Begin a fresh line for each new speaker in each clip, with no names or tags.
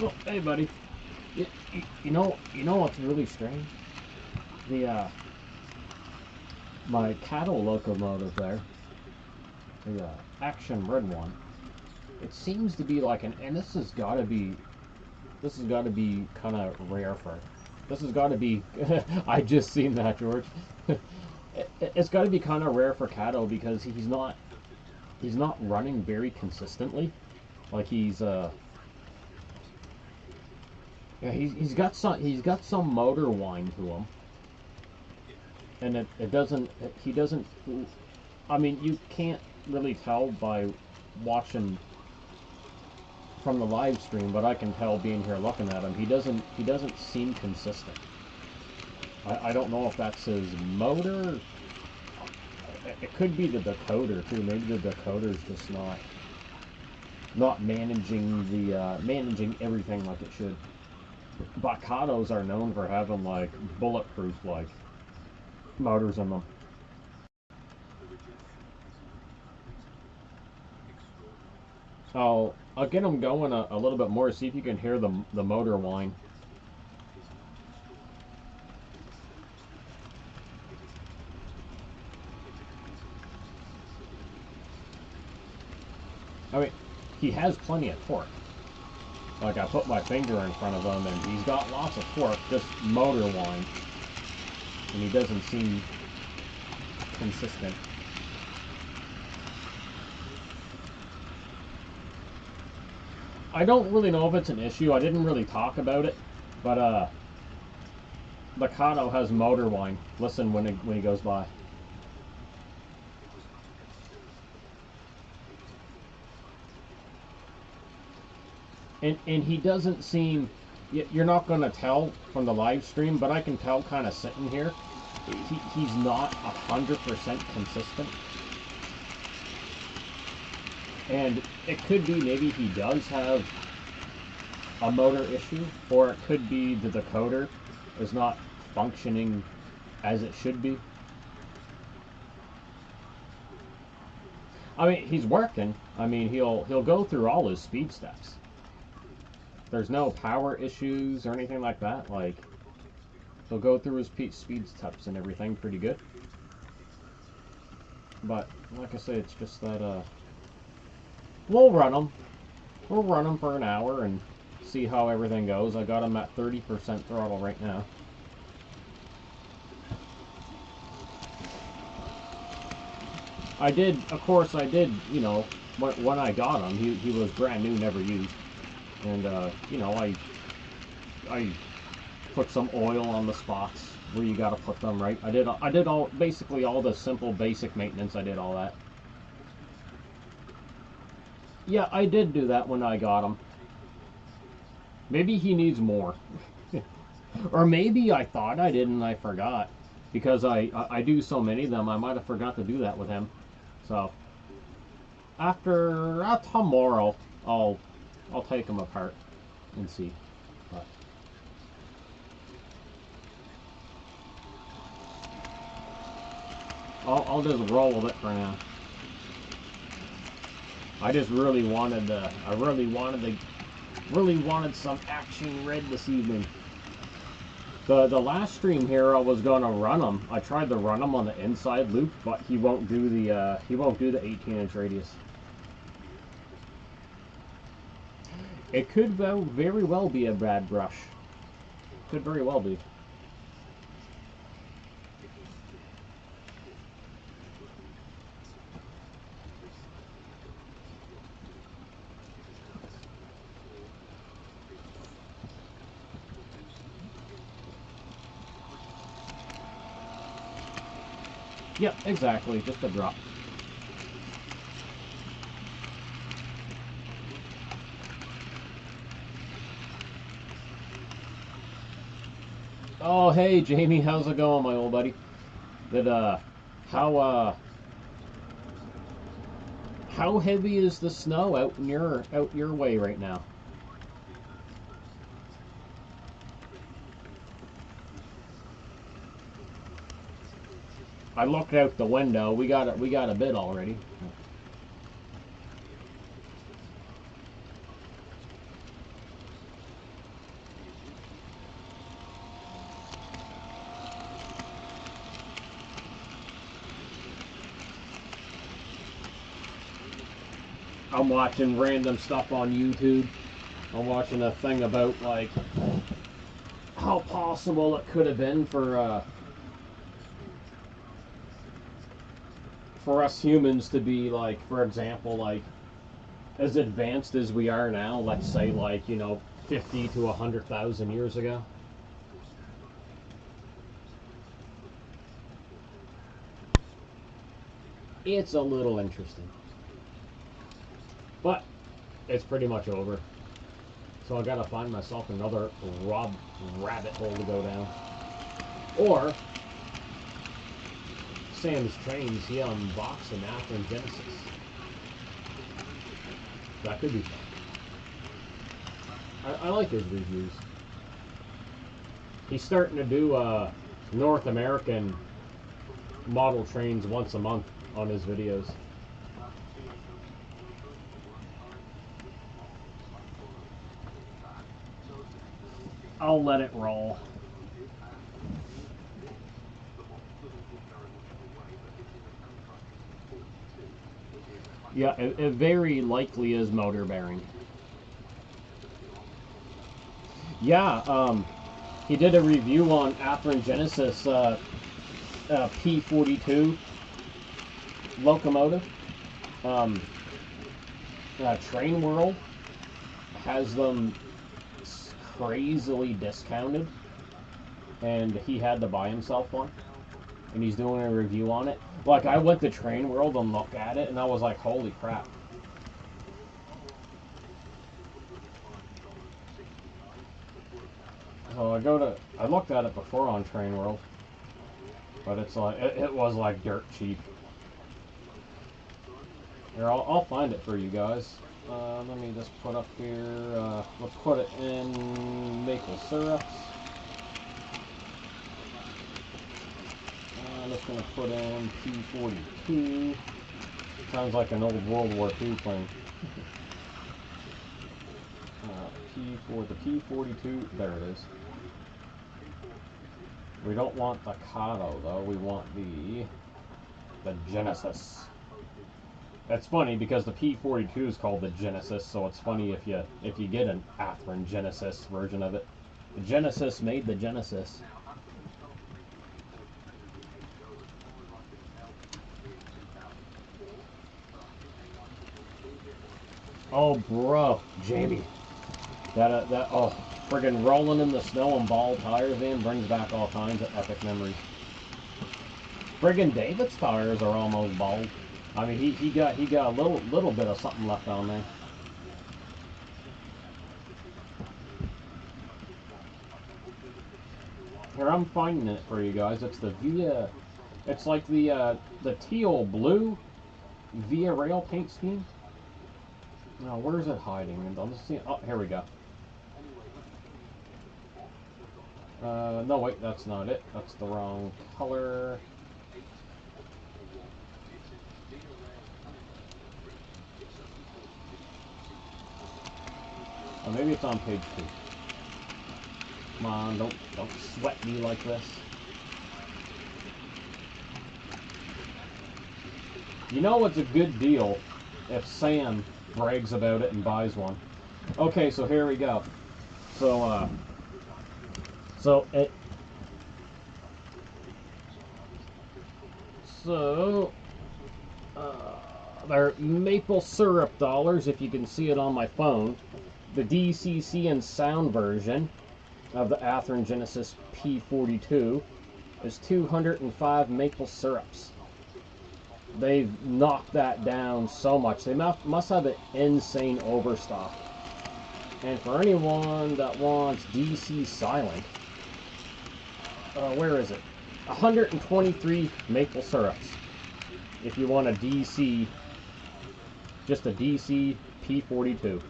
Oh, hey, buddy. You know what's really strange? The my cattle locomotive there, the Action Red one. It seems to be like and this has got to be kind of rare for. This has got to be. I just seen that, George. It's got to be kind of rare for cattle because he's not running very consistently. Like yeah, he's got some motor whine to him, and it doesn't he doesn't. I mean, you can't really tell by watching from the live stream, but I can tell being here looking at him. He doesn't seem consistent. I don't know if that's his motor. It could be the decoder too. Maybe the decoder's just not managing the managing everything like it should. Bacados are known for having like bulletproof like motors in them. I'll get them going a little bit more. See if you can hear the motor whine. I mean, he has plenty of torque. Like I put my finger in front of him, and he's got lots of torque. Just motor whine, and he doesn't seem consistent. I don't really know if it's an issue. I didn't really talk about it, but the Kato has motor whine. Listen when he goes by. And he doesn't seem. You're not gonna tell from the live stream, but I can tell kind of sitting here. He's not 100% consistent. And it could be maybe he does have a motor issue, or it could be the decoder is not functioning as it should be. I mean, he's working. I mean, he'll go through all his speed steps. There's no power issues or anything like that. Like, he'll go through his speed steps and everything pretty good. But like I say, it's just that we'll run them. We'll run them for an hour and see how everything goes. I got him at 30% throttle right now. I did, of course, you know, when I got him, he was brand new, never used. And, you know, I put some oil on the spots where you gotta put them, right? I did all, basically all the simple basic maintenance, I did all that. Yeah, I did do that when I got him. Maybe he needs more. Or maybe I thought I did and I forgot. Because I do so many of them, I might have forgot to do that with him. So, after tomorrow, I'll take them apart and see. But I'll just roll with it for now. I just really wanted really wanted some Action Red this evening. The last stream here, I was gonna run him. I tried to run him on the inside loop, but he won't do the 18-inch radius. It could very well be a bad brush. Could very well be. Yep, exactly. Just a drop. Oh, hey, Jamie. How's it going, my old buddy? How heavy is the snow out your way right now? I looked out the window. We got a bit already. I'm watching random stuff on YouTube. I'm watching a thing about like how possible it could have been for us humans to be like, for example, like as advanced as we are now. Let's say like 50 to 100,000 years ago. It's a little interesting, but it's pretty much over. So I gotta find myself another rabbit hole to go down. Or Sam's Trains, he unboxed an Athearn Genesis. That could be fun. I like his reviews. He's starting to do North American model trains once a month on his videos. I'll let it roll. Yeah, it very likely is motor bearing. Yeah, he did a review on Athearn Genesis P42 locomotive. Train World has them crazily discounted, and he had to buy himself one, and he's doing a review on it. Like, I went to Train World and looked at it, and I was like, holy crap. So I looked at it before on Train World, but it's like, it was like dirt cheap. Here, I'll find it for you guys. Let me just put up here, let's put it in maple syrups. I'm just going to put in P42. Sounds like an old World War II plane. The P42, there it is. We don't want the Kato though, we want the Genesis. That's funny because the P42 is called the Genesis, so it's funny if you get an Athearn Genesis version of it. The Genesis made the Genesis. Oh, bro, Jamie, that friggin' rolling in the snow and ball tires, man, brings back all kinds of epic memories. Friggin' David's tires are almost bald. I mean, he got a little bit of something left on there. Here, I'm finding it for you guys. It's the Via. It's like the teal blue Via Rail paint scheme. Now, where is it hiding? And I'll just see. Oh, here we go. No, wait, that's not it. That's the wrong color. Oh, maybe it's on page 2. Come on, don't sweat me like this. You know it's a good deal if Sam brags about it and buys one. Okay, so here we go. They're maple syrup dollars, if you can see it on my phone. The DCC and sound version of the Athearn Genesis P42 is 205 maple syrups. They've knocked that down so much. They must have an insane overstock. And for anyone that wants DC silent, where is it? 123 maple syrups. If you want a DC, just a DC P42.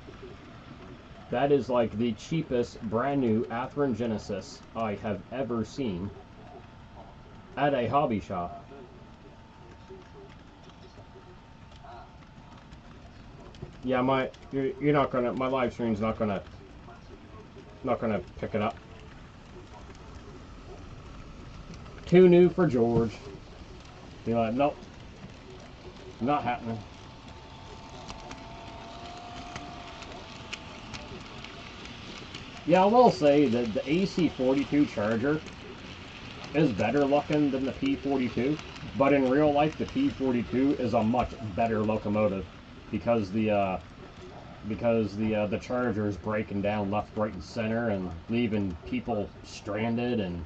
That is like the cheapest brand new Athearn Genesis I have ever seen at a hobby shop. Yeah, my live stream's not gonna pick it up. Too new for George. You're like, nope, not happening. Yeah, I will say that the AC-42 Charger is better looking than the P-42, but in real life, the P-42 is a much better locomotive because the Charger is breaking down left, right, and center and leaving people stranded and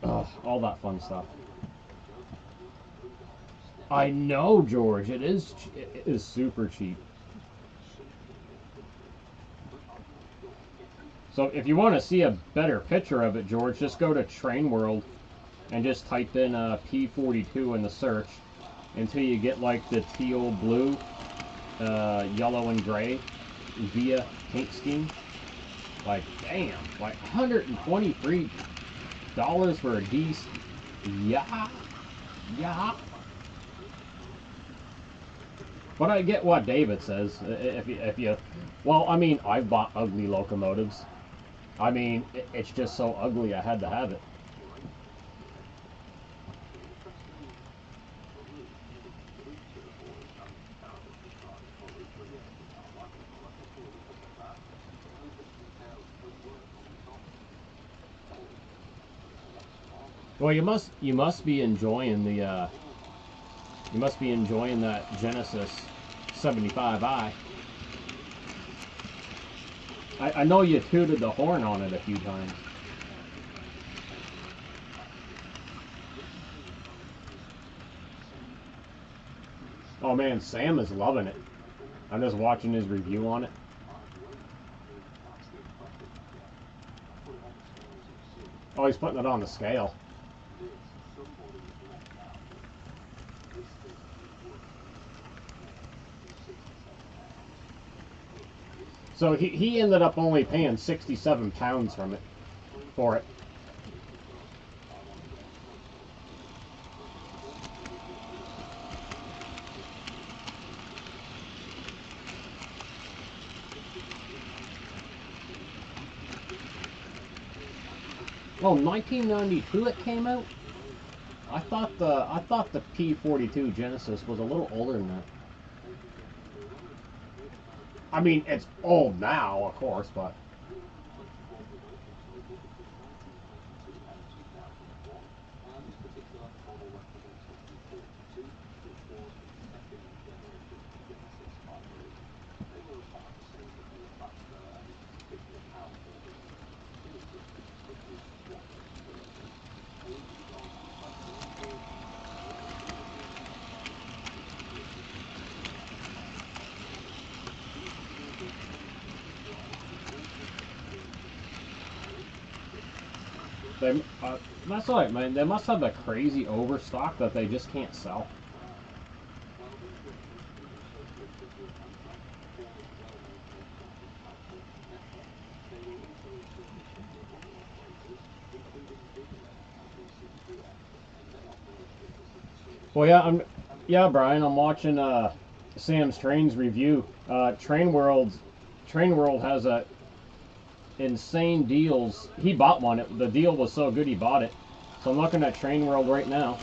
all that fun stuff. I know, George. It is super cheap. So if you want to see a better picture of it, George, just go to Train World and just type in P42 in the search until you get like the teal blue, yellow and gray via paint scheme. Like, damn, like $123 for a DC. Yeah, yeah. But I get what David says. If you, well, I mean, I've bought ugly locomotives. I mean, it's just so ugly I had to have it. Well, you must be enjoying the you must be enjoying that Genesis 75i. I know you tooted the horn on it a few times. Oh man, Sam is loving it. I'm just watching his review on it. Oh, he's putting it on the scale. So he ended up only paying 67 pounds for it. Oh, 1992 it came out? I thought the P42 Genesis was a little older than that. I mean, it's old now, of course, but that's all right, man. They must have a crazy overstock that they just can't sell. Well, yeah, Brian. I'm watching Sam's Trains review. Train World has a insane deals. He bought one. The deal was so good he bought it. So I'm looking at Train World right now.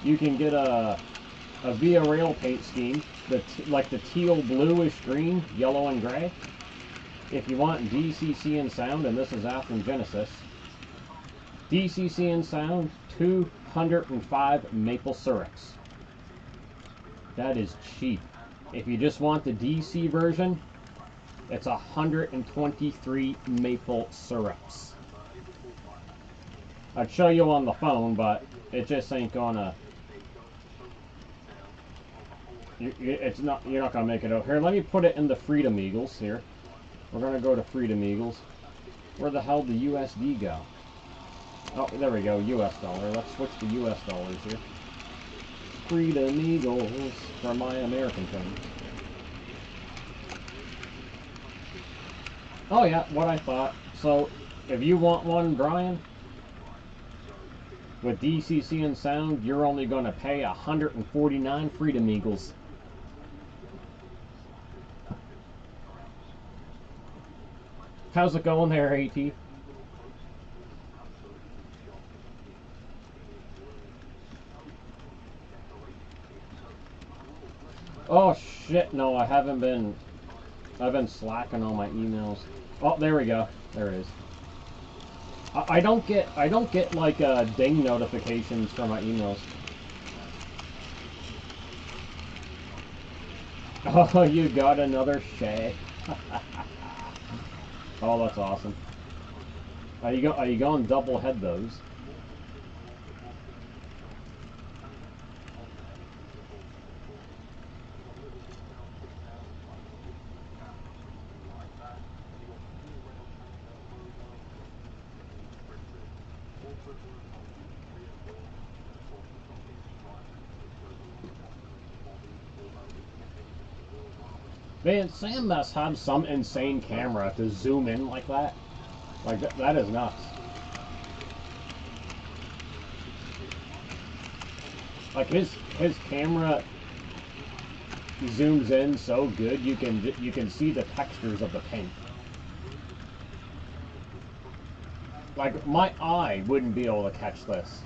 You can get a Via Rail paint scheme, like the teal bluish green, yellow and gray. If you want DCC and sound, and this is Athens Genesis. DCC and sound, 205 maple syrups. That is cheap. If you just want the DC version, it's 123 maple syrups. I'd show you on the phone, but it just ain't gonna. You're not gonna make it out here. Let me put it in the Freedom Eagles here. We're gonna go to Freedom Eagles. Where the hell did the USD go? Oh, there we go. US dollar. Let's switch to US dollars here. Freedom Eagles for my American friends. Oh yeah, what I thought. So, if you want one, Brian, with DCC and sound, you're only going to pay 149 Freedom Eagles. How's it going there, AT? Oh shit, no, I haven't been I've been slacking on my emails. Oh, there we go. There it is. I don't get like ding notifications for my emails. Oh, you got another Shay. Oh, that's awesome. Are you going double head those? Man, Sam must have some insane camera to zoom in like that. Like, that is nuts. Like, his camera zooms in so good you can see the textures of the paint. Like, my eye wouldn't be able to catch this.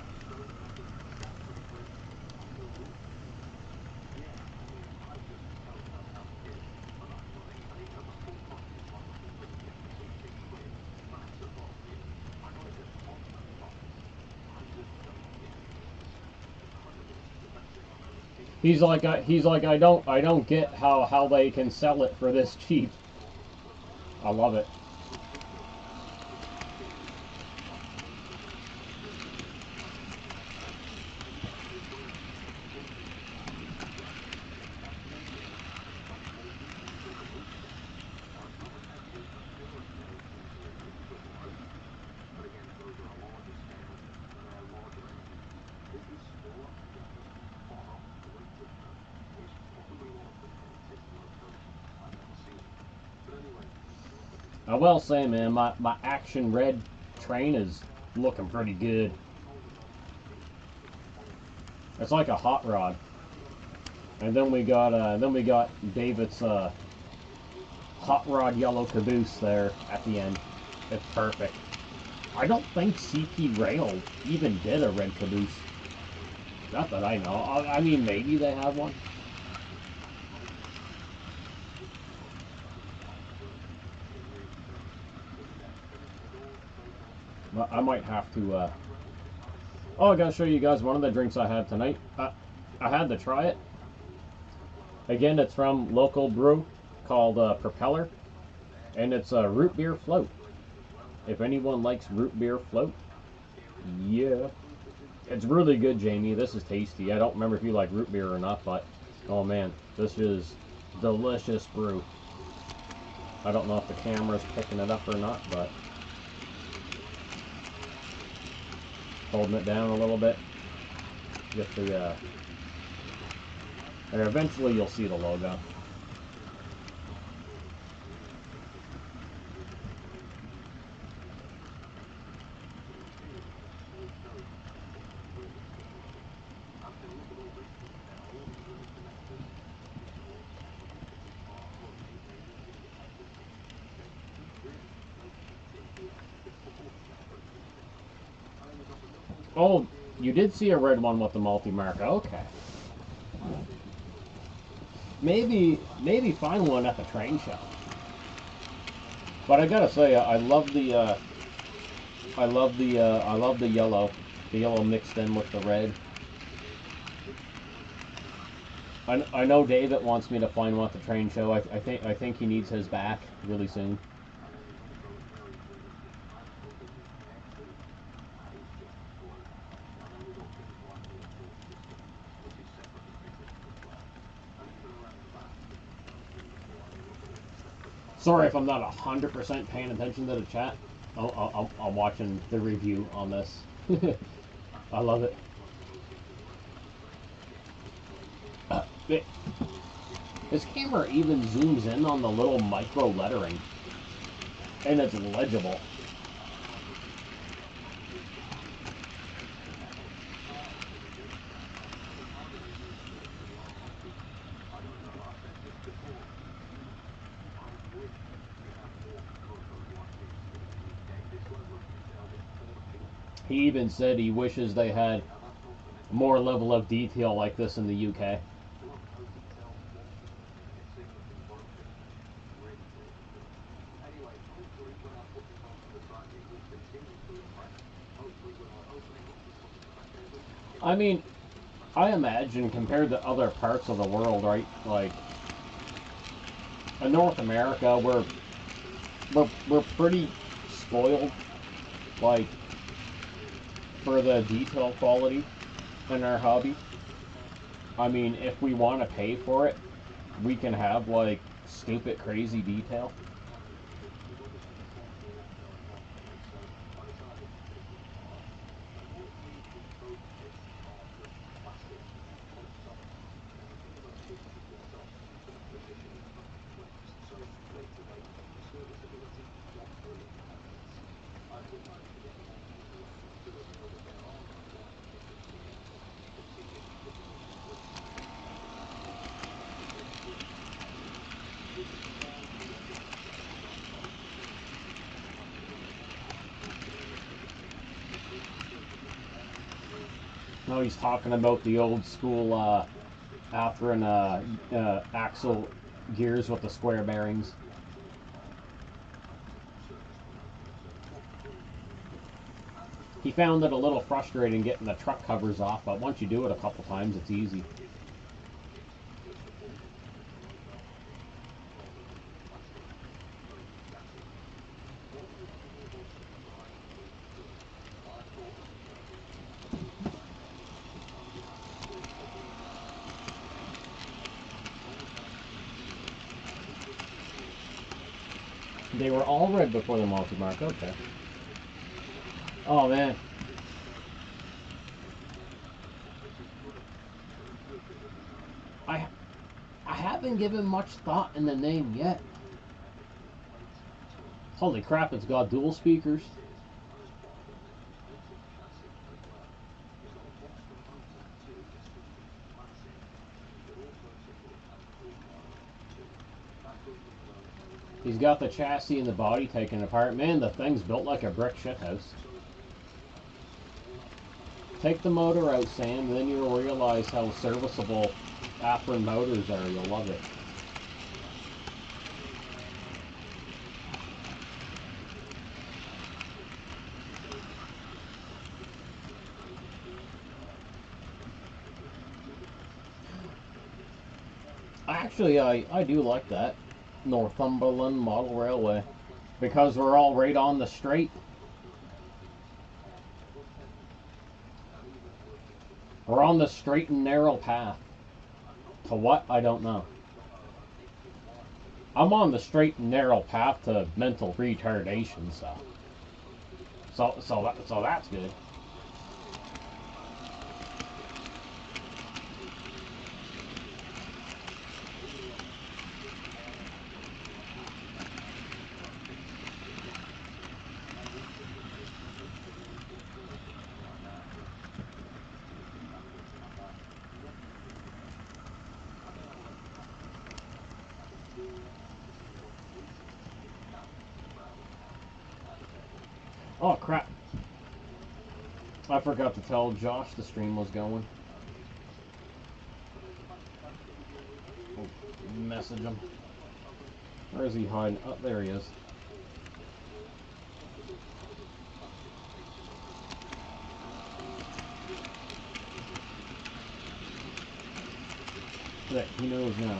He's like I don't get how they can sell it for this cheap. I love it. I will say, man, my Action Red train is looking pretty good. It's like a hot rod. And then we got David's hot rod yellow caboose there at the end. It's perfect. I don't think CP Rail even did a red caboose. Not that I know. I mean, maybe they have one. I might have to. Oh, I gotta show you guys one of the drinks I had tonight. I had to try it. Again, it's from local brew called Propeller, and it's a root beer float. If anyone likes root beer float, yeah, it's really good, Jamie. This is tasty. I don't remember if you like root beer or not, but oh man, this is delicious brew. I don't know if the camera's picking it up or not, but holding it down a little bit. Get the and eventually you'll see the logo. Oh, you did see a red one with the multi-mark. Okay. Maybe find one at the train show. But I gotta say, I love the yellow, the yellow mixed in with the red. I know David wants me to find one at the train show. I think he needs his back really soon. Sorry if I'm not 100% paying attention to the chat. I'm watching the review on this. I love it. This camera even zooms in on the little micro lettering, and it's legible. He even said he wishes they had more level of detail like this in the UK. I mean, I imagine compared to other parts of the world, right? Like in North America, we're pretty spoiled, like for the detail quality in our hobby. I mean, if we want to pay for it, we can have like stupid, crazy detail. No, he's talking about the old school Atherin axle gears with the square bearings. He found it a little frustrating getting the truck covers off, but once you do it a couple times, it's easy. They were all red before the multi-mark, okay. Oh man. I I haven't given much thought in the name yet. Holy crap, it's got dual speakers. He's got the chassis and the body taken apart. Man, the thing's built like a brick shithouse. Take the motor out, Sam, then you'll realize how serviceable Atherin motors are. You'll love it. Actually, I do like that Northumberland Model Railway because we're all right on the straight. We're on the straight and narrow path. To what? I don't know. I'm on the straight and narrow path to mental retardation, so that's good. Oh crap. I forgot to tell Josh the stream was going. Oh, message him. Where is he hiding? Oh, there he is. There, he knows now.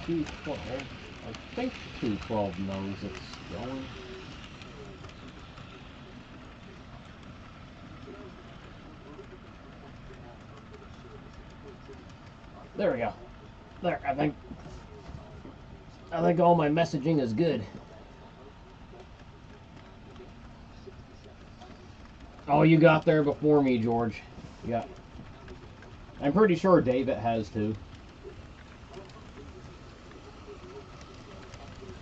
212. I think 212 knows it's going. There we go. There, I think all my messaging is good. Oh, you got there before me, George. Yeah. I'm pretty sure David has too.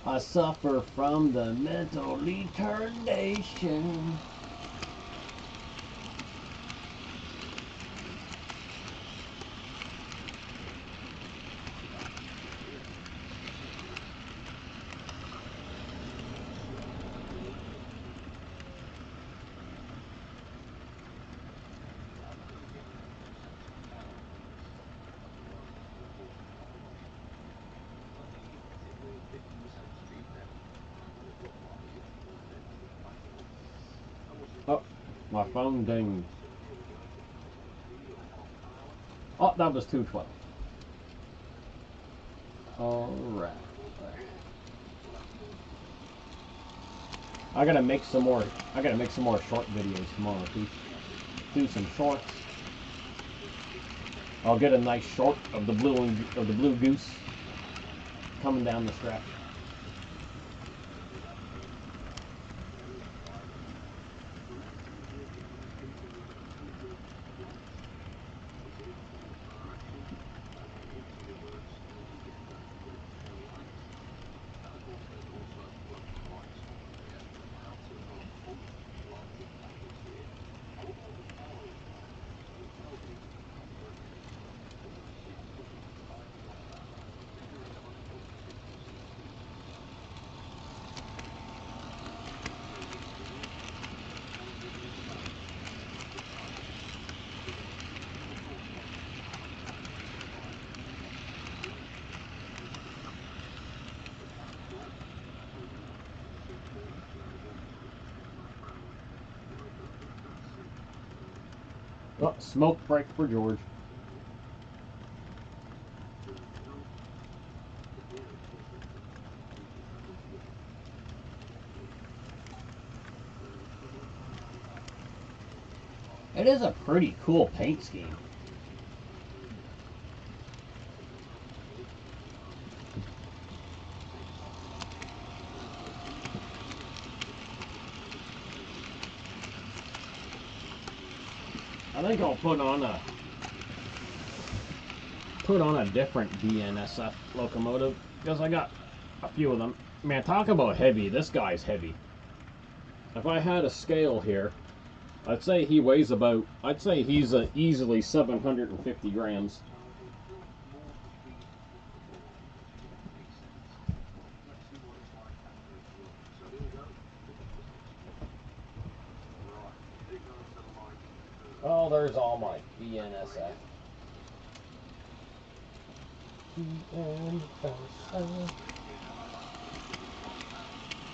I suffer from the mental retardation. Oh, my phone dinged. Oh, that was 212. Alright. I gotta make some more short videos tomorrow too. Do some shorts. I'll get a nice short of the blue goose coming down the stretch. Oh, smoke break for George. It is a pretty cool paint scheme. I think I'll put on a different BNSF locomotive because I got a few of them. Man, talk about heavy. This guy's heavy. If I had a scale here, I'd say he weighs about. I'd say he's easily 750 grams. Oh, there's all my BNSF.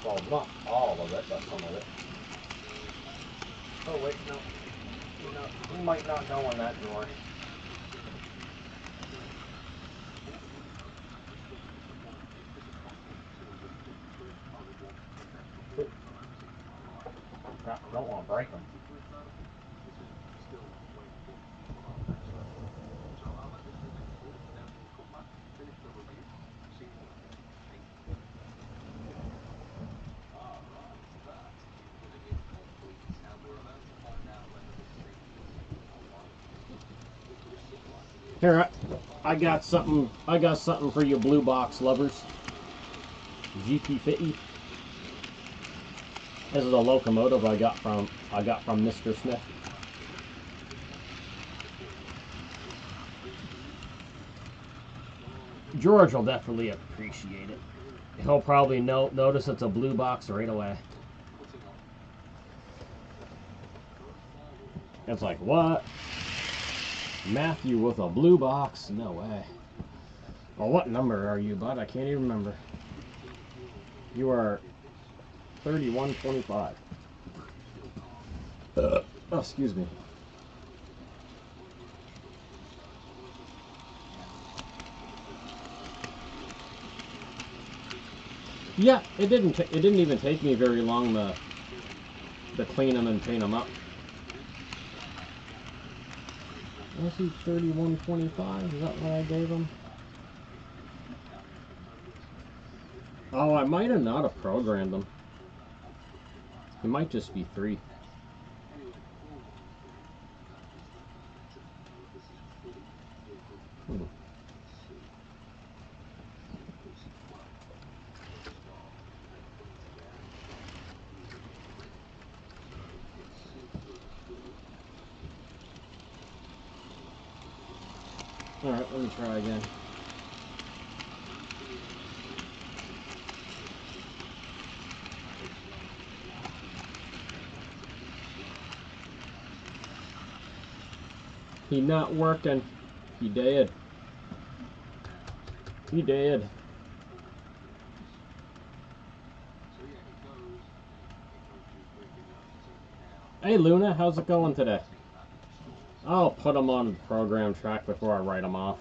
Well, not all of it, but some of it. Oh wait, no. You might not go in that drawer. I don't want to break them. Here, I got something. I got something for you, blue box lovers. GP50. This is a locomotive I got from Mr. Smith. George will definitely appreciate it. He'll probably notice it's a blue box right away. It's like, what? Matthew with a blue box? No way. Well, what number are you, bud? I can't even remember. You are 3125. Oh, excuse me. Yeah, it didn't even take me very long to clean them and paint them up. I see 3125. Is that what I gave him? Oh, I might have not have programmed them. It might just be 3. Alright, let me try again. He not working. He dead. He dead. Hey Luna, how's it going today? I'll put them on the program track before I write them off.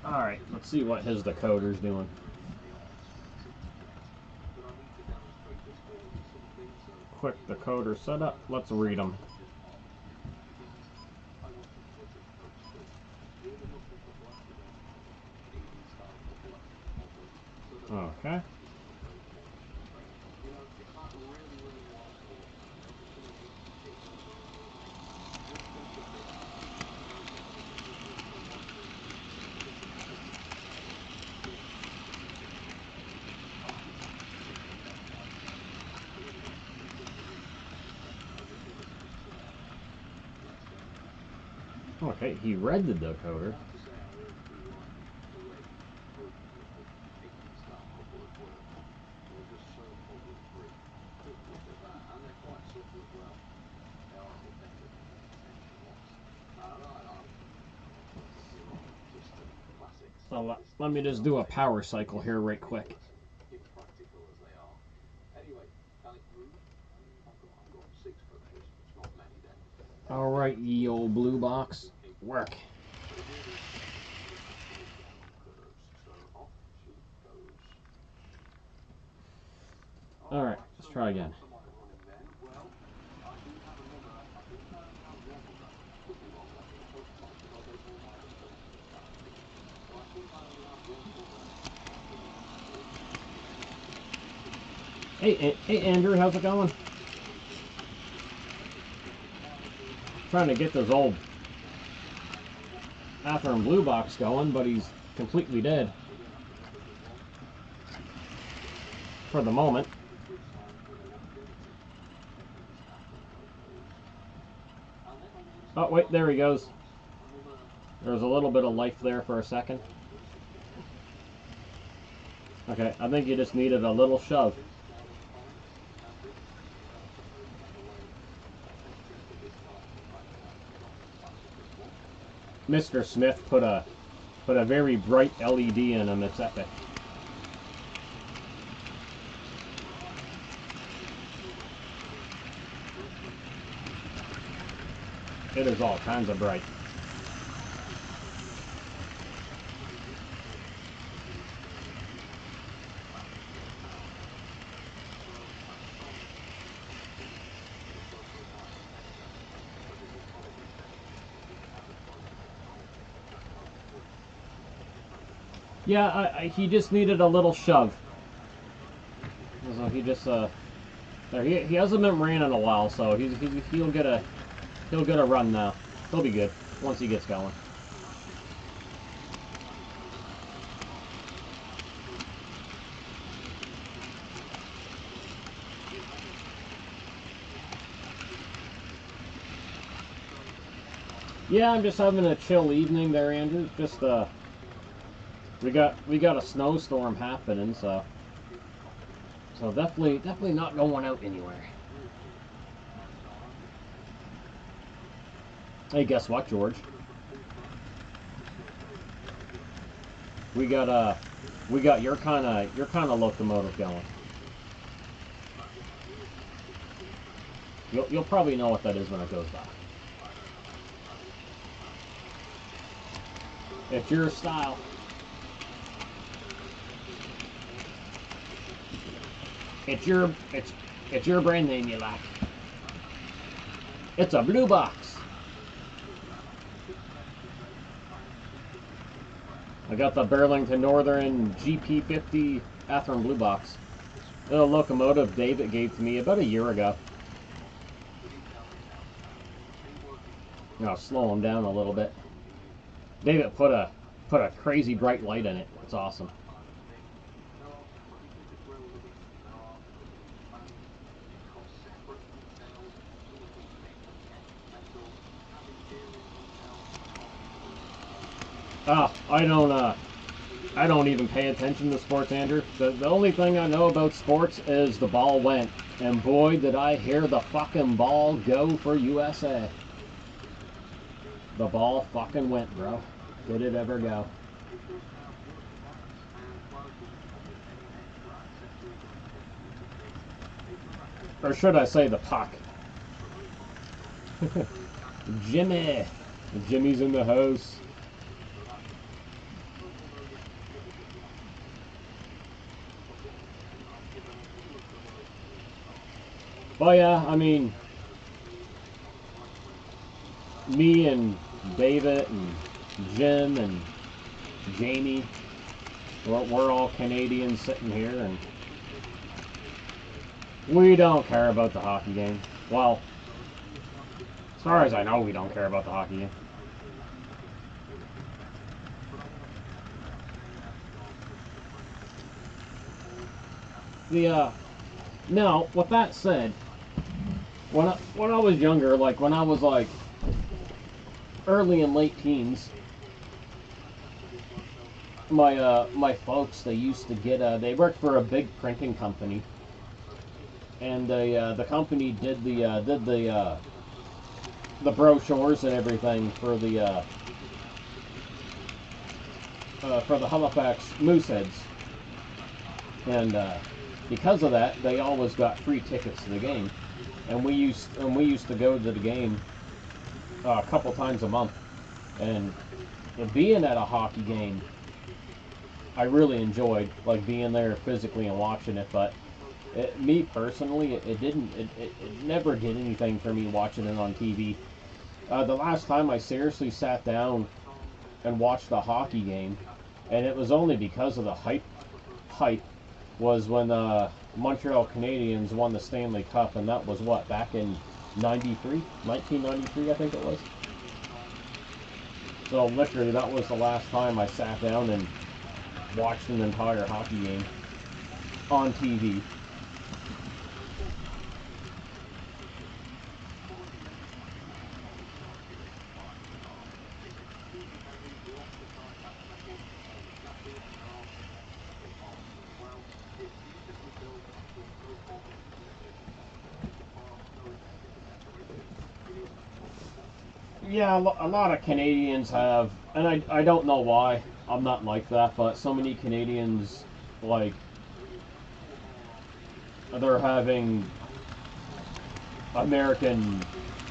Alright, let's see what his decoder's doing. Quick decoder setup. Let's read them. Okay. Okay, he read the decoder. So let me just do a power cycle here right quick. Alright, ye old blue box. Work. Alright, let's try again. Hey Andrew, how's it going? Trying to get this old Athearn blue box going, but he's completely dead. For the moment. Oh, wait, there he goes. There's a little bit of life there for a second. Okay, I think you just needed a little shove. Mr. Smith put a very bright LED in him. It's epic. It is all kinds of bright. Yeah, he just needed a little shove. So he just there he hasn't been ran in a while, so he'll get a run now. He'll be good once he gets going. Yeah, I'm just having a chill evening there, Andrew. Just we got a snowstorm happening, so definitely not going out anywhere. Hey, guess what, George? We got your kind of locomotive going. You'll probably know what that is when it goes by. It's your style. It's your brand name you like. It's a blue box. I got the Burlington Northern GP50 Athearn blue box. The locomotive David gave to me about a year ago. I'll slow him down a little bit. David put a crazy bright light in it. It's awesome. I don't even pay attention to sports, Andrew. The only thing I know about sports is the ball went. And boy, did I hear the fucking ball go for USA. The ball fucking went, bro. Did it ever go? Or should I say the puck? Jimmy! Jimmy's in the house. But yeah, I mean, me and David and Jim and Jamie, we're all Canadians sitting here, and we don't care about the hockey game. Well, as far as I know, we don't care about the hockey game. Now, with that said, when I was younger, like when I was like early and late teens, my folks, they used to get they worked for a big printing company, and the company did the brochures and everything for the Halifax Mooseheads, and because of that, they always got free tickets to the game, and we used to go to the game a couple times a month, and being at a hockey game, I really enjoyed like being there physically and watching it. But me personally, it never did anything for me watching it on TV. The last time I seriously sat down and watched a hockey game, and it was only because of the hype, was when Montreal Canadiens won the Stanley Cup, and that was what, back in 1993, I think it was. So literally, that was the last time I sat down and watched an entire hockey game on TV. Yeah, a lot of Canadians have, and I don't know why. I'm not like that, but so many Canadians, like, they're having American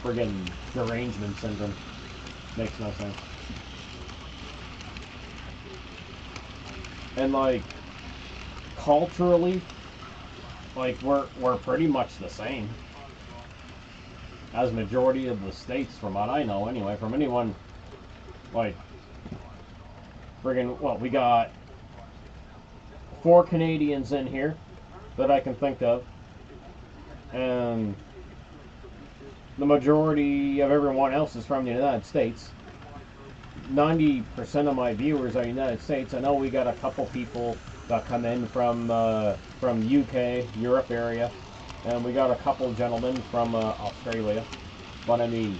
friggin' derangement syndrome. Makes no sense. And like, culturally, like we're pretty much the same as majority of the states, from what I know anyway. From anyone, like, friggin', well, we got 4 Canadians in here that I can think of, and the majority of everyone else is from the United States. 90% of my viewers are United States. I know we got a couple people that come in from UK, Europe area, and we got a couple gentlemen from Australia. But I mean,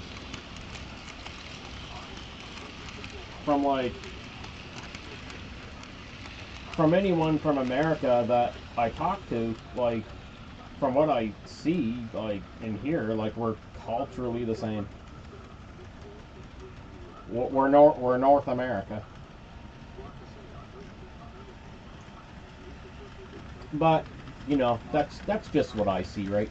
from like, from anyone from America that I talk to, like, from what I see, like, in here, like, we're culturally the same. We're North America. But, you know, that's just what I see, right?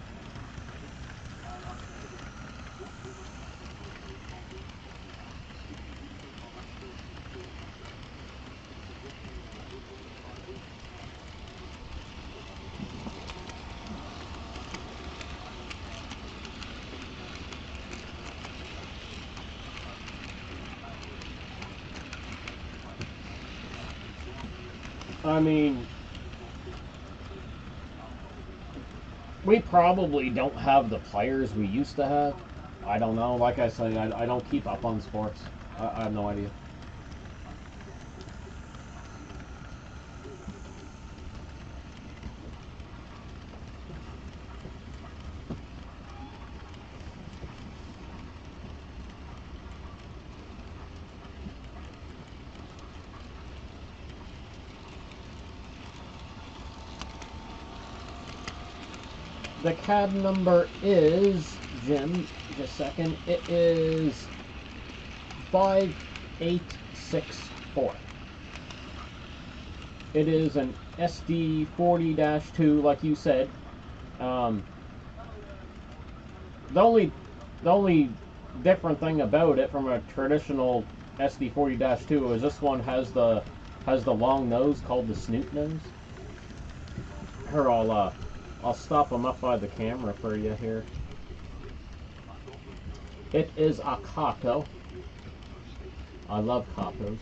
I mean, we probably don't have the players we used to have. I don't know. Like I say, I don't keep up on sports. I have no idea. The cab number is, Jim, just a second, it is 5864. It is an SD40-2, like you said. The only different thing about it from a traditional SD40-2 is this one has the long nose called the snoot nose. Here, I'll stop them up by the camera for you here. It is a Kako. I love Kakos.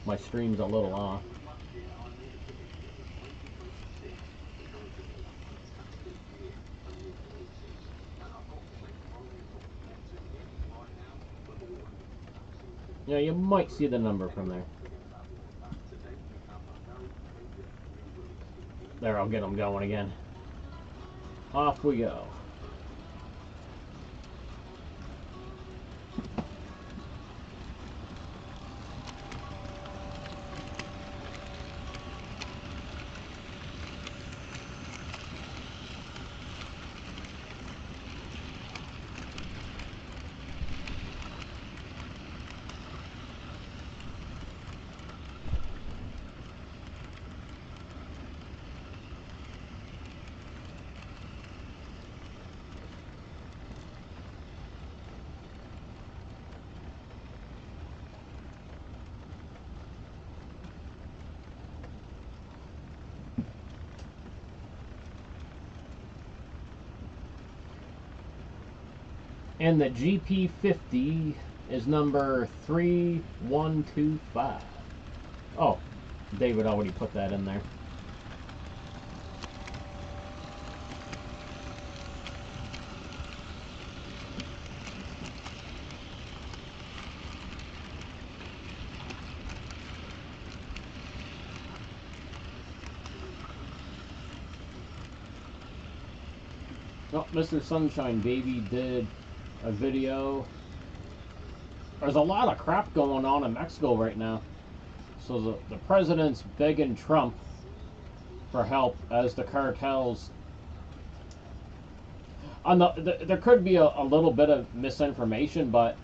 My stream's a little off. Yeah, you might see the number from there. There, I'll get them going again. Off we go. And the GP50 is number 3125. Oh, David already put that in there. Oh, Mr. Sunshine Baby did a video. There's a lot of crap going on in Mexico right now. So the president's begging Trump for help as the cartels. There could be a little bit of misinformation, but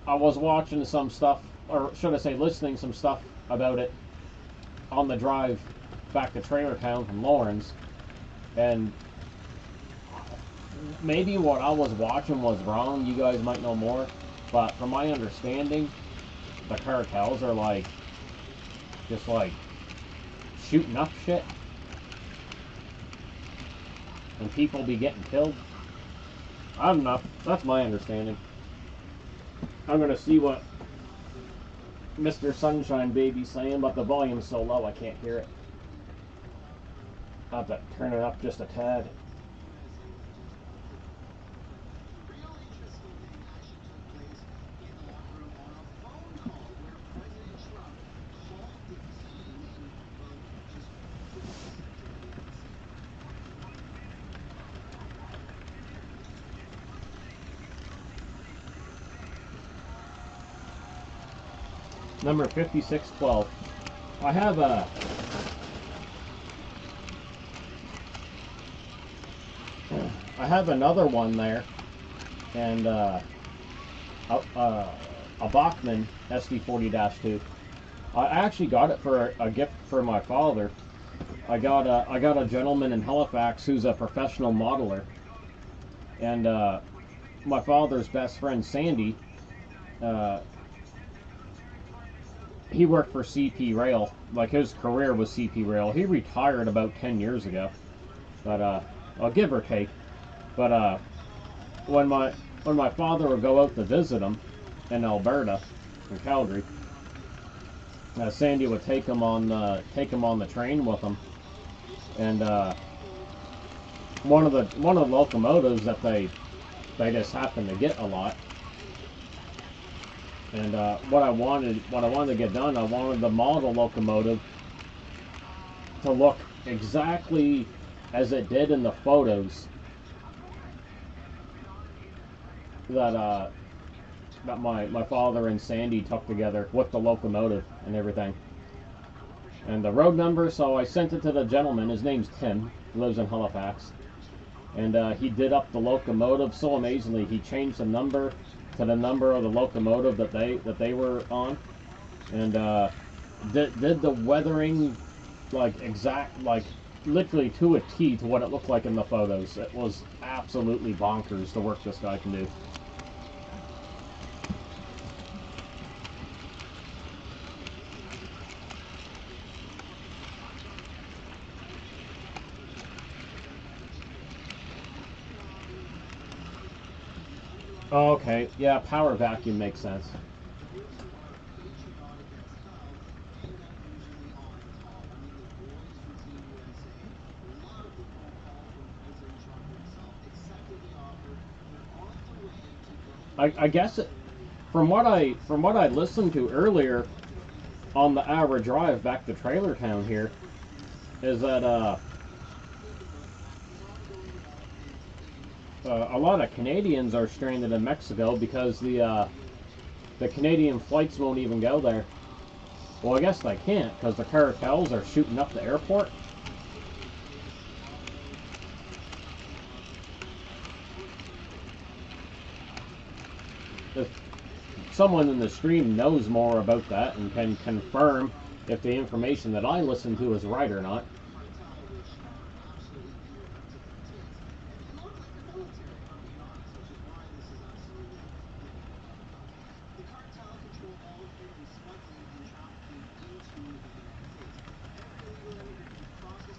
I was watching some stuff, or should I say listening some stuff about it on the drive back to Trailer Town from Lawrence, and maybe what I was watching was wrong. You guys might know more, but from my understanding, the cartels are just shooting up shit, and people be getting killed. I don't know. That's my understanding. I'm gonna see what Mr. Sunshine Baby's saying, but the volume's so low I can't hear it. I'll have to turn it up just a tad. Number 5612. I have another one there, and a Bachmann SD40-2. I actually got it for a gift for my father. I got a gentleman in Halifax who's a professional modeler, and my father's best friend Sandy. He worked for CP Rail. Like, his career was CP Rail. He retired about 10 years ago, but I'll give or take. But when my father would go out to visit him in Alberta, in Calgary, Sandy would take him on the train with him, and one of the locomotives that they just happened to get a lot. And what I wanted to get done, I wanted the model locomotive to look exactly as it did in the photos that my father and Sandy took together with the locomotive and everything. And the road number, so I sent it to the gentleman. His name's Tim. He lives in Halifax. And he did up the locomotive so amazingly. He changed the number to the number of the locomotive that they were on, and did the weathering like exact, like literally to a T to what it looked like in the photos. It was absolutely bonkers the work this guy can do. Oh, okay, yeah, power vacuum makes sense. I guess it, from what I listened to earlier on the hour drive back to Trailer Town here, is that a lot of Canadians are stranded in Mexico because the Canadian flights won't even go there. Well, I guess they can't because the cartels are shooting up the airport. If someone in the stream knows more about that and can confirm if the information that I listen to is right or not.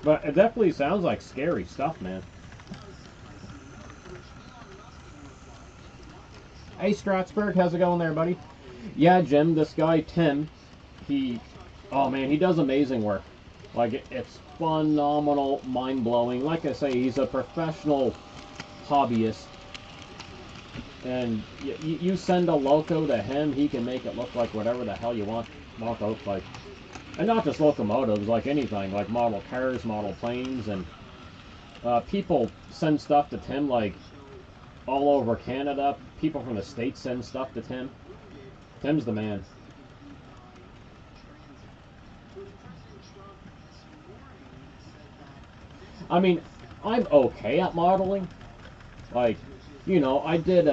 But it definitely sounds like scary stuff, man. Hey, Strasburg, how's it going there, buddy? Yeah, Jim, this guy, Tim, he, oh man, he does amazing work. Like, it's phenomenal, mind-blowing. Like I say, he's a professional hobbyist. And you send a loco to him, he can make it look like whatever the hell you want it to look like. And not just locomotives, like anything, like model cars, model planes, and people send stuff to Tim, like all over Canada. People from the States send stuff to Tim. Tim's the man. I mean, I'm okay at modeling. Like, you know, I did,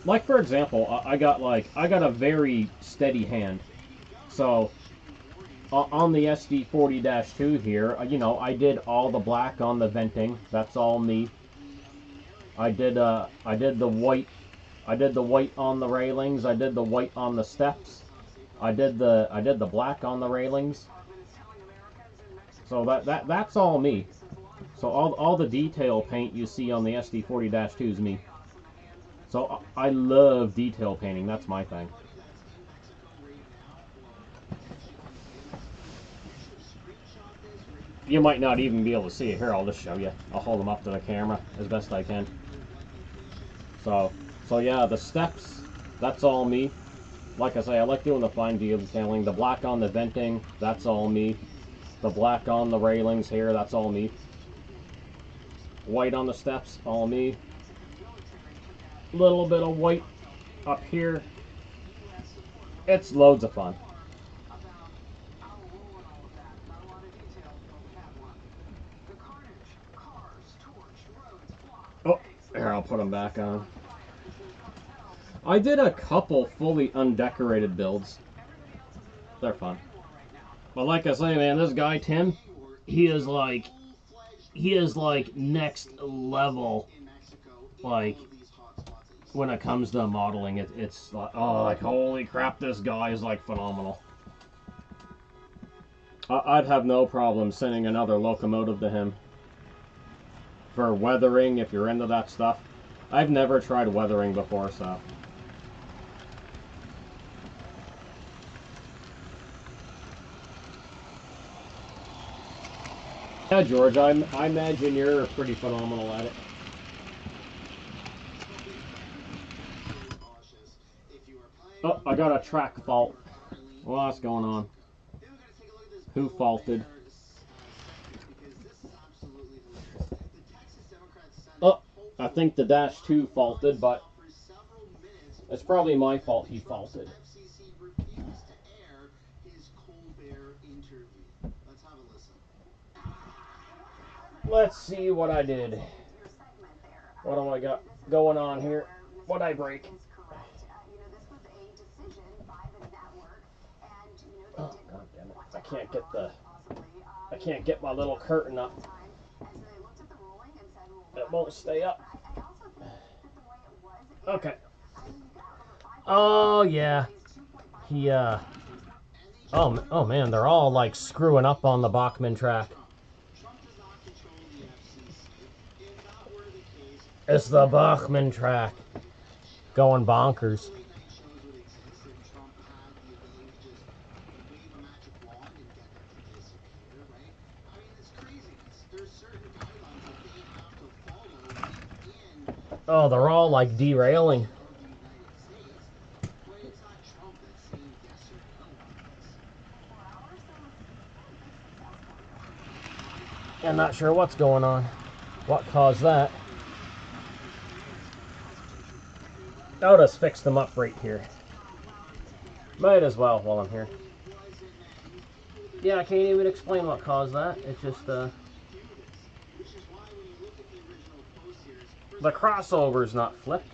like for example, I got a very steady hand. So, on the SD40-2 here, you know, I did all the black on the venting. That's all me. I did the white. I did the white on the railings. I did the white on the steps. I did the black on the railings. So that's all me. So all the detail paint you see on the SD40-2 is me. So I love detail painting. That's my thing. You might not even be able to see it here. I'll just show you. I'll hold them up to the camera as best I can. So yeah, the steps, that's all me. Like I say, I like doing the fine detailing. The black on the venting, that's all me. The black on the railings here, that's all me. White on the steps, all me. Little bit of white up here. It's loads of fun. Oh, here, I'll put them back on. I did a couple fully undecorated builds. They're fun. But like I say, man, this guy, Tim, he is like next level, like, when it comes to modeling. It's like, oh, like, holy crap, this guy is like phenomenal. I'd have no problem sending another locomotive to him for weathering if you're into that stuff. I've never tried weathering before, so. Yeah, George, I imagine you're pretty phenomenal at it. Oh, I got a track fault. What's going on? Who faulted? Oh, I think the -2 faulted, but it's probably my fault he faulted. Let's see what I did. What do I got going on here? What'd I break? Oh, God damn it. I can't get my little curtain up. It won't stay up. Okay. Oh, yeah. Oh man, they're all like screwing up on the Bachmann track. It's the Bachmann track. Going bonkers. Oh, they're all like derailing. I'm not sure what's going on. What caused that? I'll just fix them up right here. Might as well while I'm here. Yeah, I can't even explain what caused that. It's just, the crossover's not flipped.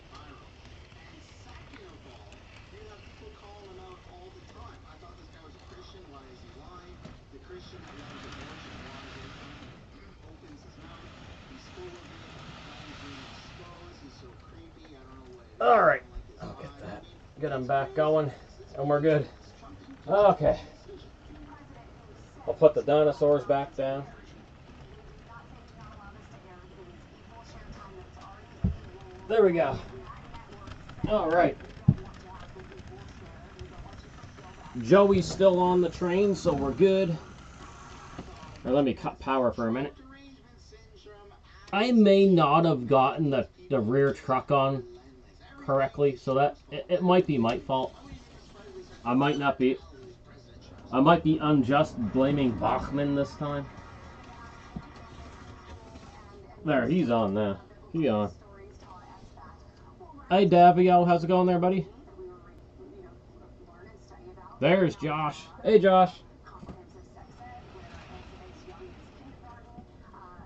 Alright, I'll get that. Get them back going, and we're good. Okay. I'll put the dinosaurs back down. There we go. Alright. Joey's still on the train, so we're good. Now let me cut power for a minute. I may not have gotten the rear truck on correctly, so that it might be my fault. I might be unjust blaming Bachmann this time. There, he's on now. He on. Hey Davio, how's it going there, buddy? There's Josh. Hey Josh.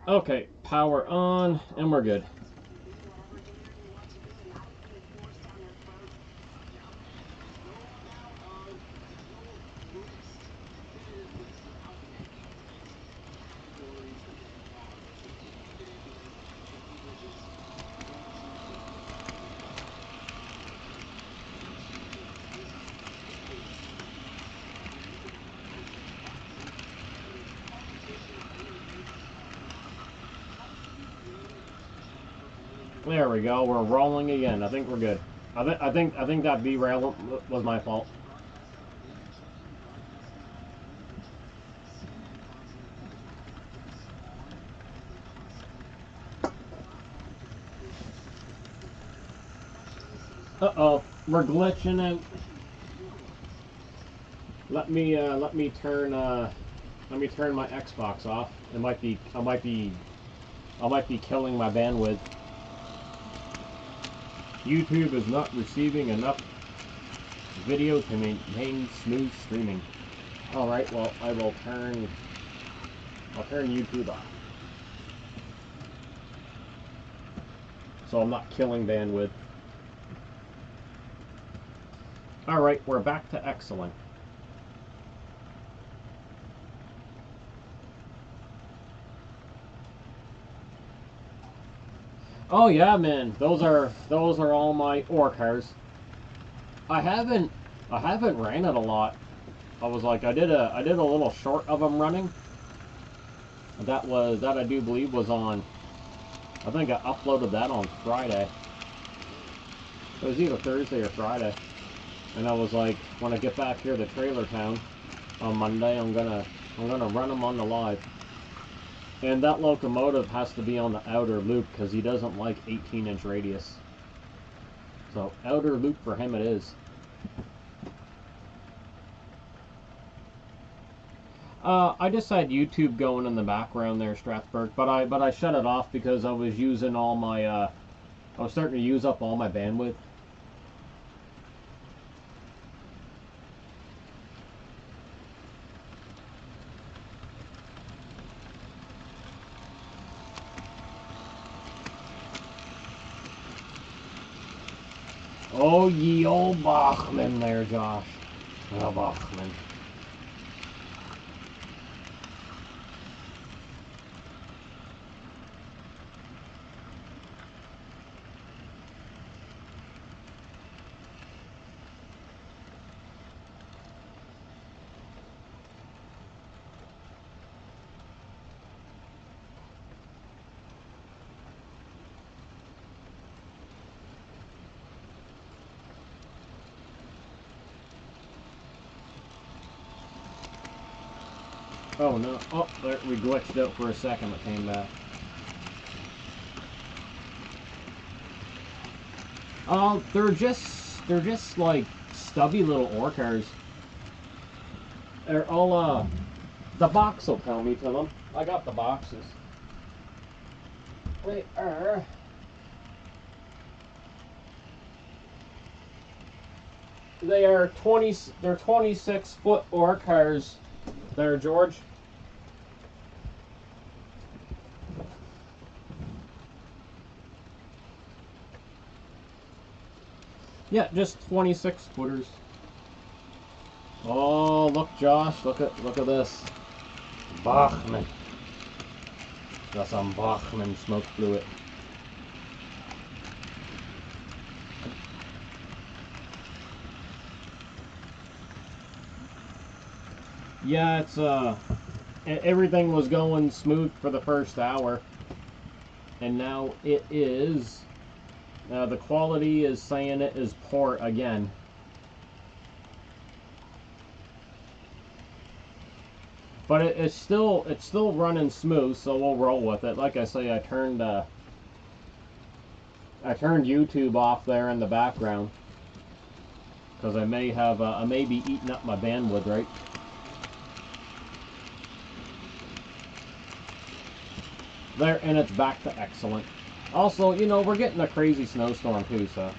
Okay, power on, and we're good. There we go. We're rolling again. I think we're good. I think that derail was my fault. Uh-oh, we're glitching out. Let me turn my Xbox off. I might be killing my bandwidth. YouTube is not receiving enough video to maintain smooth streaming. Alright, well, I'll turn YouTube off. So I'm not killing bandwidth. Alright, we're back to excellent. Oh yeah, man, those are all my ore cars. I haven't ran it a lot. I was like, I did a little short of them running. That I do believe was on. I think I uploaded that on Friday. It was either Thursday or Friday. And I was like, when I get back here to Trailer Town on Monday, I'm gonna run them on the live. And that locomotive has to be on the outer loop because he doesn't like 18-inch radius. So outer loop for him it is. I just had YouTube going in the background there, Strasbourg, but I shut it off because I was using all my I was starting to use up all my bandwidth. Oh, ye old Bachman there, Josh. Oh, Bachman. Oh no! Oh, there, we glitched out for a second. It came back. They're just like stubby little ore cars. They're all the box will tell me to them. I got the boxes. They are. They are 20. They're 26-foot ore cars. There, George. Yeah, just 26 footers. Oh, look, Josh, look at this. Bachman. Got some Bachman smoke fluid. Yeah, it's everything was going smooth for the first hour, and now it is. The quality is saying it is poor again. But it's still running smooth, so we'll roll with it. Like I say, I turned YouTube off there in the background because I may be eating up my bandwidth, right? There, and it's back to excellent. Also, you know, we're getting a crazy snowstorm too, so.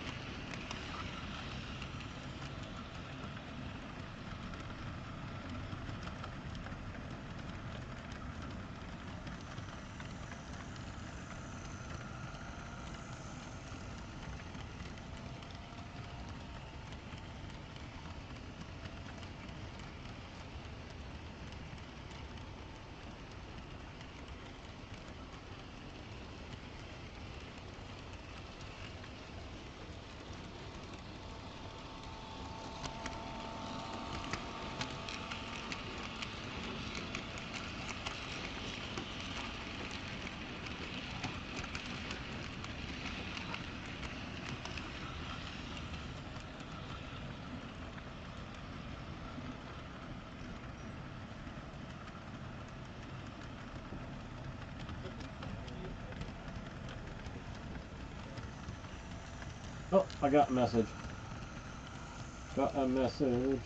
Oh, I got a message. Got a message.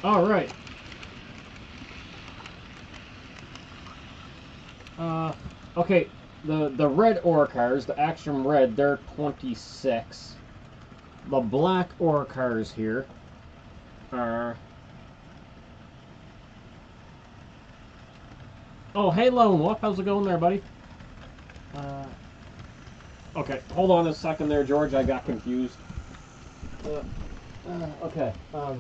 All right. Okay, the red ore cars, the Action Red, they're 26. The black ore cars here are... Oh, hey Lone Wolf, how's it going there, buddy? Okay, hold on a second there, George, I got confused. Okay, I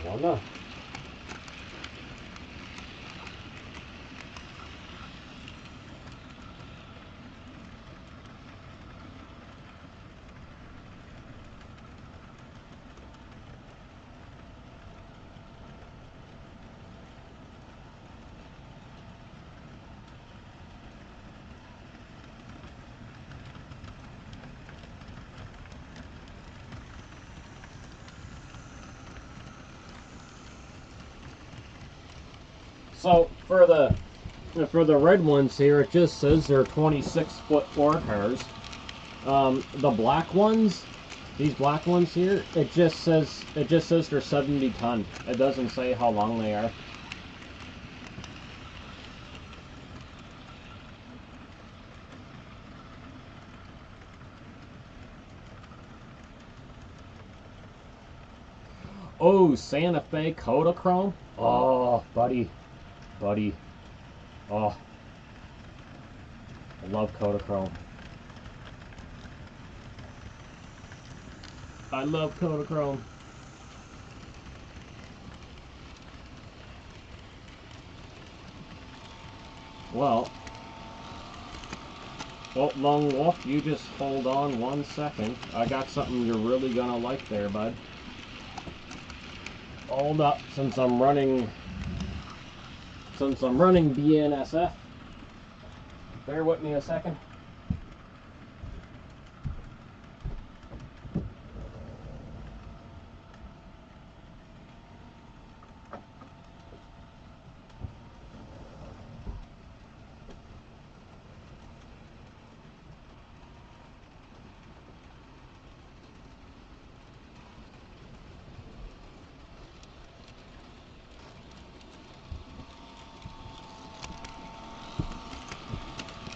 don't know. So for the And for the red ones here, it just says they're 26-foot ore cars. The black ones, these black ones here, it just says they're 70 ton. It doesn't say how long they are. Oh, Santa Fe Kodachrome. Oh, buddy. Oh, I love Kodachrome. I love Kodachrome. Well, Lone Wolf, you just hold on 1 second. I got something you're really gonna like there, bud. Hold up, since I'm running BNSF. Bear with me a second.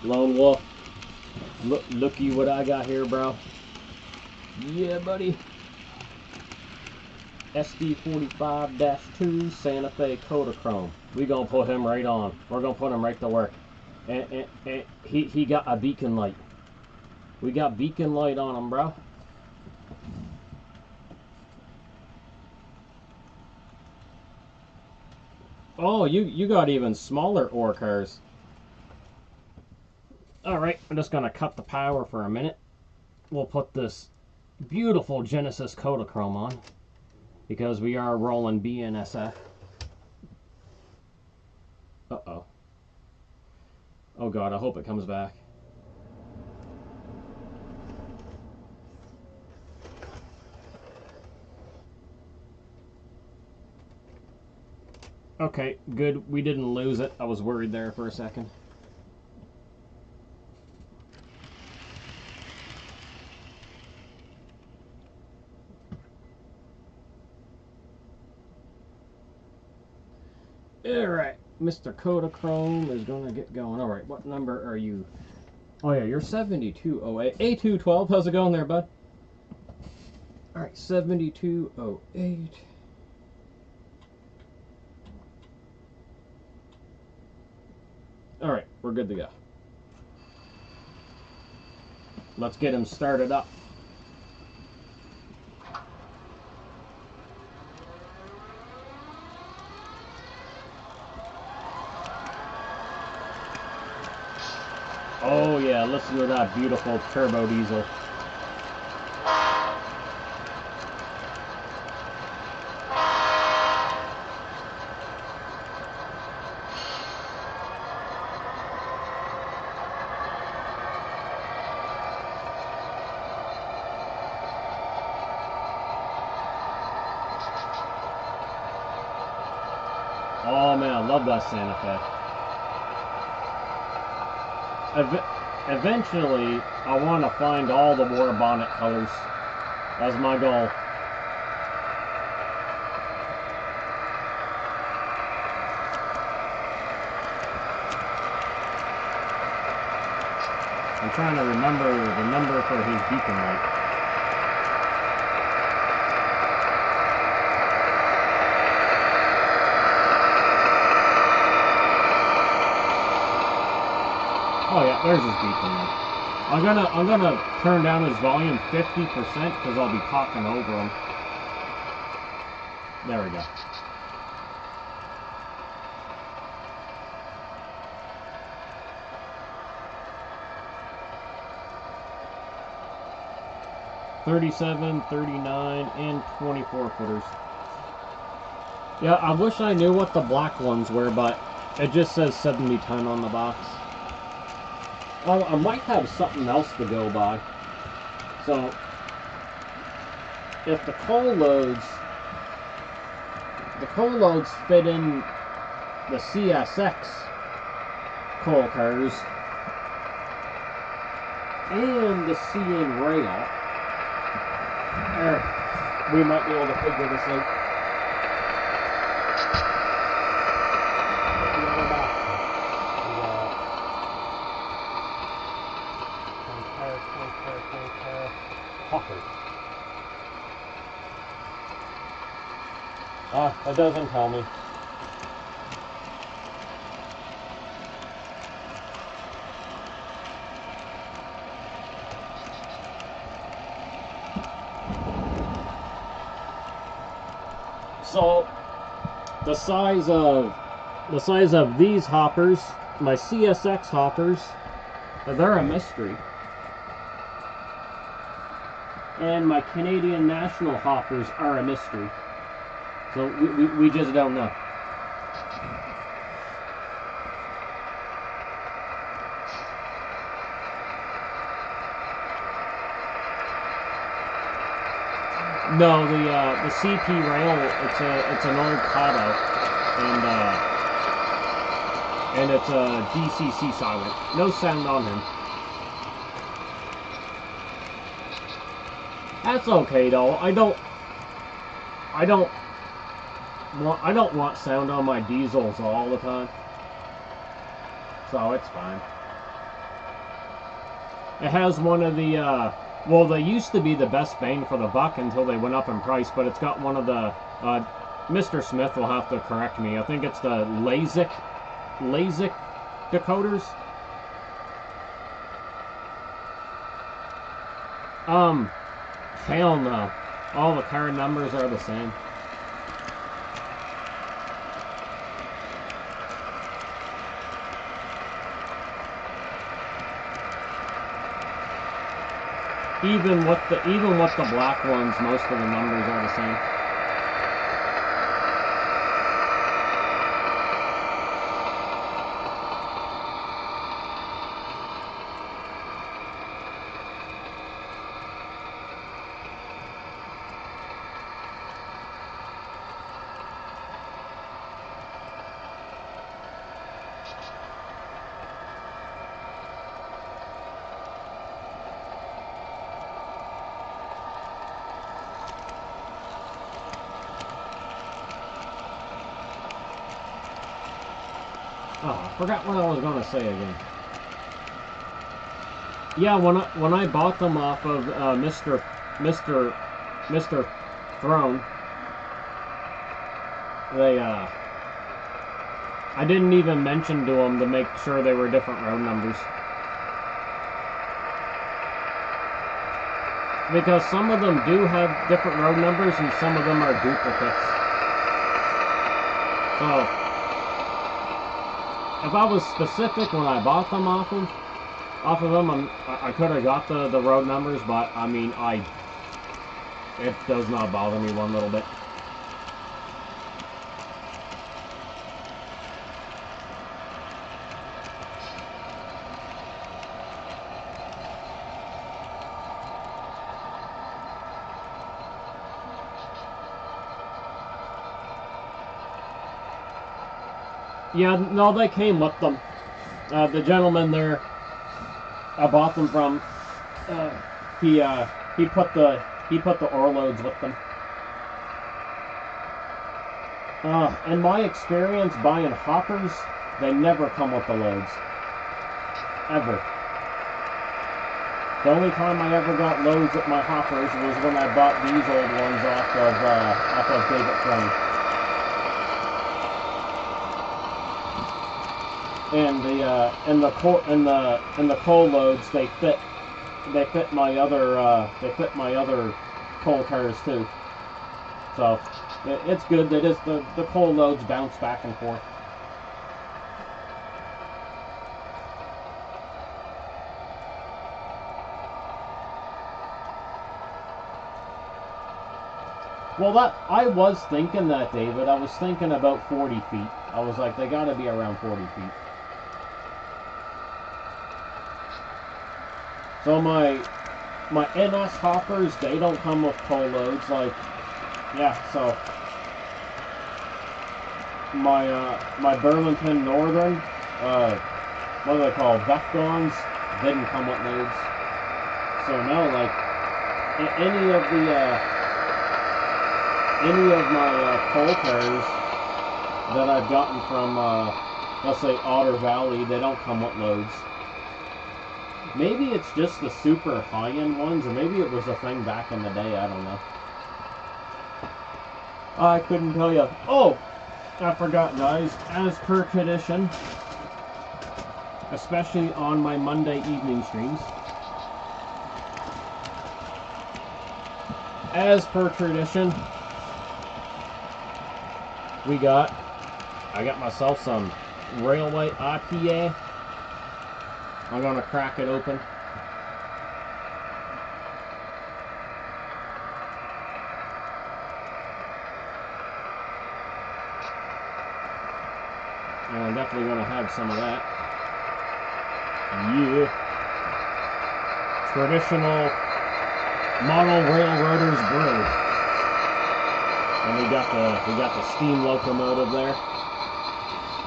Lone Wolf, looky what I got here, bro. Yeah, buddy. SD45-2 Santa Fe Kodachrome. We gonna put him right on. We're gonna put him right to work. And he got a beacon light. We got beacon light on him, bro. Oh, you got even smaller ore cars. Alright, I'm just gonna cut the power for a minute. We'll put this beautiful Genesis Kodachrome on, because we are rolling BNSF. Uh-oh. Oh god, I hope it comes back. Okay, good. We didn't lose it. I was worried there for a second. Alright, Mr. Kodachrome is gonna get going. Alright, what number are you? Oh yeah, you're 7208. A212, how's it going there, bud? Alright, 7208. Alright, we're good to go. Let's get him started up. Oh yeah, listen to that beautiful turbo diesel. Oh man, I love that Santa Fe. Eventually, I want to find all the war bonnet colors. That's my goal. I'm trying to remember the number for his beacon light. Oh yeah, there's his beacon light. I'm gonna turn down his volume 50% because I'll be talking over him. There we go. $37, $39, and 24 footers. Yeah, I wish I knew what the black ones were, but it just says 70 ton on the box. I might have something else to go by. So, if the coal loads fit in the CSX, coal cars and the sea and rail. There, we might be able to figure this out. Hopper. It doesn't tell me. So the size of these hoppers, my CSX hoppers, they're a mystery. And my Canadian National hoppers are a mystery. So we just don't know. No, the CP rail, it's an old Kato, and it's a GCC silent. No sound on him. That's okay though. I don't want sound on my diesels all the time. So it's fine. It has one of the well, they used to be the best bang for the buck until they went up in price, but it's got one of the Mr. Smith will have to correct me. I think it's the LASIK decoders. Hell no. All the card numbers are the same. Even with the black ones, most of the numbers are the same. Oh, I forgot what I was going to say again. Yeah, when I bought them off of Mr. Throne, they I didn't even mention to them to make sure they were different road numbers, because some of them do have different road numbers and some of them are duplicates. So if I was specific when I bought them off of them, I could have got the road numbers, but I mean, it does not bother me one little bit. Yeah, no, they came with them. The gentleman there I bought them from, he put the ore loads with them. In my experience buying hoppers, they never come with the loads. Ever. The only time I ever got loads at my hoppers was when I bought these old ones off of David Throne. And the coal loads, they fit my other coal cars too. So it's good that the coal loads bounce back and forth. Well, I was thinking that, David. I was thinking about 40 feet. I was like, they gotta be around 40 feet. So my NS hoppers, they don't come with coal loads. Like, yeah, so my Burlington Northern, what do they call Vectorns, didn't come with loads. So no, like any of my coal cars that I've gotten from let's say Otter Valley, they don't come with loads. Maybe it's just the super high-end ones, or maybe it was a thing back in the day, I don't know. I couldn't tell you. Oh, I forgot, guys. As per tradition, especially on my Monday evening streams, as per tradition, I got myself some Railway IPA. I'm gonna crack it open. And I'm definitely gonna have some of that. Yeah. Traditional model railroaders brew. And we got the steam locomotive there.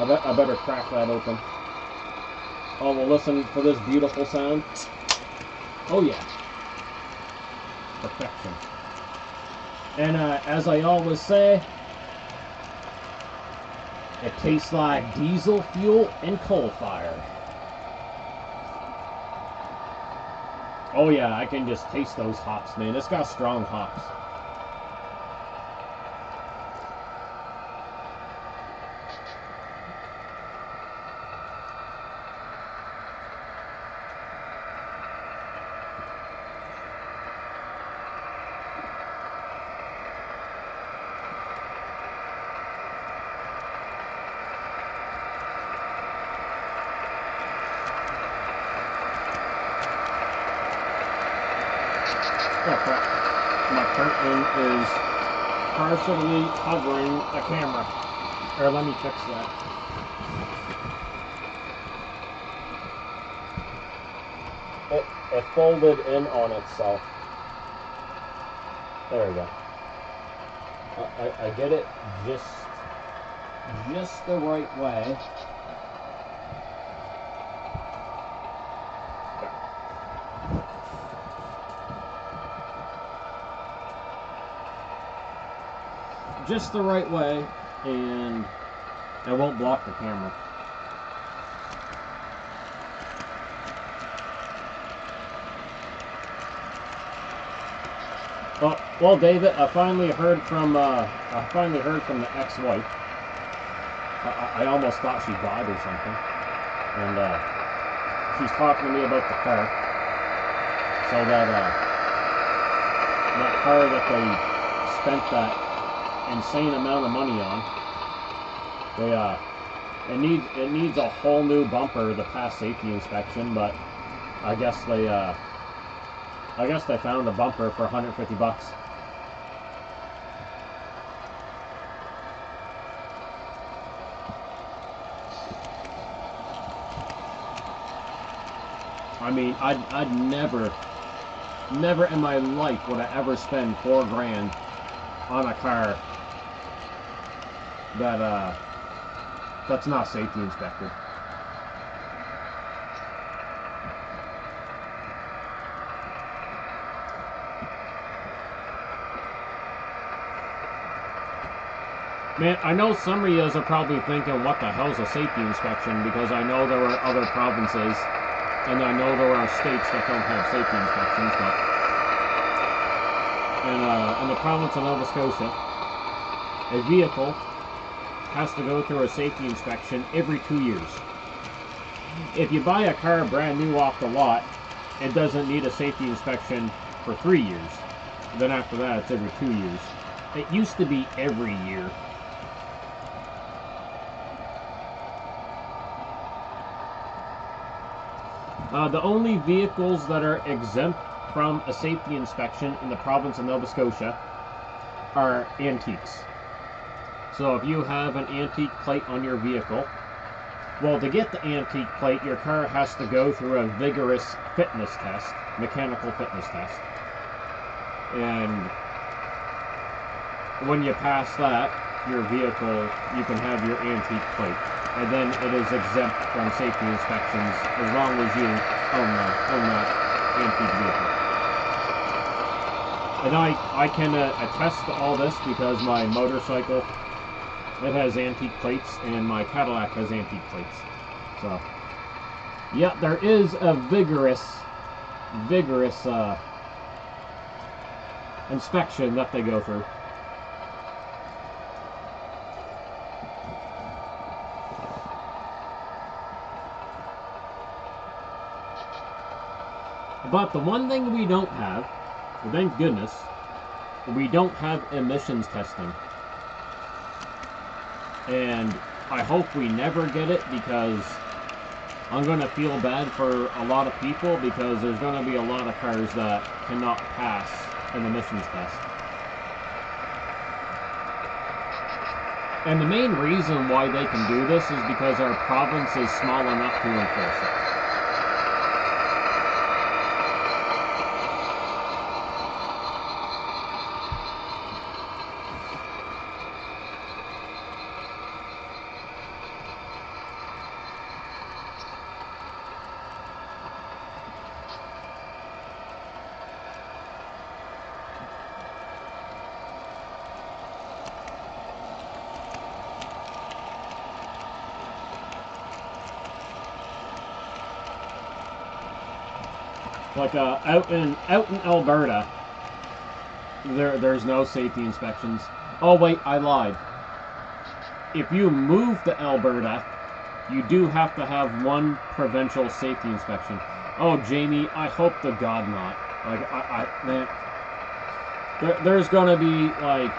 I better crack that open. Oh, well, listen for this beautiful sound. Oh yeah. Perfection. And as I always say, it tastes like diesel fuel and coal fire. Oh yeah, I can just taste those hops, man. It's got strong hops. Oh crap. My curtain is partially covering the camera. Or let me fix that. It folded in on itself. There we go. I get it just the right way. Just the right way, and I won't block the camera. Well, David, I finally heard from the ex-wife. I almost thought she died or something, and she's talking to me about the car. So that car that they spent that insane amount of money on, it needs a whole new bumper to pass safety inspection, but I guess they found a bumper for $150. I mean, I'd never in my life would I ever spend $4 grand on a car that's not safety inspected. Man, I know some of you are probably thinking, what the hell's a safety inspection? Because I know there are other provinces, and I know there are states that don't have safety inspections, but in the province of Nova Scotia, a vehicle has to go through a safety inspection every 2 years. If you buy a car brand new off the lot, it doesn't need a safety inspection for 3 years. Then after that, it's every 2 years. It used to be every year. The only vehicles that are exempt from a safety inspection in the province of Nova Scotia are antiques. So if you have an antique plate on your vehicle, well, to get the antique plate, your car has to go through a vigorous fitness test, mechanical fitness test. And when you pass that, your vehicle, you can have your antique plate, and then it is exempt from safety inspections as long as you own that antique vehicle. And I can attest to all this because my motorcycle, it has antique plates, and my Cadillac has antique plates. So, yeah, there is a vigorous inspection that they go through. But the one thing we don't have, thank goodness, we don't have emissions testing. And I hope we never get it, because I'm going to feel bad for a lot of people, because there's going to be a lot of cars that cannot pass an emissions test. And the main reason why they can do this is because our province is small enough to enforce it. Like out in Alberta, there's no safety inspections. Oh wait, I lied. If you move to Alberta, you do have to have one provincial safety inspection. Oh, Jamie, I hope to God not. Like man, there's gonna be like,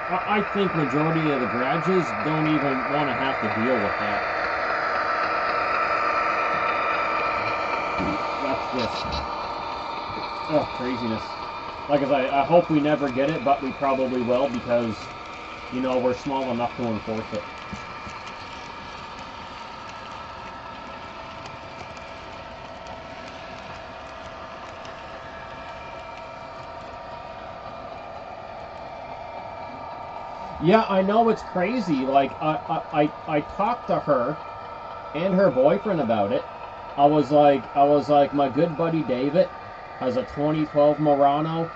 I think majority of the garages don't even want to have to deal with that. That's just, oh, craziness. Like I hope we never get it, but we probably will, because, you know, we're small enough to enforce it. Yeah, I know, it's crazy. Like, I talked to her and her boyfriend about it. I was like, my good buddy David has a 2012 Murano,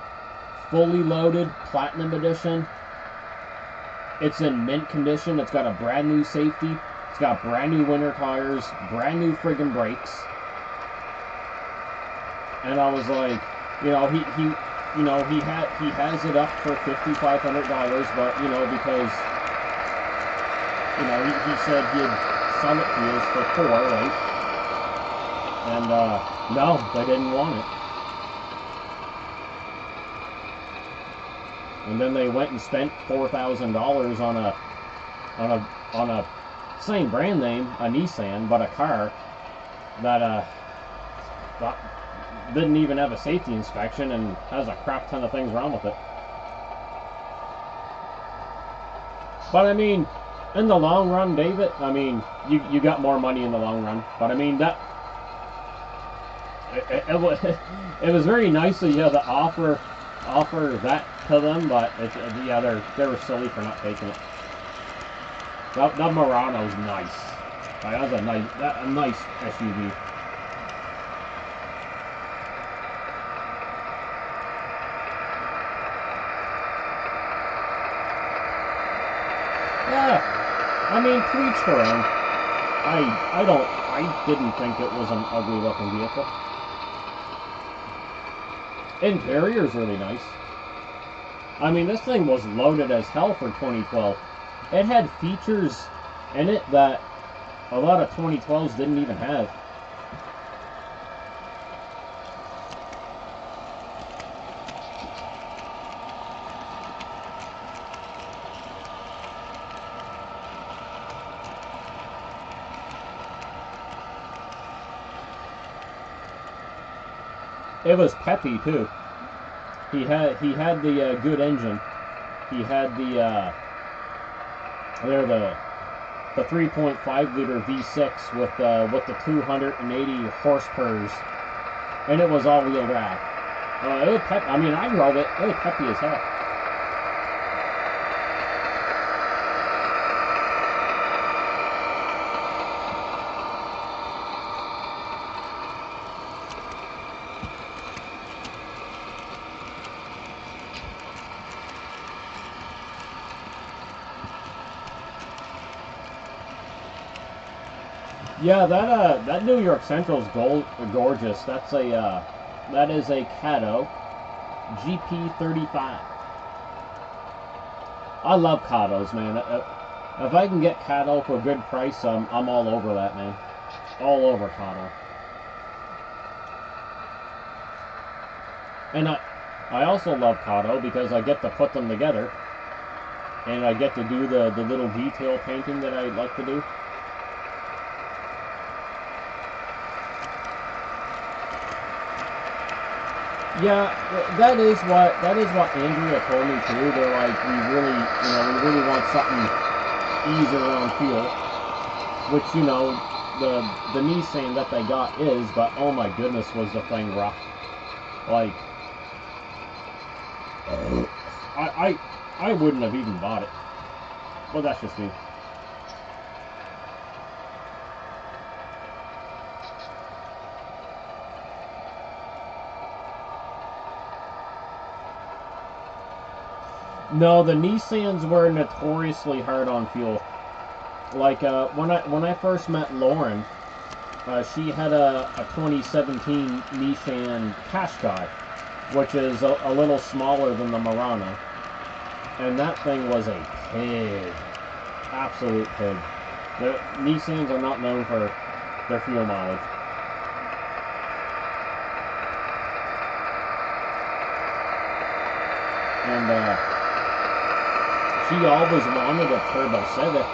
fully loaded, platinum edition. It's in mint condition. It's got a brand new safety. It's got brand new winter tires, brand new friggin' brakes. And I was like, you know, he has it up for $5,500, but, you know, because, you know, he said he'd sell it to us for $4, right? And no, they didn't want it. And then they went and spent $4,000 on a same brand name, a Nissan, but a car that didn't even have a safety inspection and has a crap ton of things wrong with it. But I mean, in the long run, David, I mean, you got more money in the long run. But I mean, that it was very nice of you to offer that to them, but yeah, they were silly for not taking it. That Murano's nice. Like, that's a nice SUV. Yeah, I mean, to each their own. I didn't think it was an ugly looking vehicle. Interior's really nice. I mean, this thing was loaded as hell for 2012. It had features in it that a lot of 2012s didn't even have. It was peppy too. He had the good engine. He had the 3.5 liter V6 with the 280 horsepower, and it was all wheel drive. It was peppy. I mean, I drove it. It was peppy as hell. Yeah, that New York Central's gorgeous. That is a Cato GP35. I love Catos, man. If I can get Cato for a good price, I'm all over that, man. All over Cato. And I also love Cato because I get to put them together, and I get to do the little detail painting that I like to do. Yeah, that is what Andrea told me too. They're like, we really want something easier on feel, which the Nissan that they got is, but oh my goodness, was the thing rough. Like, I wouldn't have even bought it, but that's just me. No, the Nissans were notoriously hard on fuel. Like when I first met Lauren, she had a 2017 Nissan Qashqai, which is a little smaller than the Murano, and that thing was a pig, absolute pig. The Nissans are not known for their fuel mileage. And she always wanted a Turbo Civic.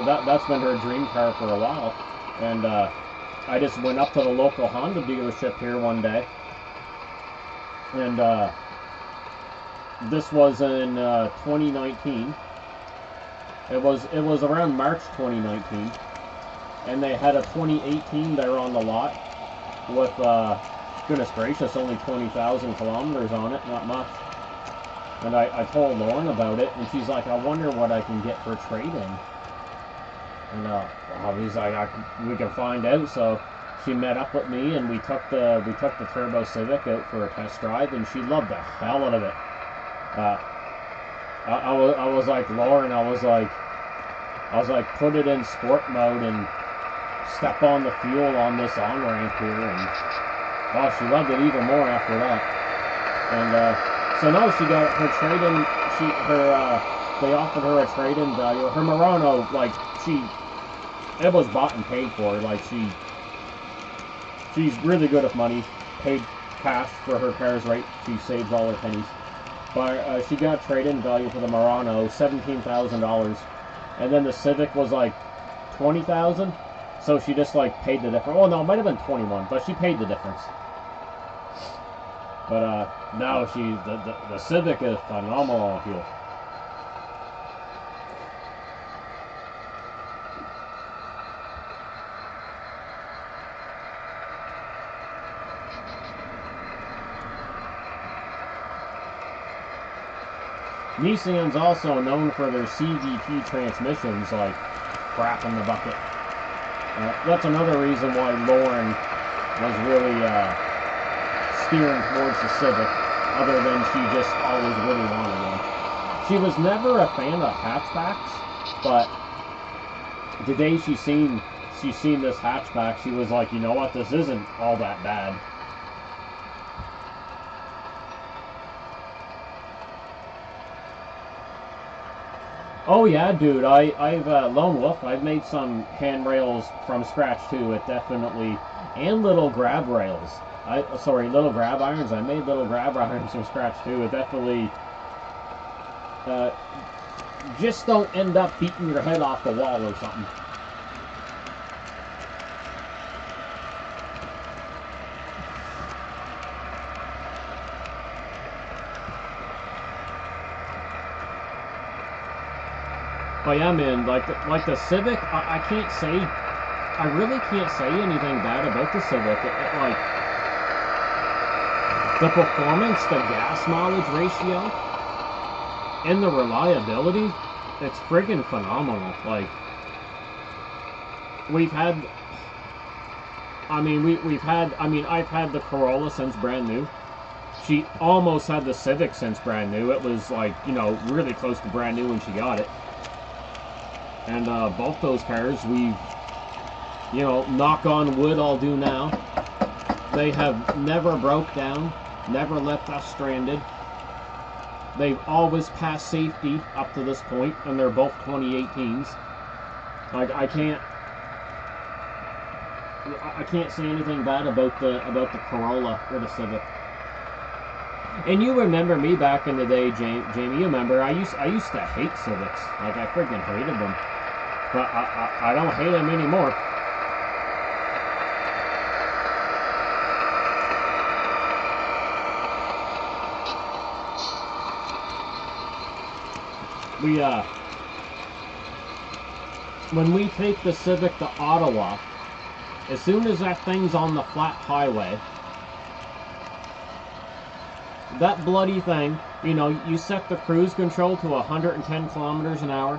That's been her dream car for a while. And I just went up to the local Honda dealership here one day. And this was in 2019. It was around March 2019. And they had a 2018 there on the lot with, goodness gracious, only 20,000 kilometers on it, not much. And I told Lauren about it, and she's like, I wonder what I can get for trade-in. And he's like, we can find out. So she met up with me, and we took the Turbo Civic out for a test drive, and she loved the hell out of it. I was like, Lauren, I was like, put it in sport mode and step on the fuel on this on-ramp here, and oh, she loved it even more after that. And so no, she got her trade-in. They offered her a trade-in value. Her Murano, like it was bought and paid for. Like she's really good with money. Paid cash for her cars, right? She saves all her pennies. But she got trade-in value for the Murano, $17,000, and then the Civic was like $20,000. So she just like paid the difference. Oh no, it might have been 21, but she paid the difference. But no, the Civic is phenomenal on fuel. Nissan's also known for their CVT transmissions, like crap in the bucket. That's another reason why Lauren was really steering towards the Civic, other than she just always really wanted one. She was never a fan of hatchbacks, but the day she's seen this hatchback, she was like, you know what, this isn't all that bad. Oh yeah, dude, I've Lone Wolf, I've made some handrails from scratch too. It definitely, and little grab rails. Little grab irons. I made little grab irons from scratch too. It definitely, just don't end up beating your head off the wall or something. But yeah, man, like the Civic, I can't say, I really can't say anything bad about the Civic. Like, the performance, the gas mileage ratio, and the reliability, it's friggin' phenomenal. Like, I've had the Corolla since brand new. She almost had the Civic since brand new. It was like, really close to brand new when she got it. And both those cars, you know, knock on wood, I'll do now. They have never broke down, never left us stranded. They've always passed safety up to this point, and they're both 2018s. I can't say anything bad about the Corolla or the Civic. And you remember me back in the day, Jamie. You remember I used to hate Civics. Like, I freaking hated them. But I don't hate them anymore. When we take the Civic to Ottawa, as soon as that thing's on the flat highway, that bloody thing, you know, you set the cruise control to 110 kilometers an hour,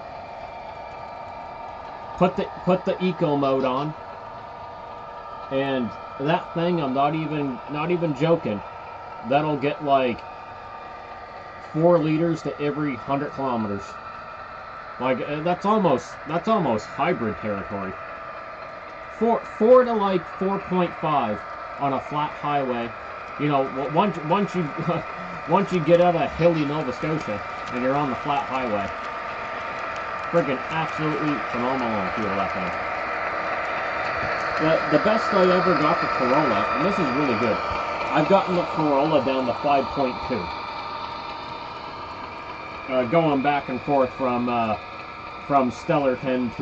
put the eco mode on, and that thing, I'm not even joking, that'll get like 4 liters to every 100 kilometers. Like, that's almost hybrid territory. 4 to like 4.5 on a flat highway. You know, once you get out of hilly Nova Scotia and you're on the flat highway, friggin' absolutely phenomenal fuel, that thing. The best I ever got the Corolla, and this is really good, I've gotten the Corolla down to 5.2. Going back and forth from Stellarton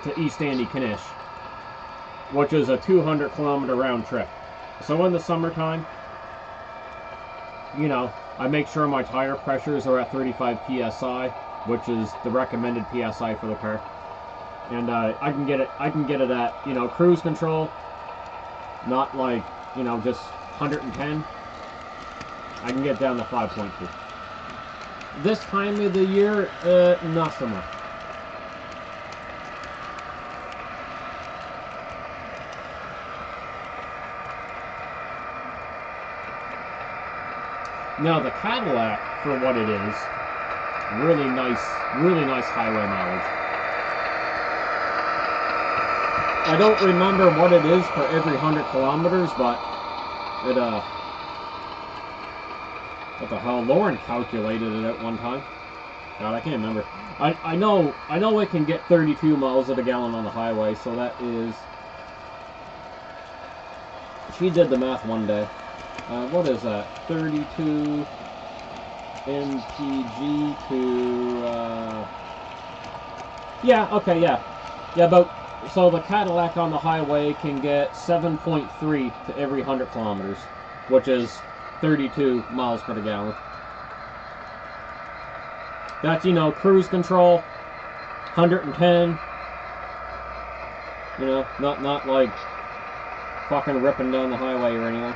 to East Andy Kanish, which is a 200-kilometer round trip. So in the summertime, you know, I make sure my tire pressures are at 35 psi, which is the recommended psi for the car, and I can get it at, you know, cruise control, not like, you know, just 110. I can get down to 5.2. This time of the year, not so much. Now the Cadillac, for what it is, really nice highway mileage. I don't remember what it is for every 100 kilometers, but it, what the hell, Lauren calculated it at one time. God, I can't remember. I know it can get 32 miles a gallon on the highway, so that is... She did the math one day. What is that? 32 mpg to... Yeah, okay, yeah. Yeah, about... So the Cadillac on the highway can get 7.3 to every 100 kilometers, which is 32 miles per gallon. That's, you know, cruise control, 110. You know, not like fucking ripping down the highway or anything.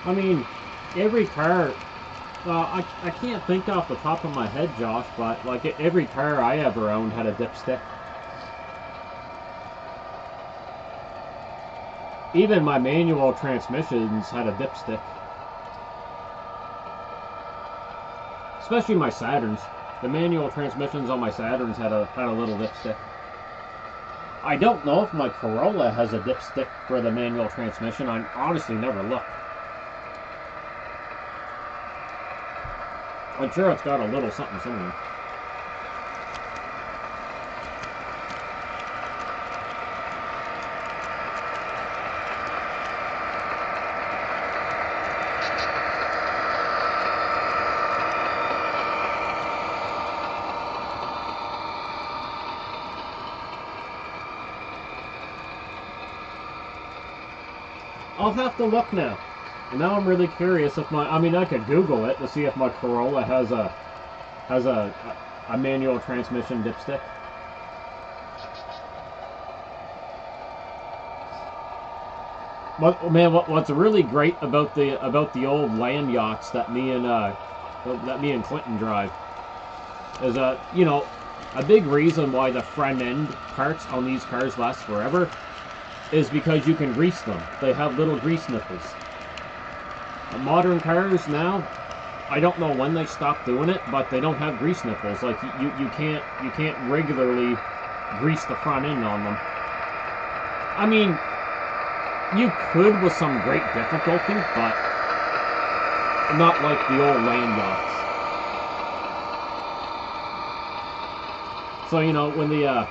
I mean, every car, I can't think off the top of my head, Josh, but like every car I ever owned had a dipstick. Even my manual transmissions had a dipstick. Especially my Saturns. The manual transmissions on my Saturns had a little dipstick. I don't know if my Corolla has a dipstick for the manual transmission. I honestly never looked. I'm sure it's got a little something similar. I'll have to look now. Now I'm really curious if my... I mean, I could Google it to see if my Corolla has a manual transmission dipstick. But man, what's really great about the old land yachts that me and Clinton drive is you know, a big reason why the front end parts on these cars last forever is because you can grease them. They have little grease nipples. Modern cars now, I don't know when they stopped doing it, but they don't have grease nipples. Like you can't regularly grease the front end on them. I mean, you could with some great difficulty, but not like the old land yachts. So, you know, when the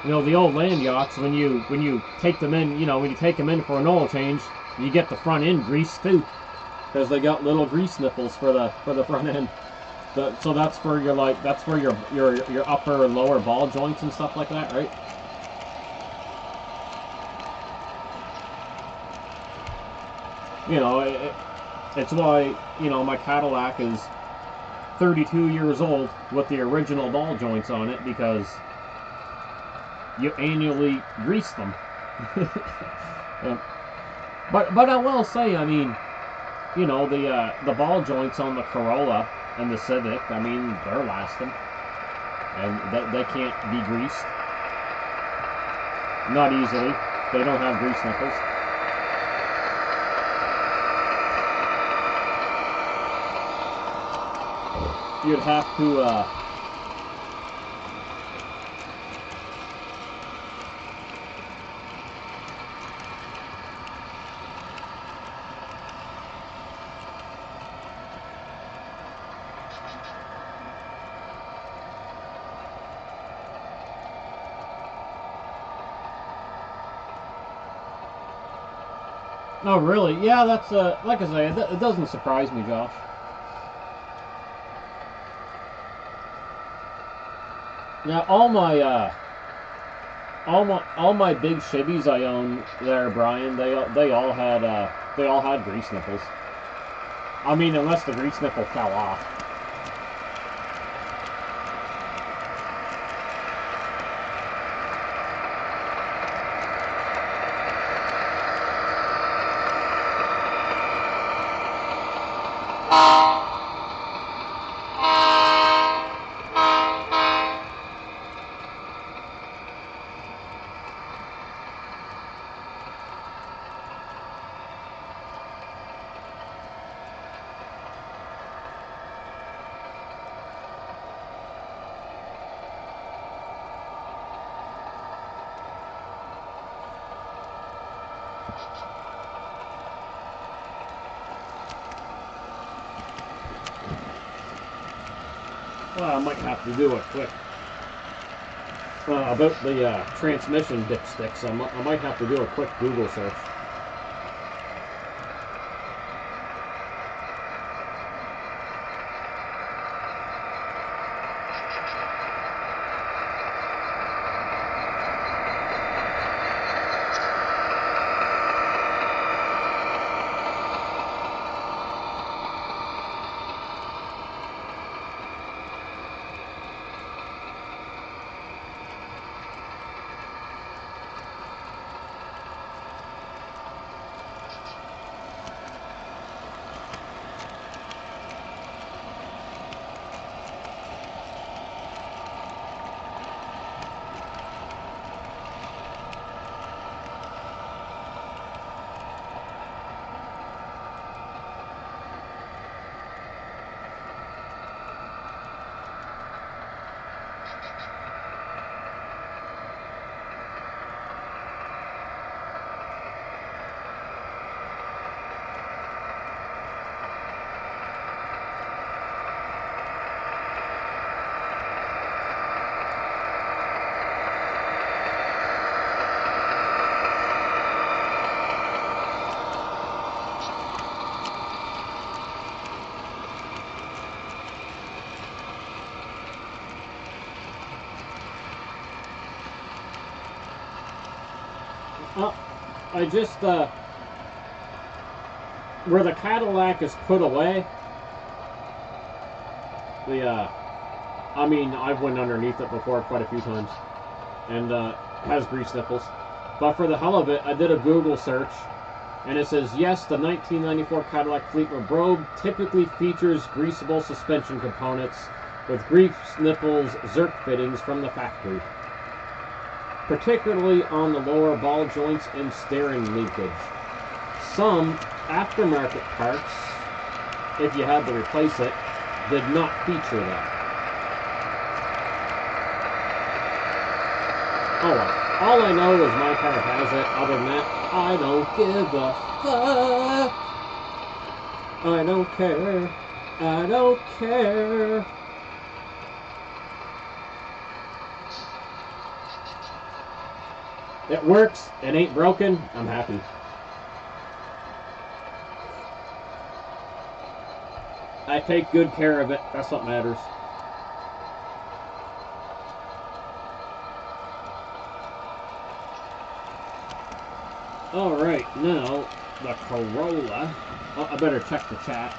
you know, the old land yachts, when you take them in, you know, when you take them in for an oil change, you get the front end greased too, because they got little grease nipples for the front end. So that's for your, like, that's for your upper and lower ball joints and stuff like that, right? You know, it's why, you know, my Cadillac is 32 years old with the original ball joints on it, because you annually grease them. But I will say, I mean, you know, the ball joints on the Corolla and the Civic, I mean, they're lasting, and they can't be greased. Not easily. They don't have grease nipples. You'd have to oh, really? Yeah, that's like I say, it doesn't surprise me, Josh. Now, all my big Chevys I own there, Brian, they all had grease nipples. I mean, unless the grease nipple fell off. Well, I might have to do a quick about the transmission dipsticks. I might have to do a quick Google search. I just, where the Cadillac is put away, I mean, I've went underneath it before quite a few times, and has grease nipples. But for the hell of it, I did a Google search, and it says, yes, the 1994 Cadillac Fleetwood Brogue typically features greasable suspension components with grease nipples Zerk fittings from the factory, particularly on the lower ball joints and steering linkage. Some aftermarket parts, if you had to replace it, did not feature that. Oh well. All I know is my car has it. Other than that, I don't give a fuck. I don't care. I don't care. It works. It ain't broken. I'm happy. I take good care of it. That's what matters. Alright, now the Corolla. Oh, I better check the chat.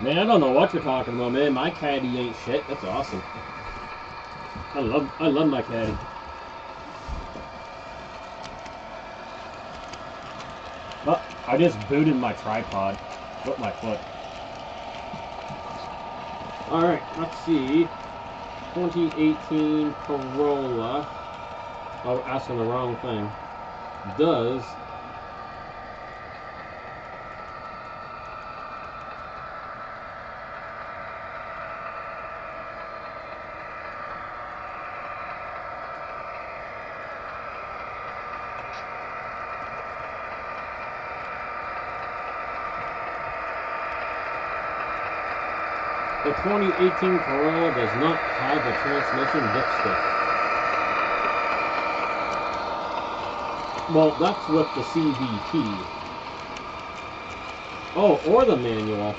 Man, I don't know what you're talking about, man. My caddy ain't shit. That's awesome. I love my caddy. But I just booted my tripod with my foot. Alright, let's see. 2018 Corolla. Oh, asking the wrong thing. Does the 2018 Corolla does not have a transmission dipstick. Well, that's with the CVT. Oh, or the manual,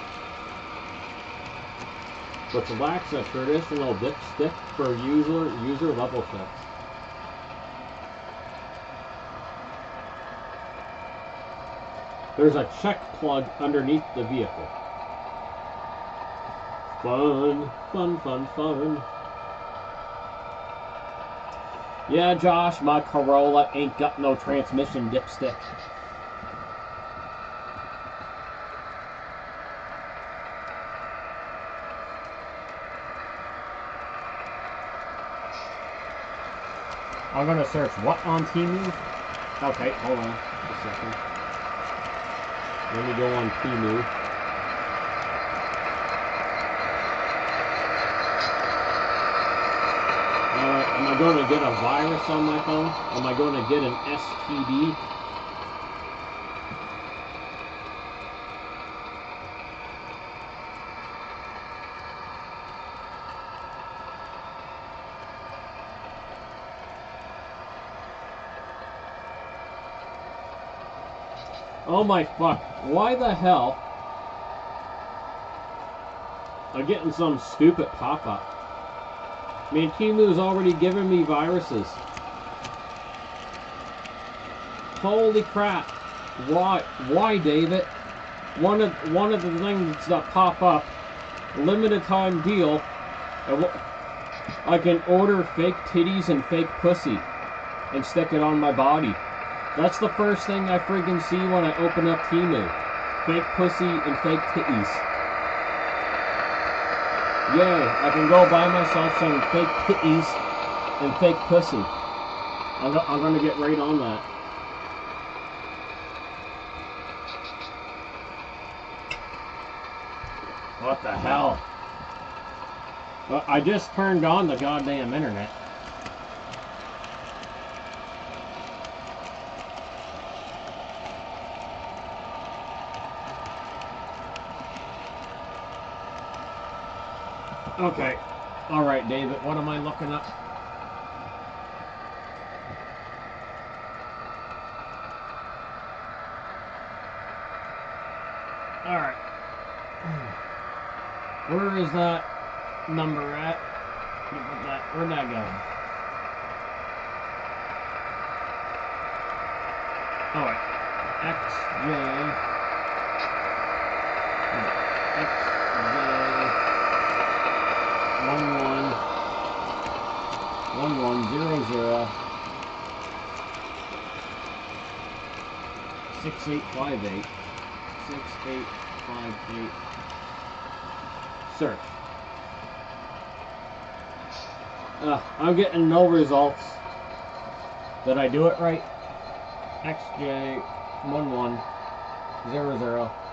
which lacks a traditional dipstick for user level checks. There's a check plug underneath the vehicle. Fun, fun, fun, fun. Yeah, Josh, my Corolla ain't got no transmission dipstick. I'm gonna search what on Temu? Okay, hold on a second. Let me go on Temu. Am I going to get a virus on my phone? Am I going to get an STD? Oh my fuck. Why the hell? I'm getting some stupid pop-up. I mean, Temu's already given me viruses. Holy crap. Why, David? One of the things that pop up, limited time deal, I can order fake titties and fake pussy and stick it on my body. That's the first thing I friggin' see when I open up Temu. Fake pussy and fake titties. Yay, I can go buy myself some fake titties and fake pussy. I'm gonna get right on that. What the hell? Well, I just turned on the goddamn internet. Okay. Alright, David, what am I looking up? Alright. Where is that number at? Where'd that go? Alright. XJ. XJ. 1100 6858 6858 search. I'm getting no results. Did I do it right? XJ 110068.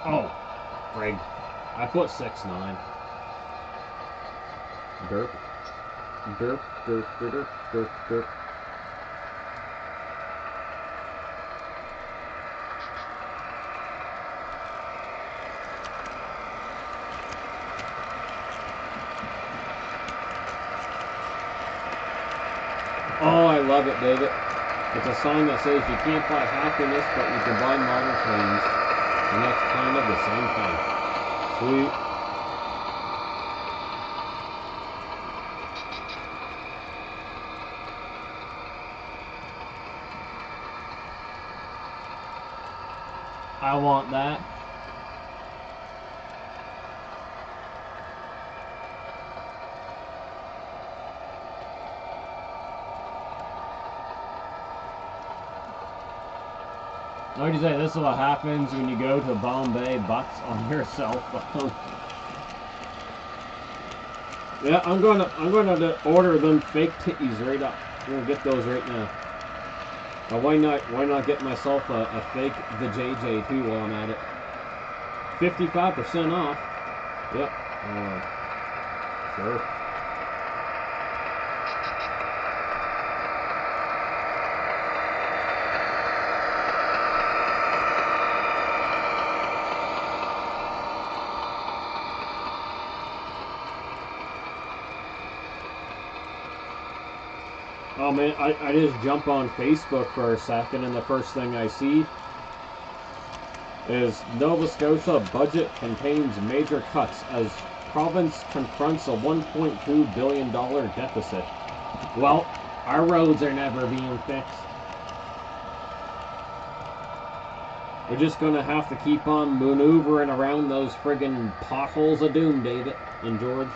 Oh, frig. I put 69. Derp. Derp, derp, derp, derp, derp. Oh, I love it, David. It's a sign that says you can't buy happiness, but you can buy model trains. And that's kind of the same thing. Sweet. I want that. Like you say, this is what happens when you go to Bombay butts on your cell phone. Yeah, I'm gonna order them fake titties right up. I'm gonna get those right now. Why not get myself a fake the JJ too while I'm at it? 55% off. Yep. Sure. Oh man, I just jump on Facebook for a second and the first thing I see is Nova Scotia budget contains major cuts as province confronts a $1.2 billion deficit. Well, our roads are never being fixed. We're just gonna have to keep on maneuvering around those friggin' potholes of doom, David and George.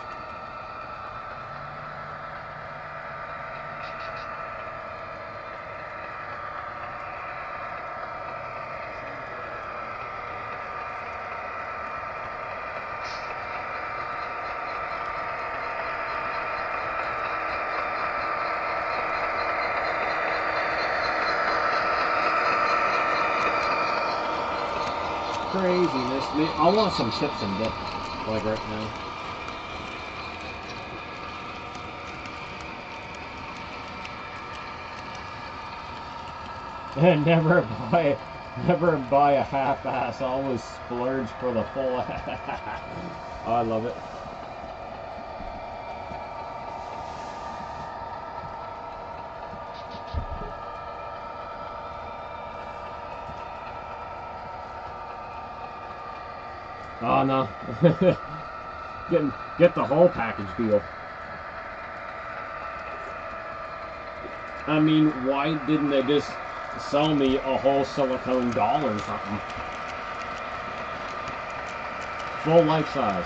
Craziness, man. I want some chips and dip, like right now. And never buy a half-ass. Always splurge for the full. Oh, I love it. Oh no. Get the whole package deal. I mean, why didn't they just sell me a whole silicone doll or something? Full life size.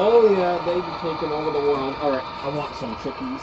Oh yeah, they've taken over the world. Alright, I want some chickies.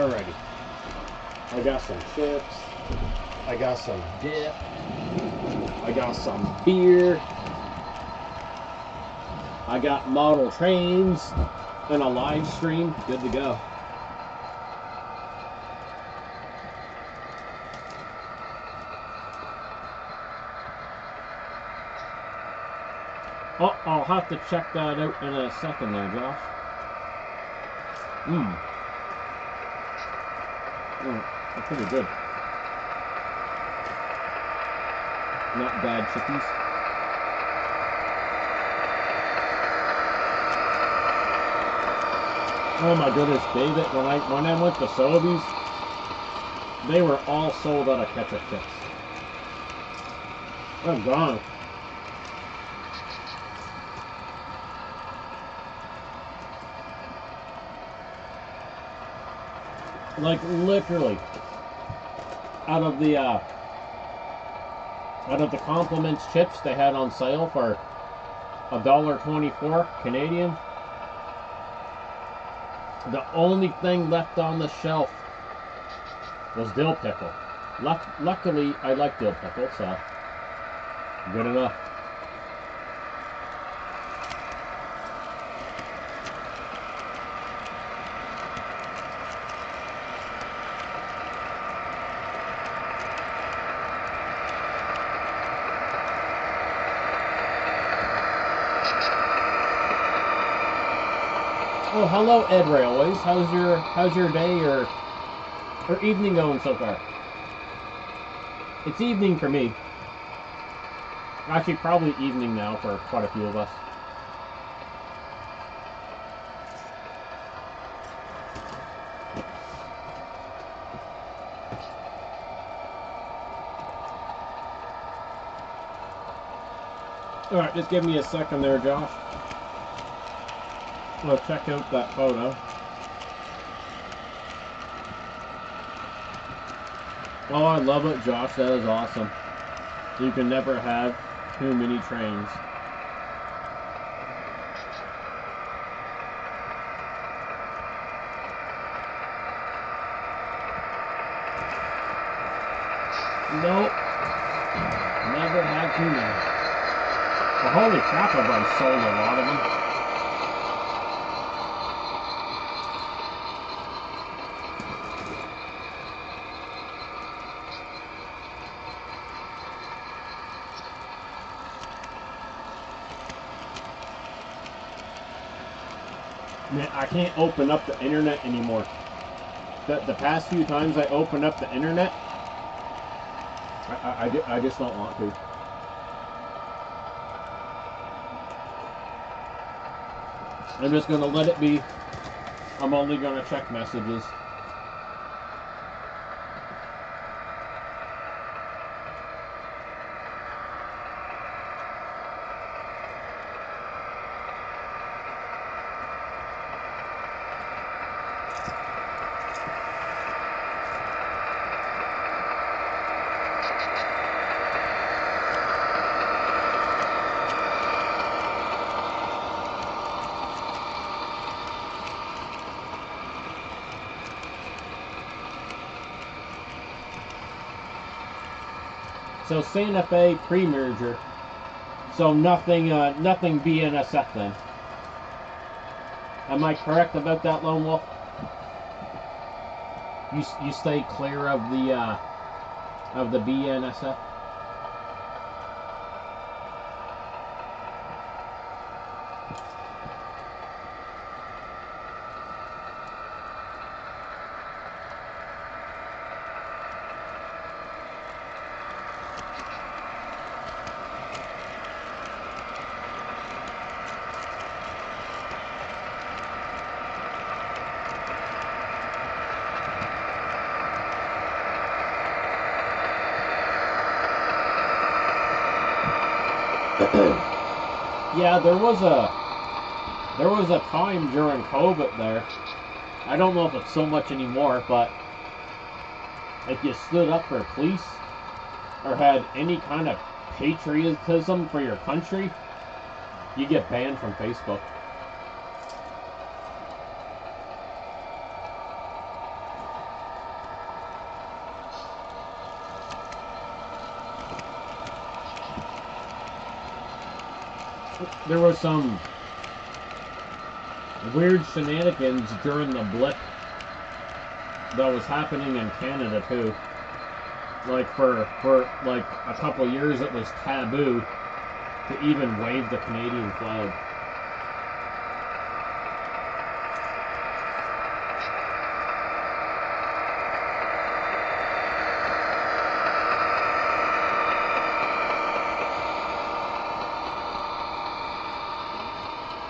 Alrighty. I got some chips. I got some dip. I got some beer. I got model trains and a live stream. Good to go. Oh, I'll have to check that out in a second there, Josh. They're pretty good. Not bad chickies. Oh my goodness, David, when I went to Sobeys, they were all sold out of ketchup chips. I'm gone. Like literally, out of the compliments chips they had on sale for $1.24 Canadian, the only thing left on the shelf was dill pickle. Luckily, I like dill pickle, so good enough. Oh, hello, Ed Railways. How's your day or evening going so far? It's evening for me. Actually, probably evening now for quite a few of us. All right, just give me a second there, Josh. We'll check out that photo. Oh, I love it, Josh. That is awesome. You can never have too many trains. Nope. Never had too many. Well, holy crap, I've already sold a lot of them. Man, I can't open up the internet anymore. The past few times I open up the internet, I just don't want to. I'm just going to let it be. I'm only going to check messages. So Santa Fe pre-merger. So nothing BNSF then. Am I correct about that, Lone Wolf? You stay clear of the BNSF. Yeah, there was a time during COVID there. I don't know if it's so much anymore, but if you stood up for police or had any kind of patriotism for your country, you get banned from Facebook. there was some weird shenanigans during the blip that was happening in Canada too. Like for like a couple years, it was taboo to even wave the Canadian flag.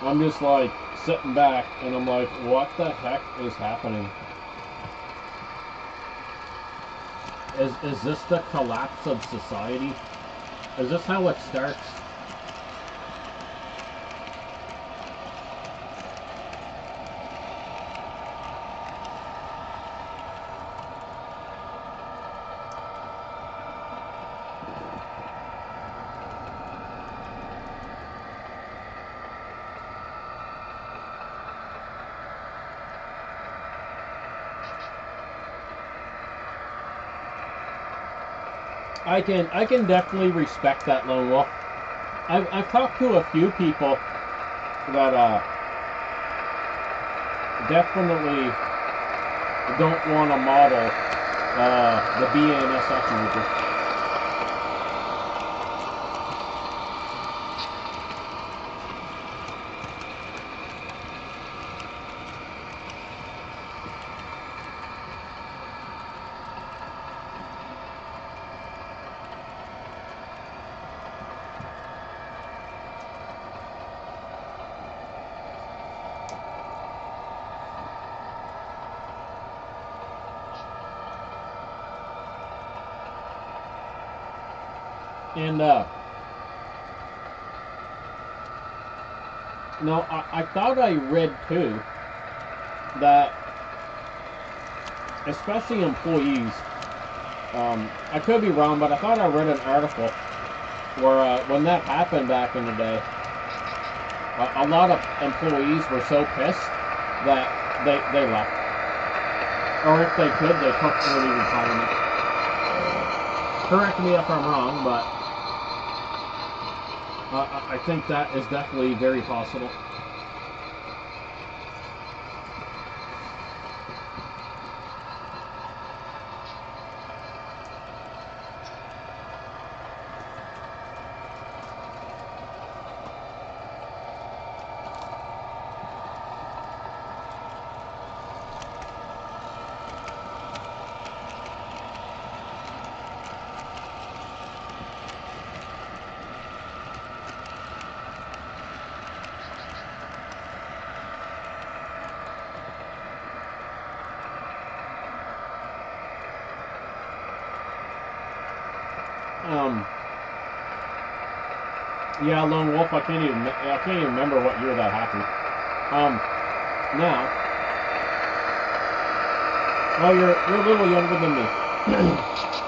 I'm just like sitting back and I'm like, what the heck is happening? Is this the collapse of society? Is this how it starts? I can definitely respect that, Lone Wolf. I've talked to a few people that definitely don't want to model the BNSF movie. And no, I thought I read too that especially employees, I could be wrong, but I thought I read an article where when that happened back in the day, a lot of employees were so pissed that they left, or if they could, they took early retirement. Correct me if I'm wrong, but I think that is definitely very possible. Yeah, Lone Wolf. I can't even remember what year that happened. Now, oh, you're a little younger than me.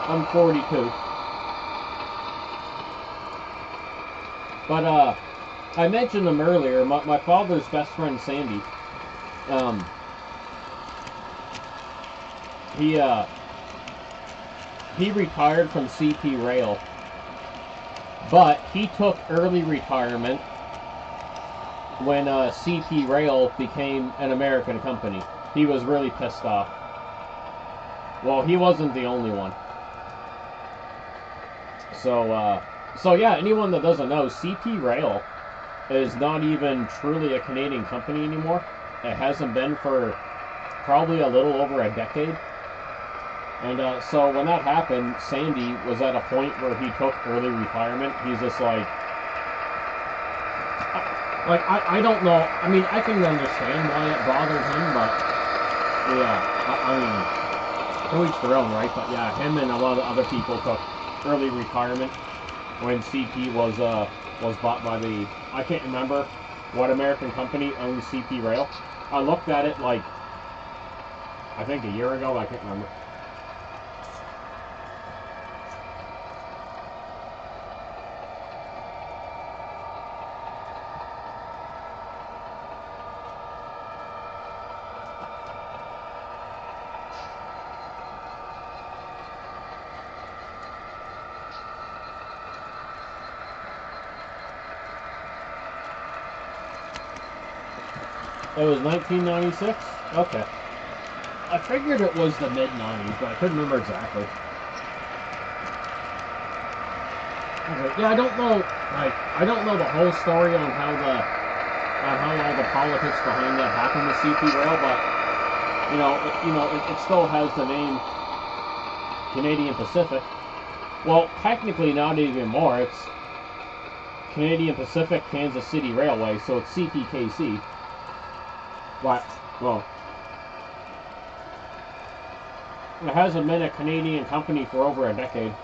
I'm 42. But I mentioned them earlier. My father's best friend Sandy. He retired from CP Rail. But he took early retirement when CP Rail became an American company. He was really pissed off. Well, he wasn't the only one. So yeah, anyone that doesn't know, CP Rail is not even truly a Canadian company anymore. It hasn't been for probably a little over a decade. And so when that happened, Sandy was at a point where he took early retirement. He's just like I don't know. I mean, I can understand why it bothered him, but yeah, I mean, to each their own, right? But yeah, him and a lot of other people took early retirement when CP was bought by the, I can't remember what American company owns CP Rail. I looked at it like I think a year ago. I can't remember. It was 1996? Okay. I figured it was the mid-90s, but I couldn't remember exactly. Okay. Yeah, I don't know. Like, I don't know the whole story on how all the politics behind that happened with CP Rail, but it still has the name Canadian Pacific. Well, technically not even more. It's Canadian Pacific Kansas City Railway, so it's CPKC. But, well, it hasn't been a Canadian company for over a decade.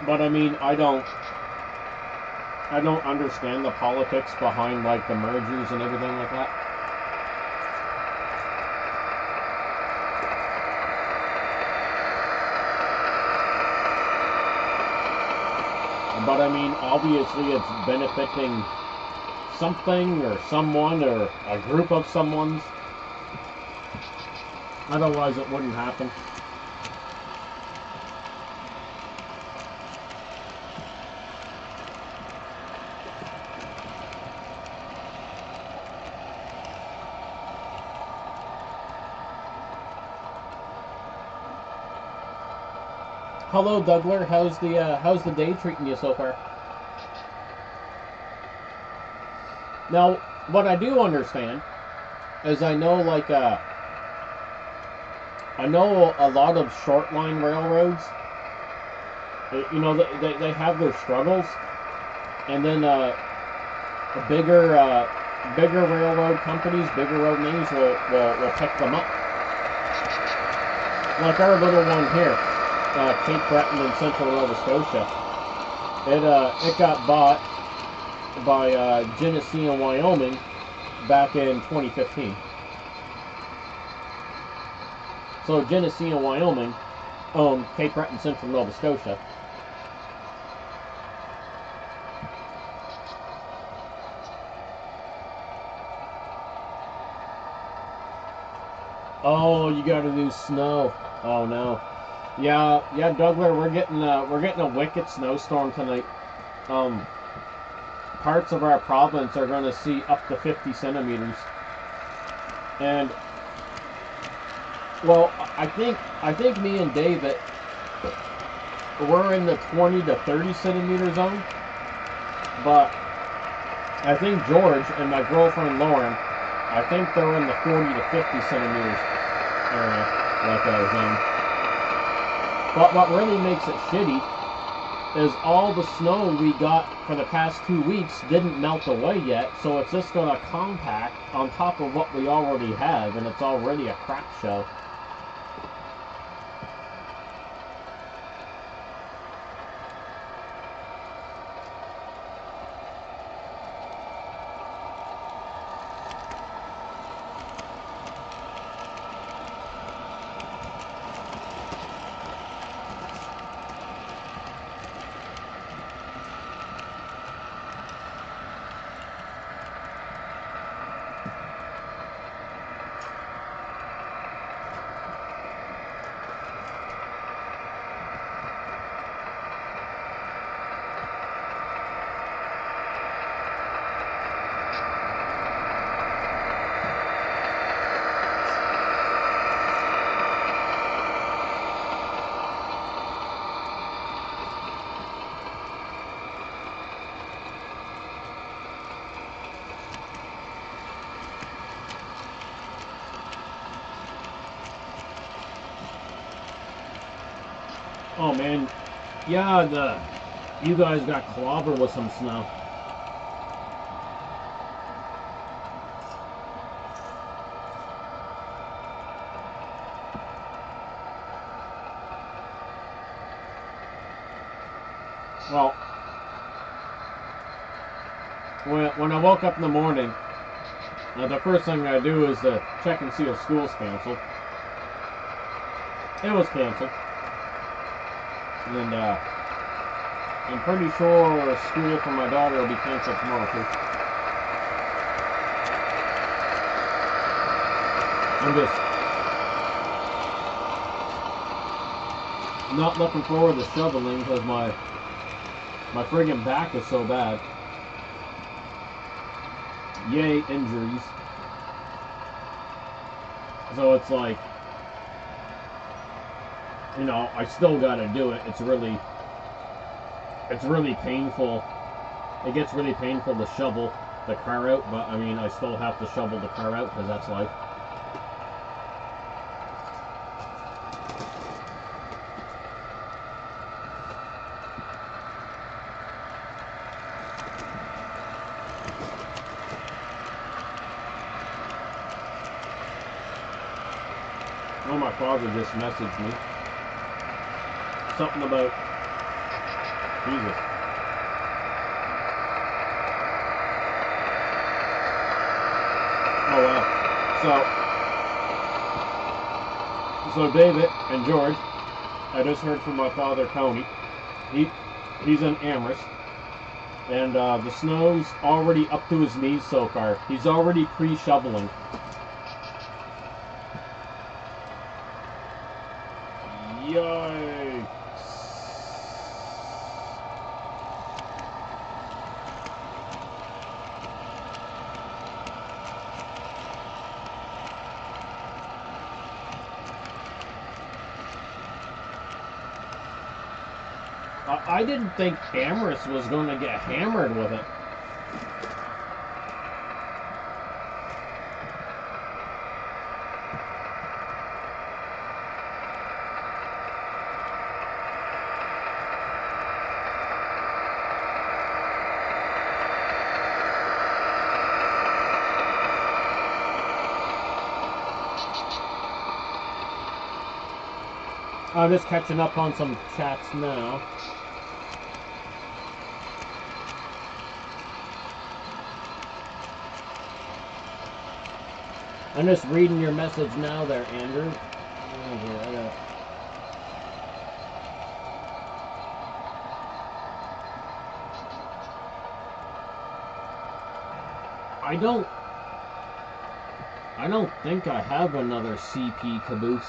But I mean, I don't understand the politics behind like the mergers and everything like that. But I mean, obviously it's benefiting something or someone or a group of someone's. Otherwise it wouldn't happen. Hello, Dougler. How's the day treating you so far? Now, what I do understand is I know a lot of short line railroads. They have their struggles, and then bigger railroad companies, bigger road names will pick them up. Like our little one here. Cape Breton in central Nova Scotia. It got bought by Genesee and Wyoming back in 2015. So Genesee and Wyoming own Cape Breton, central Nova Scotia. Oh, you gotta do snow. Oh no. Yeah, Douglas, we're getting a wicked snowstorm tonight. Parts of our province are going to see up to 50 centimeters, and well, I think me and David, we're in the 20 to 30 centimeter zone, but I think George and my girlfriend Lauren, I think they're in the 40 to 50 centimeters area, like zone. But what really makes it shitty is all the snow we got for the past 2 weeks didn't melt away yet, so it's just going to compact on top of what we already have, and it's already a crap show. Oh man, yeah, you guys got clobbered with some snow. Well, when I woke up in the morning, the first thing I do is to check and see if school's canceled. It was canceled. And I'm pretty sure school for my daughter will be canceled tomorrow too. I'm just not looking forward to shoveling because my friggin' back is so bad. Yay, injuries. So it's like, you know, I still gotta do it. It's really painful. It gets really painful to shovel the car out, but I mean, I still have to shovel the car out because that's life. Oh, my father just messaged me. Something about Jesus. Oh wow. So David and George, I just heard from my father Tony. He's in Amherst. And the snow's already up to his knees so far. He's already pre-shoveling. Yikes. I didn't think Amherst was going to get hammered with it. I'm just catching up on some chats now. I'm just reading your message now there, Andrew. I don't think I have another CP caboose.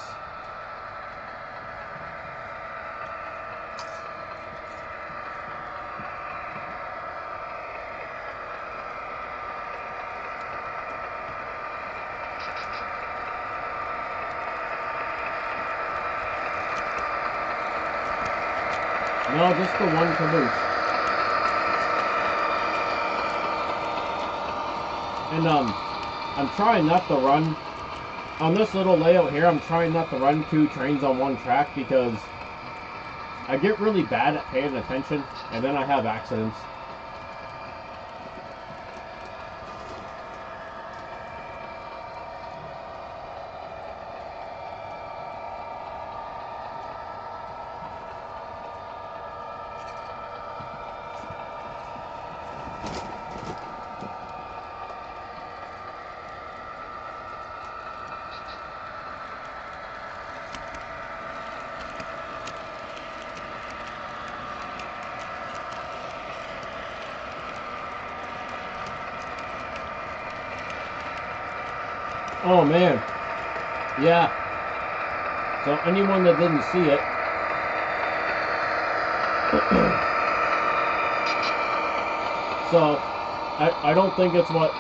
No, just the one caboose. And I'm trying not to run on this little layout here. I'm trying not to run 2 trains on one track because I get really bad at paying attention and then I have accidents. Oh man, yeah. So anyone that didn't see it, so I don't think it's what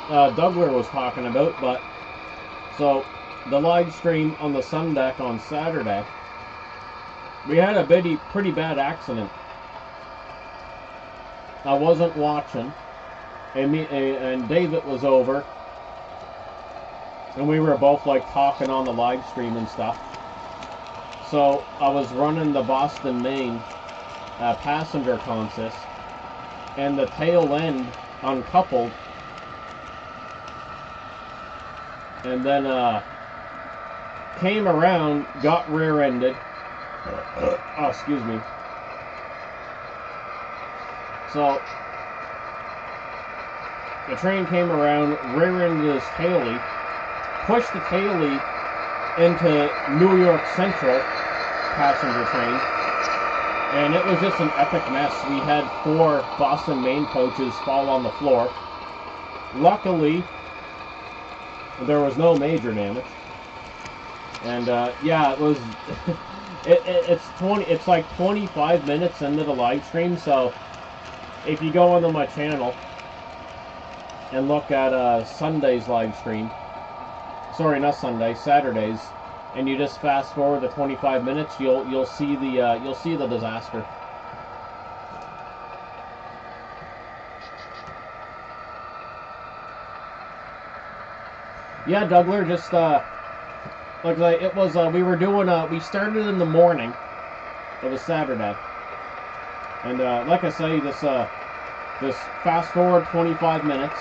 Douglas was talking about, but so the live stream on the sun deck on Saturday, we had a pretty bad accident. I wasn't watching, and David was over. And we were both like talking on the live stream and stuff. So I was running the Boston, Maine passenger consist, and the tail end uncoupled, and then came around, got rear-ended. Oh, excuse me. So the train came around, rear-ended his tailie, pushed the tailie into New York Central passenger train, And it was just an epic mess. We had 4 Boston Maine coaches fall on the floor. Luckily, there was no major damage. And yeah, it was. It's like 25 minutes into the live stream. So if you go onto my channel and look at Sunday's live stream, sorry, not Sunday, Saturday's, and you just fast forward the 25 minutes, you'll see the disaster. Yeah, Dougler, just like it was. We were doing. We started in the morning. It was Saturday, and like I say, this fast forward 25 minutes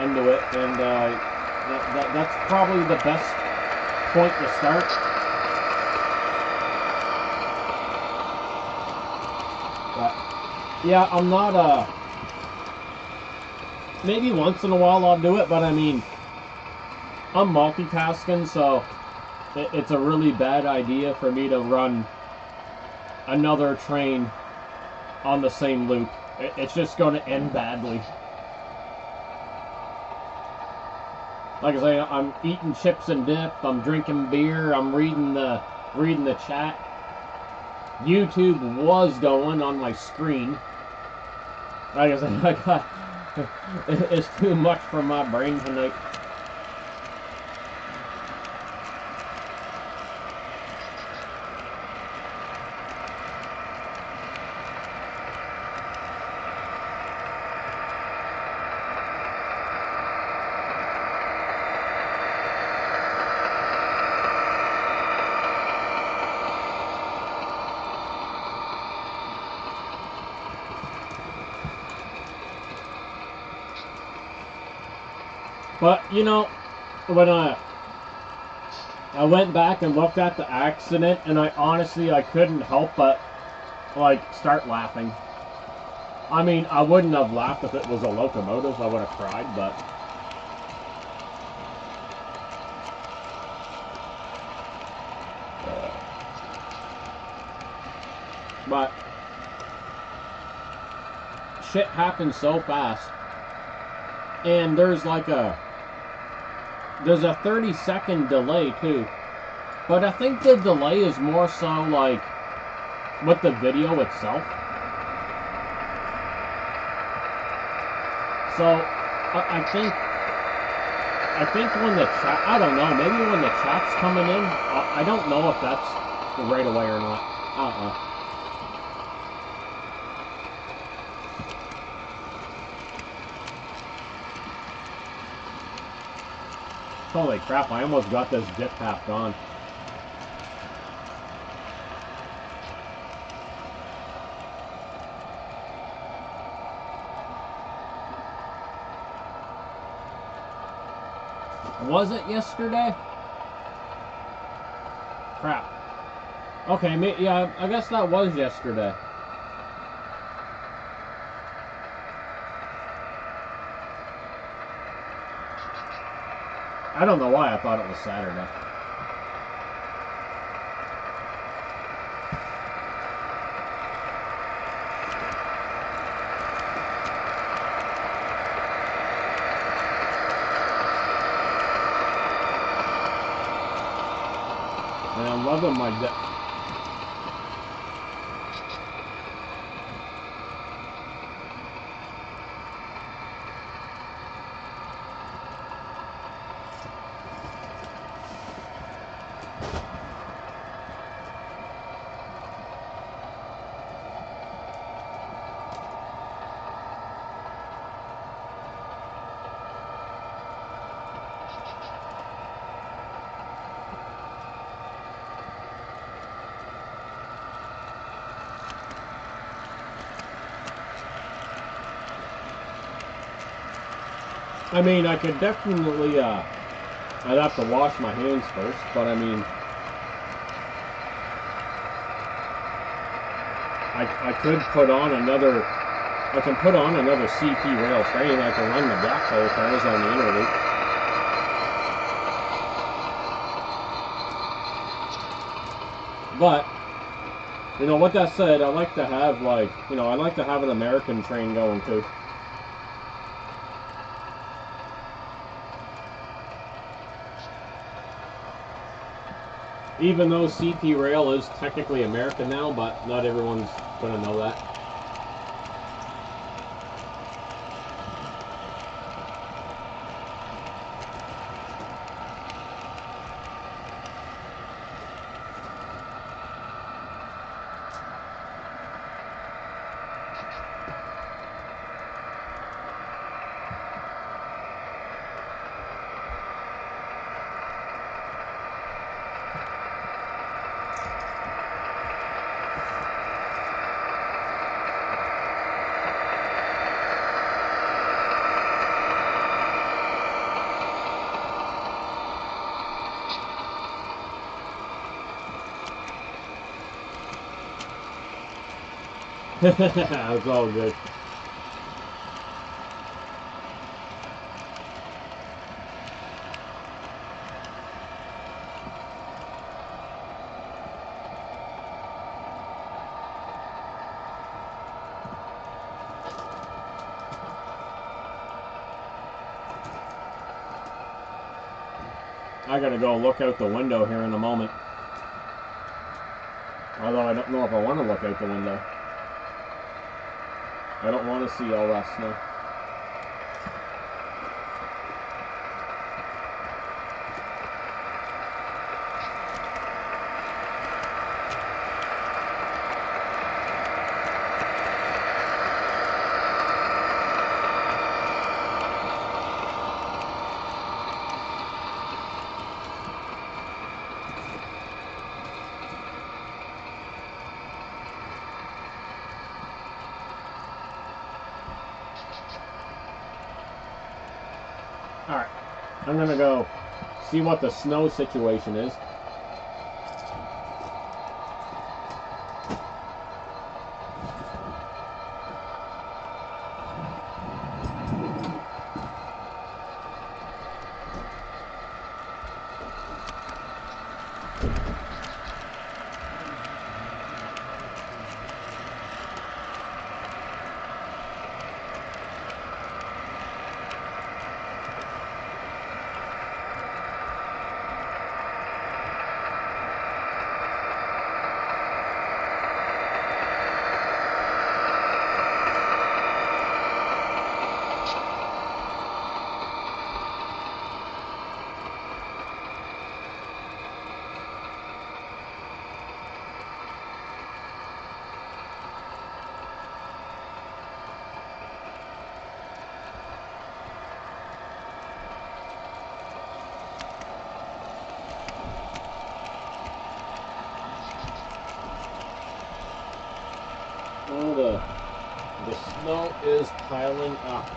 into it, and that's probably the best point to start. But yeah, I'm not. Maybe once in a while I'll do it, but I mean, I'm multitasking, so it's a really bad idea for me to run another train on the same loop. It's just going to end badly. Like I say, I'm eating chips and dip, I'm drinking beer, I'm reading the chat. YouTube was going on my screen. Like I say, it's too much for my brain tonight. But, you know, when I went back and looked at the accident, and I couldn't help but, like, start laughing. I mean, I wouldn't have laughed if it was a locomotive. I would have cried, but... But... shit happens so fast. And there's like a 30-second delay too, but I think the delay is more so like with the video itself. So I think when the chat, I don't know, maybe when the chat's coming in, I don't know if that's right away or not. Holy crap, I almost got this dip tapped on. Was it yesterday? Crap. Okay, yeah, I guess that was yesterday. I don't know why I thought it was Saturday. And I'm loving my dip. I mean, I could definitely, I'd have to wash my hands first, but I mean, I could put on another, I can put on another CP rail train. I can run the black hole cars on the inner loop. But You know, what that said, I like to have, like, you know, I like to have an American train going, too. Even though CP Rail is technically American now, but not everyone's gonna know that. It's all good. I gotta go look out the window here in a moment. Although I don't know if I want to look out the window. I don't want to see all that snow. Alright, I'm gonna go see what the snow situation is. Oh, the snow is piling up.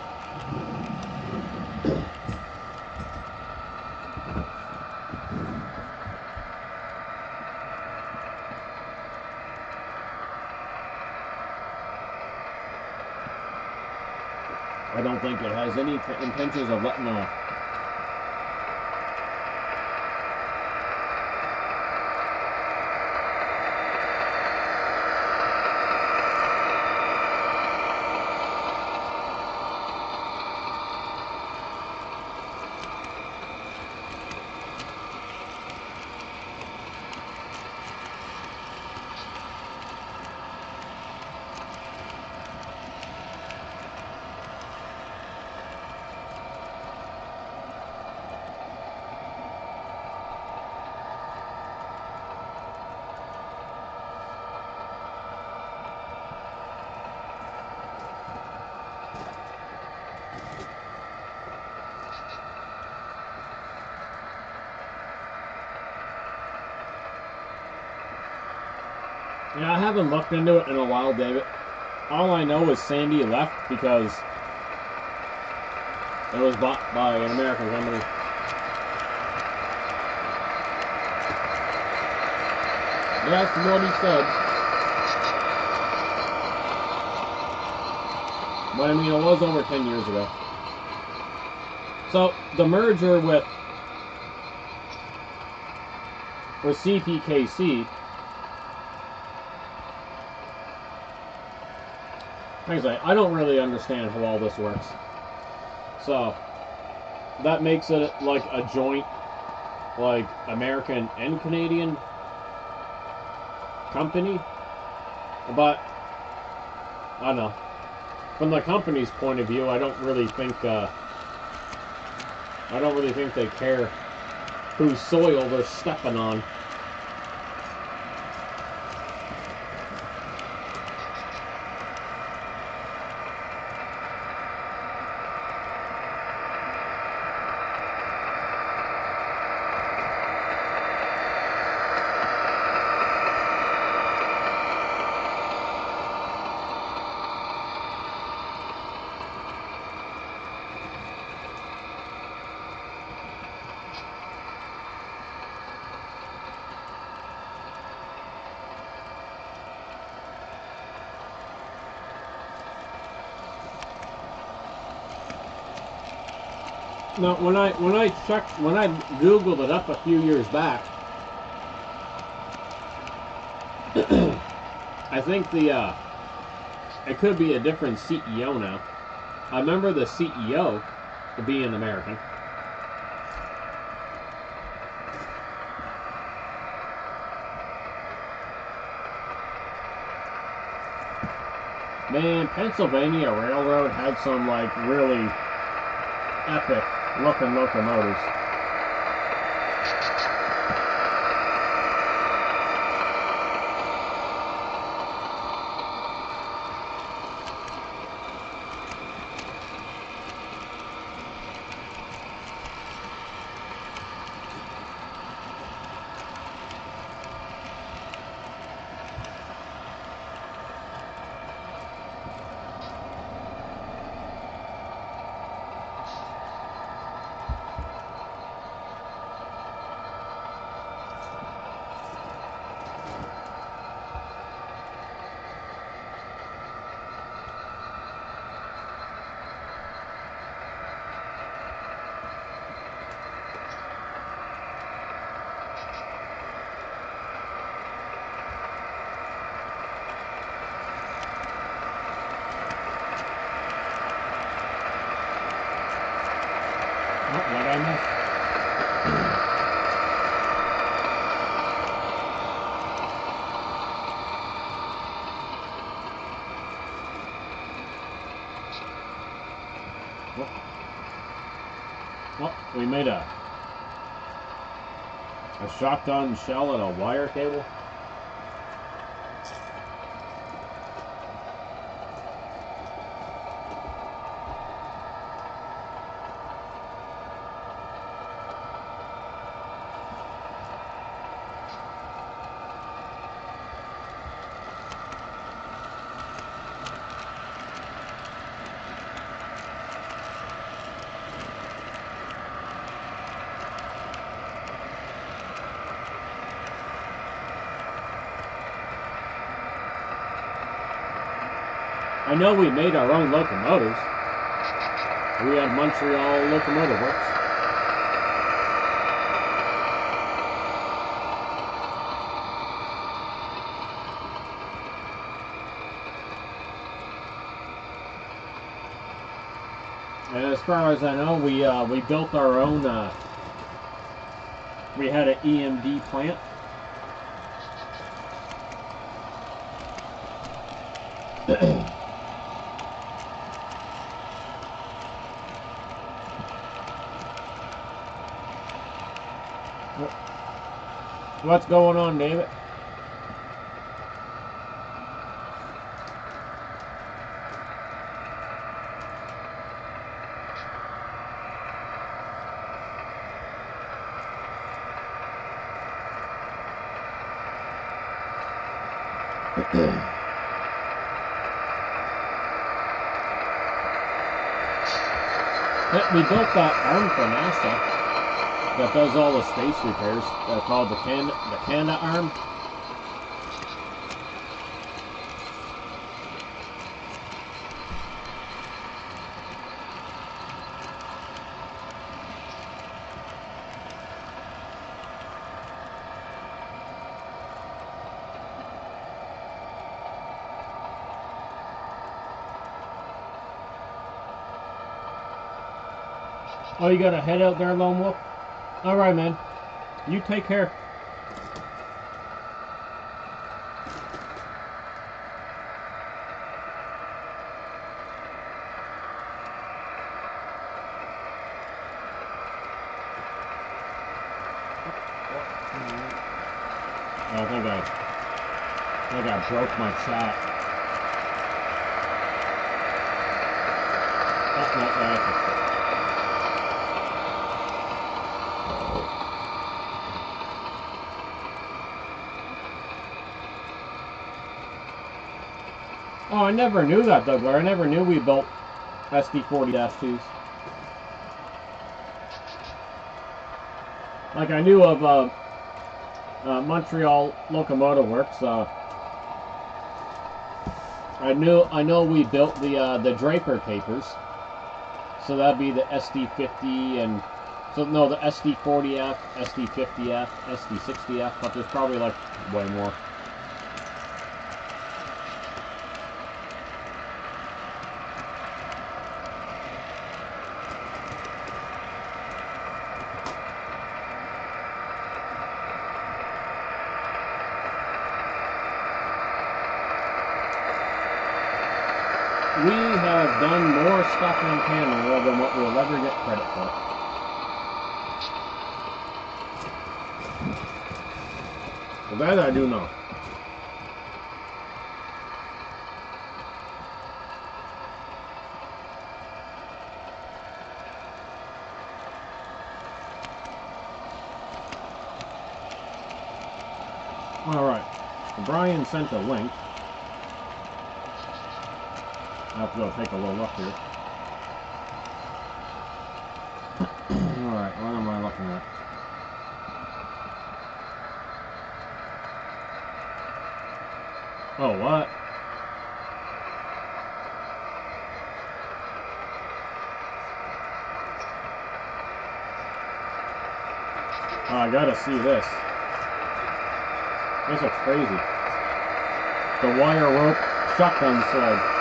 I don't think it has any intentions of letting off. Yeah, I haven't looked into it in a while, David. All I know is Sandy left because it was bought by an American company. That's what he said. But I mean, it was over 10 years ago. So, the merger with CPKC like I say, I don't really understand how all this works. So that makes it like a joint, like American and Canadian company. But I don't know. From the company's point of view, I don't really think they care whose soil they're stepping on. Now, when I Googled it up a few years back, I think it could be a different CEO now. I remember the CEO being American. Man, Pennsylvania Railroad had some like really epic looking locomotives. What I miss? Well, we made a shotgun shell and a wire cable. I know we made our own locomotives. We had Montreal Locomotive Works. And as far as I know, we built our own. We had an EMD plant. What's going on, David? We built that arm for NASA that does all the space repairs. Called the Canada arm. Oh, you gotta head out there, Lone Wolf? Alright, man. You take care. I think I broke my chat. That's not right. Oh, I never knew that, Douglas. I never knew we built SD40-2s. Like, I knew of Montreal Locomotive Works. I know we built the Draper papers, so that'd be the SD50 and so no, the SD40F, SD50F, SD60F, but there's probably like way more. We have done more stuff in Canada than what we'll ever get credit for. Well, that I do know. Alright, Brian sent a link. I have to go take a little look here. Alright, what am I looking at? Oh, what? Oh, I gotta see this. This looks crazy. The wire rope shotgun sled.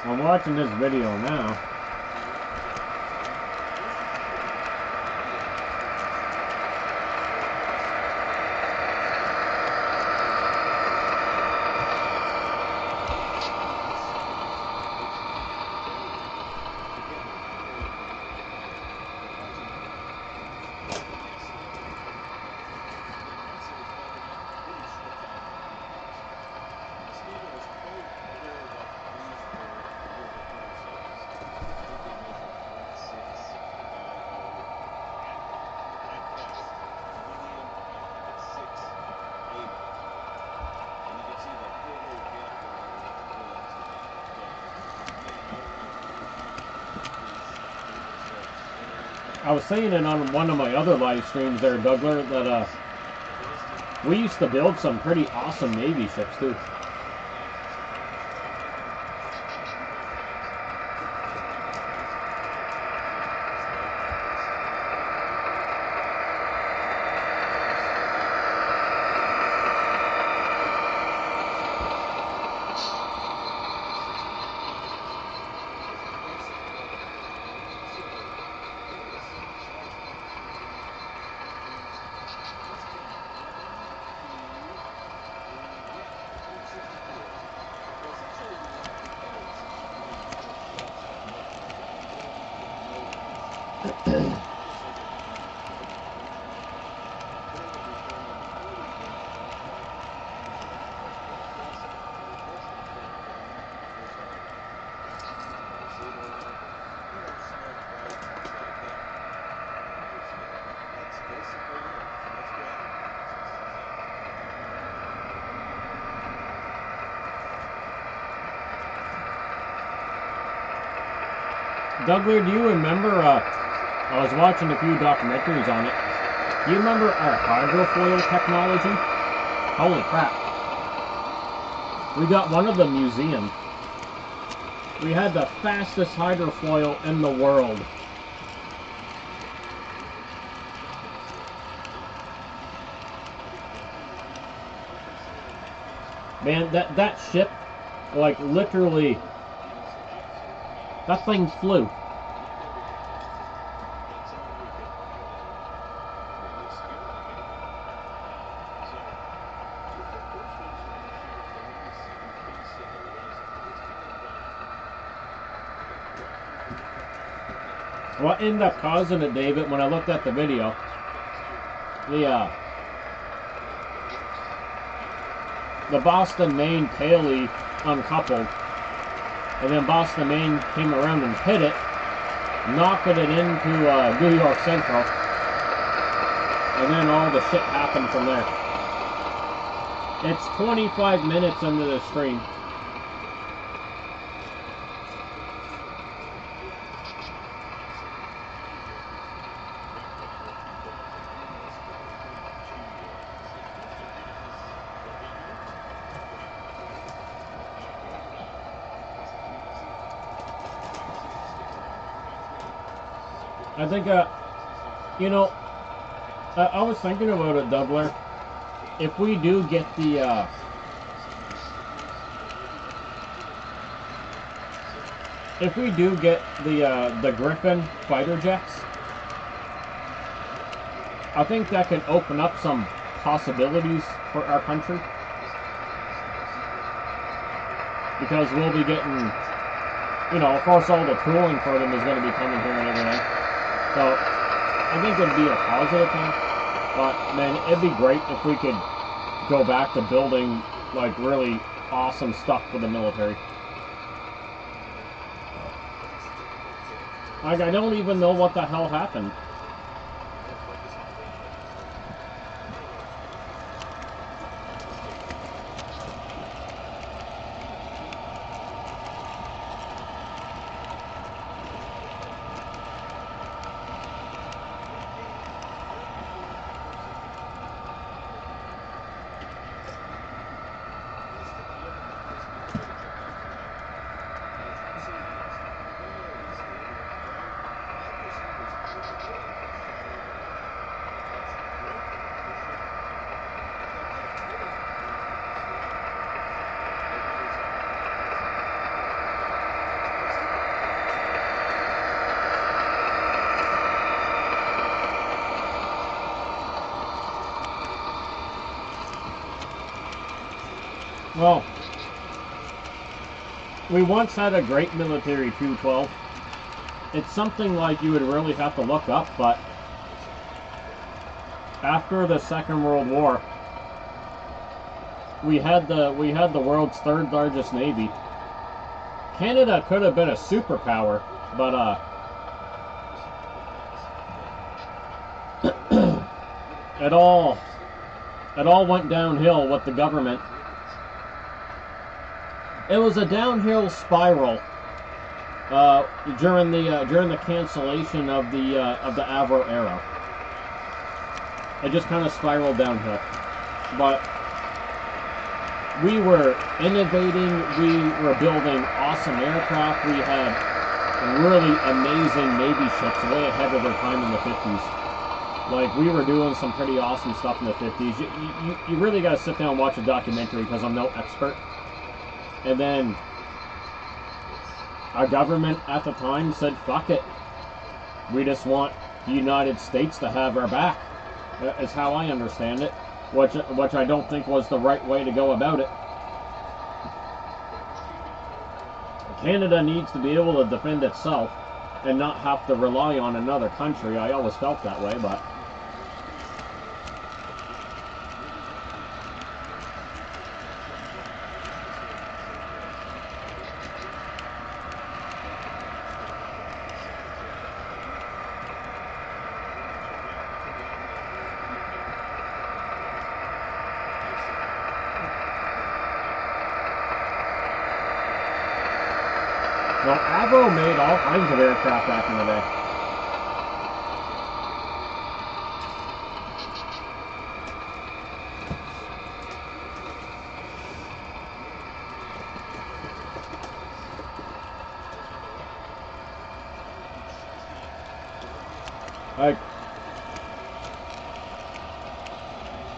I'm watching this video now. I was saying it on one of my other live streams there, Douglas, that we used to build some pretty awesome Navy ships too. Douglas, do you remember, I was watching a few documentaries on it. Do you remember our hydrofoil technology? Holy crap. We got one of the museums. We had the fastest hydrofoil in the world. Man, that ship, like, literally, that thing flew. What ended up causing it, David, when I looked at the video, the Boston, Maine Paley uncoupled, and then Boston, Maine came around and hit it, knocking it into New York Central, and then all the shit happened from there. It's 25 minutes into the stream. I think, you know, I was thinking about it, Douglas. If we do get the, the Griffin fighter jets, I think that could open up some possibilities for our country. Because we'll be getting, you know, of course all the tooling for them is going to be coming here and everything. So, I think it'd be a positive thing, but, man, it'd be great if we could go back to building, like, really awesome stuff for the military. Like, I don't even know what the hell happened. Well, we once had a great military 212. It's something like you would really have to look up, but after the Second World War, we had the world's third largest navy. Canada could have been a superpower, but it all went downhill with the government. It was a downhill spiral during the cancellation of the Avro Arrow. It just kind of spiraled downhill. But we were innovating. We were building awesome aircraft. We had really amazing Navy ships way ahead of their time in the 50s. Like, we were doing some pretty awesome stuff in the 50s. You really got to sit down and watch a documentary, because I'm no expert. And then our government at the time said, fuck it. We just want the United States to have our back. Is how I understand it. Which I don't think was the right way to go about it. Canada needs to be able to defend itself and not have to rely on another country. I always felt that way, but... Well, Avro made all kinds of aircraft back in the day. Like,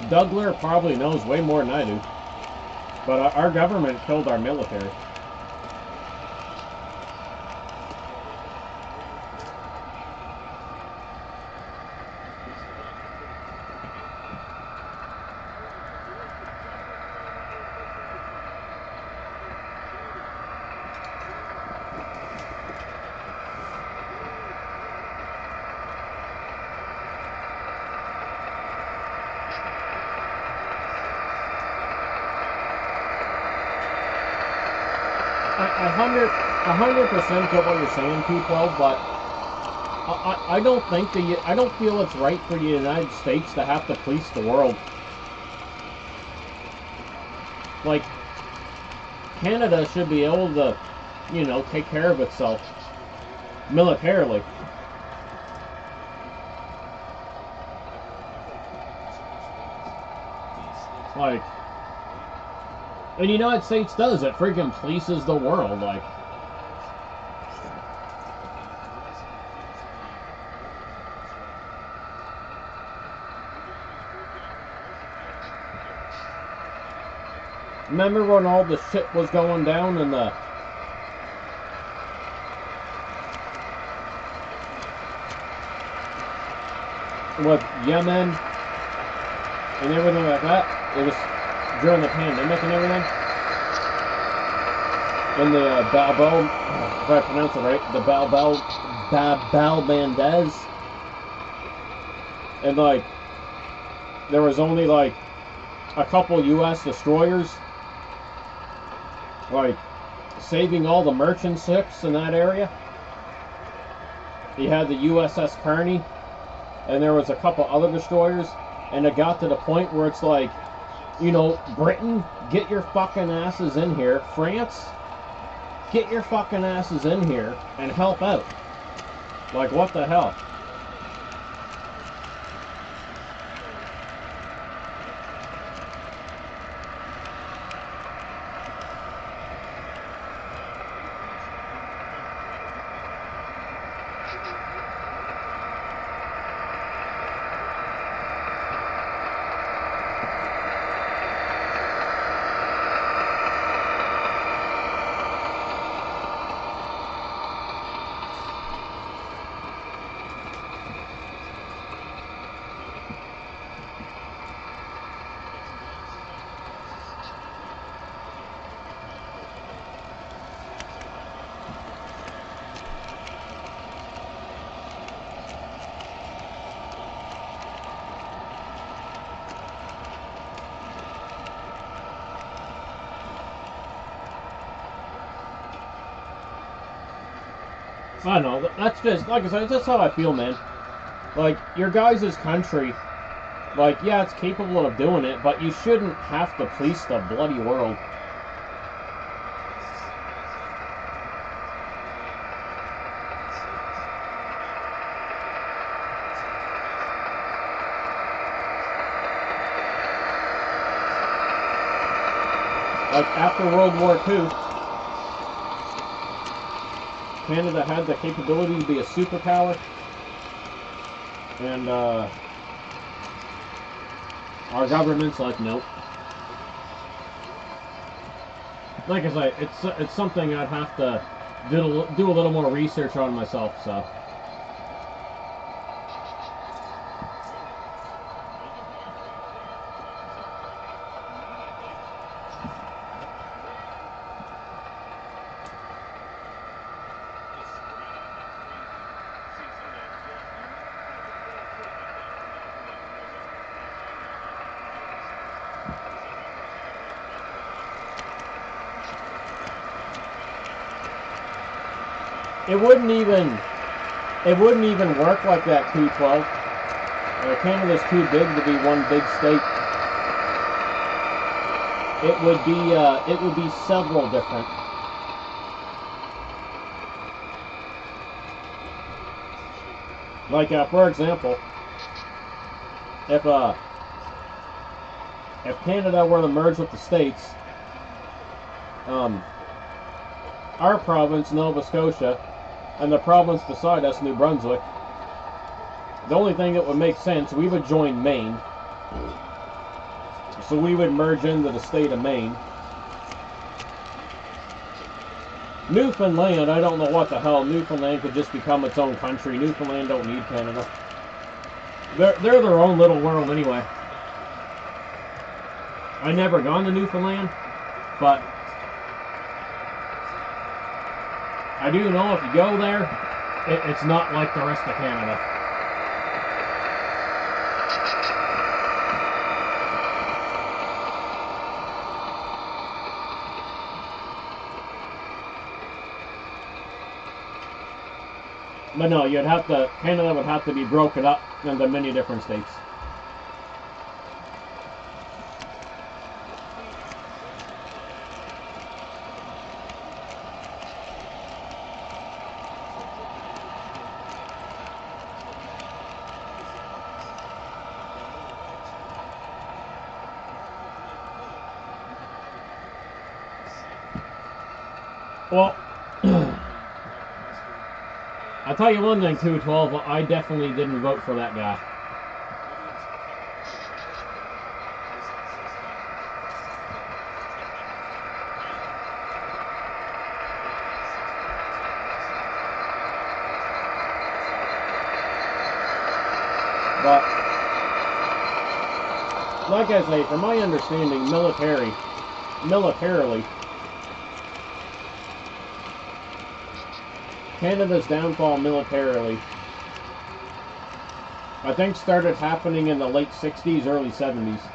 Dougler probably knows way more than I do, but our government killed our military. I 100% get what you're saying, 212, but I don't think I don't feel it's right for the United States to have to police the world. Like, Canada should be able to, you know, take care of itself militarily. Like, and the United States does, it freaking polices the world, like. Remember when all the shit was going down in the with Yemen and everything like that? It was during the pandemic and everything. And the Balbel, if I pronounce it right, the Bab Bandez. And like, there was only like a couple U.S. destroyers, like saving all the merchant ships in that area. You had the USS Kearney, and there was a couple other destroyers, and it got to the point where it's like, you know, Britain, get your fucking asses in here. France, get your fucking asses in here and help out. Like, what the hell? I don't know, that's just, like I said, that's how I feel, man. Like, your guys' country, like, yeah, it's capable of doing it, but you shouldn't have to police the bloody world. Like, after World War II, Canada had the capability to be a superpower, and our government's like, nope. Like I say, it's something I'd have to do a little more research on myself, so. It wouldn't even work like that 212. Canada's too big to be one big state. It would be several different. Like, for example, if Canada were to merge with the States, our province, Nova Scotia, and the province beside us, New Brunswick, the only thing that would make sense, we would join Maine. So we would merge into the state of Maine. Newfoundland, I don't know what the hell. Newfoundland could just become its own country. Newfoundland don't need Canada. They're their own little world anyway. I never gone to Newfoundland, but I do know if you go there, it's not like the rest of Canada. But no, Canada would have to be broken up into many different states. Well, I'll tell you one thing, 212, I definitely didn't vote for that guy. But, like I say, from my understanding, militarily, Canada's downfall militarily, I think, started happening in the late 60s, early 70s.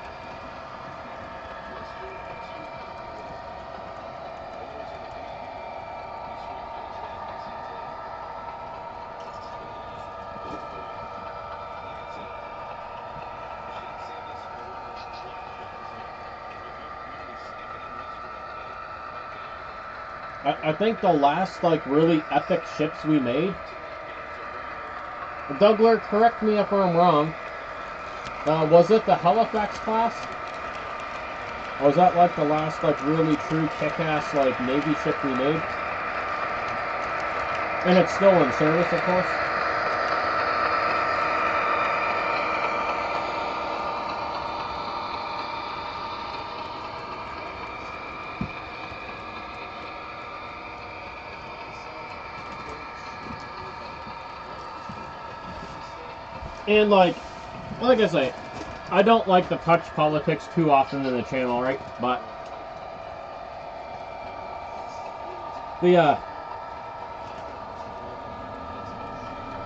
I think the last, like, really epic ships we made, Douglas, correct me if I'm wrong, was it the Halifax class? Or was that, like, the last, like, really true kick-ass, like, Navy ship we made? And it's still in service, of course. And, like I say, I don't like to touch politics too often in the channel, right? But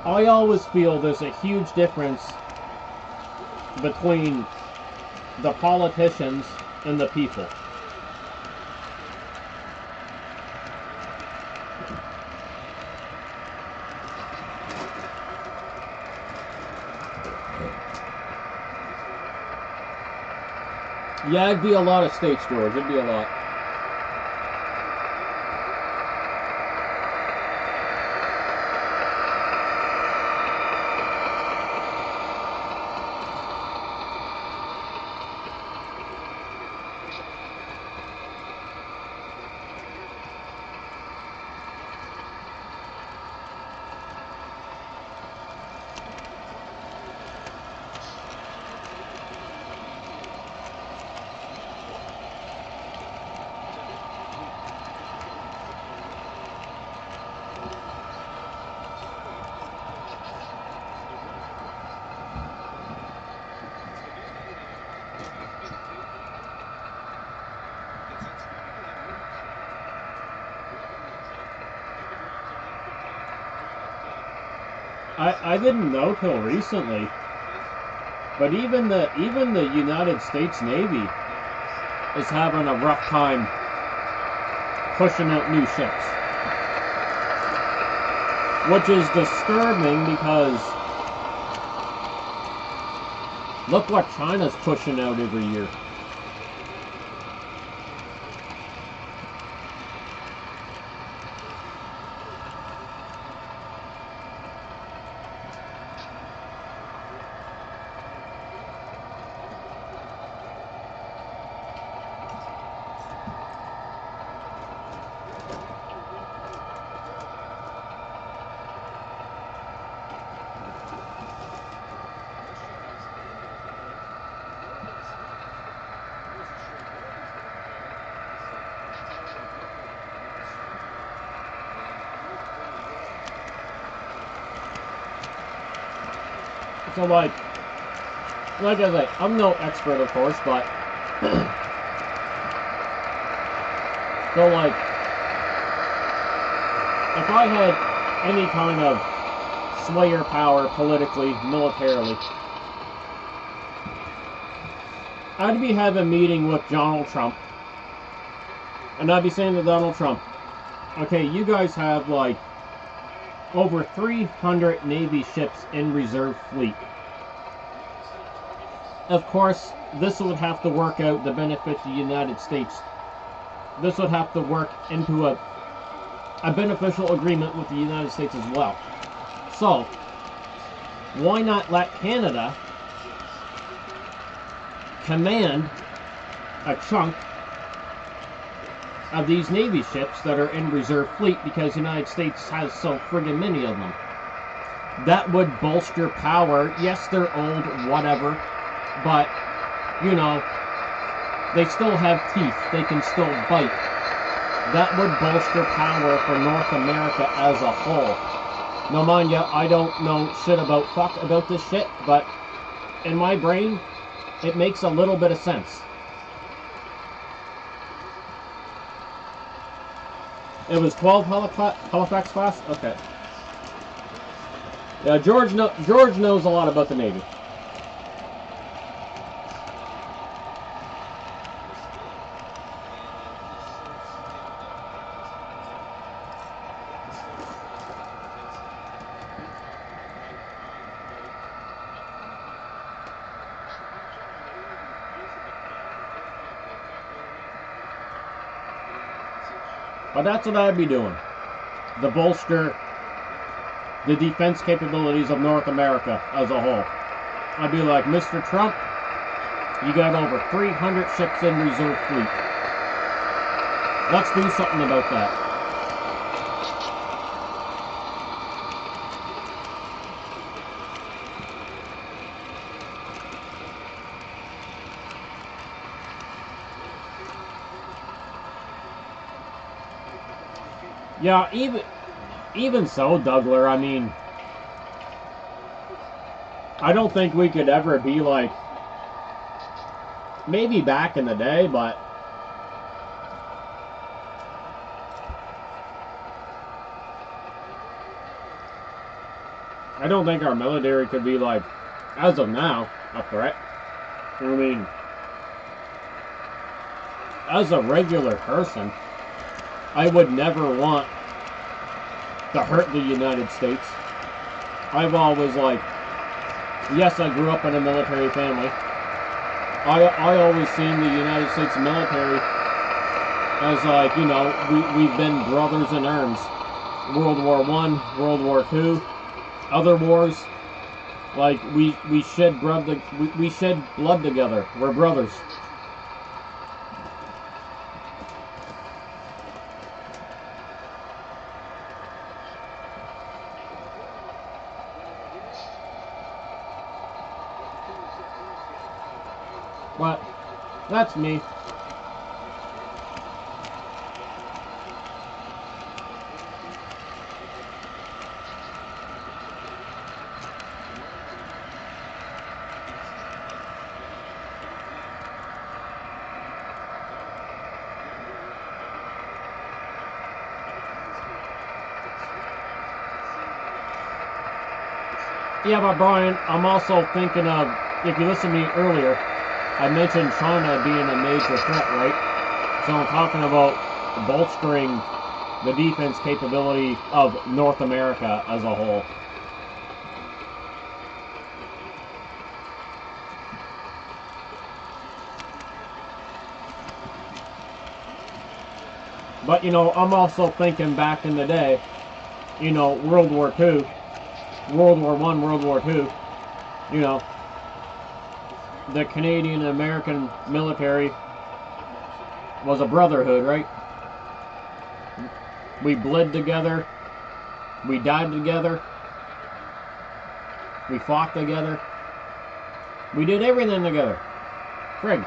I always feel there's a huge difference between the politicians and the people. Yeah, it'd be a lot of states, George. It'd be a lot. I didn't know till recently, but even the United States Navy is having a rough time pushing out new ships, which is disturbing because look what China's pushing out every year. So like I say, I'm no expert, of course, but so like, if I had any kind of slayer power politically, militarily, I'd be having a meeting with Donald Trump, and I'd be saying to Donald Trump, okay, you guys have like over 300 Navy ships in reserve fleet. Of course, this would have to work out to benefit the United States. This would have to work into a beneficial agreement with the United States as well. So, why not let Canada command a chunk of these Navy ships that are in reserve fleet, because the United States has so friggin' many of them? That would bolster power. Yes, they're old, whatever, but, you know, they still have teeth. They can still bite. That would bolster power for North America as a whole. Now, mind ya, I don't know shit about fuck about this shit, but in my brain, it makes a little bit of sense. It was 12 Halifax class? Okay. Yeah, George knows a lot about the Navy. But that's what I'd be doing. To bolster the defense capabilities of North America as a whole. I'd be like, Mr. Trump, you got over 300 ships in reserve fleet. Let's do something about that. Yeah, even so, Dougler, I mean, I don't think we could ever be like, maybe back in the day, but I don't think our military could be like, as of now, a threat. I mean, as a regular person, I would never want to hurt the United States. I've always like, yes, I grew up in a military family. I always seen the United States military as like, you know, we've been brothers in arms. World War I, World War II, other wars, like we shed blood together. We're brothers. But that's me. Yeah, but Brian, I'm also thinking of, if you listen to me earlier, I mentioned China being a major threat, right? So I'm talking about bolstering the defense capability of North America as a whole. But, you know, I'm also thinking back in the day, you know, World War II, World War I, World War II, you know, the Canadian and American military was a brotherhood, right? We bled together, we died together, we fought together, we did everything together. Frig.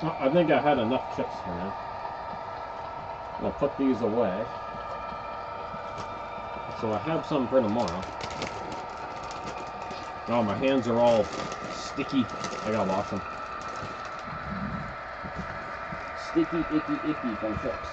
I think I had enough chips for now. I'll put these away. So I have some for tomorrow. Oh, my hands are all sticky. I gotta wash them. Sticky, icky from chips.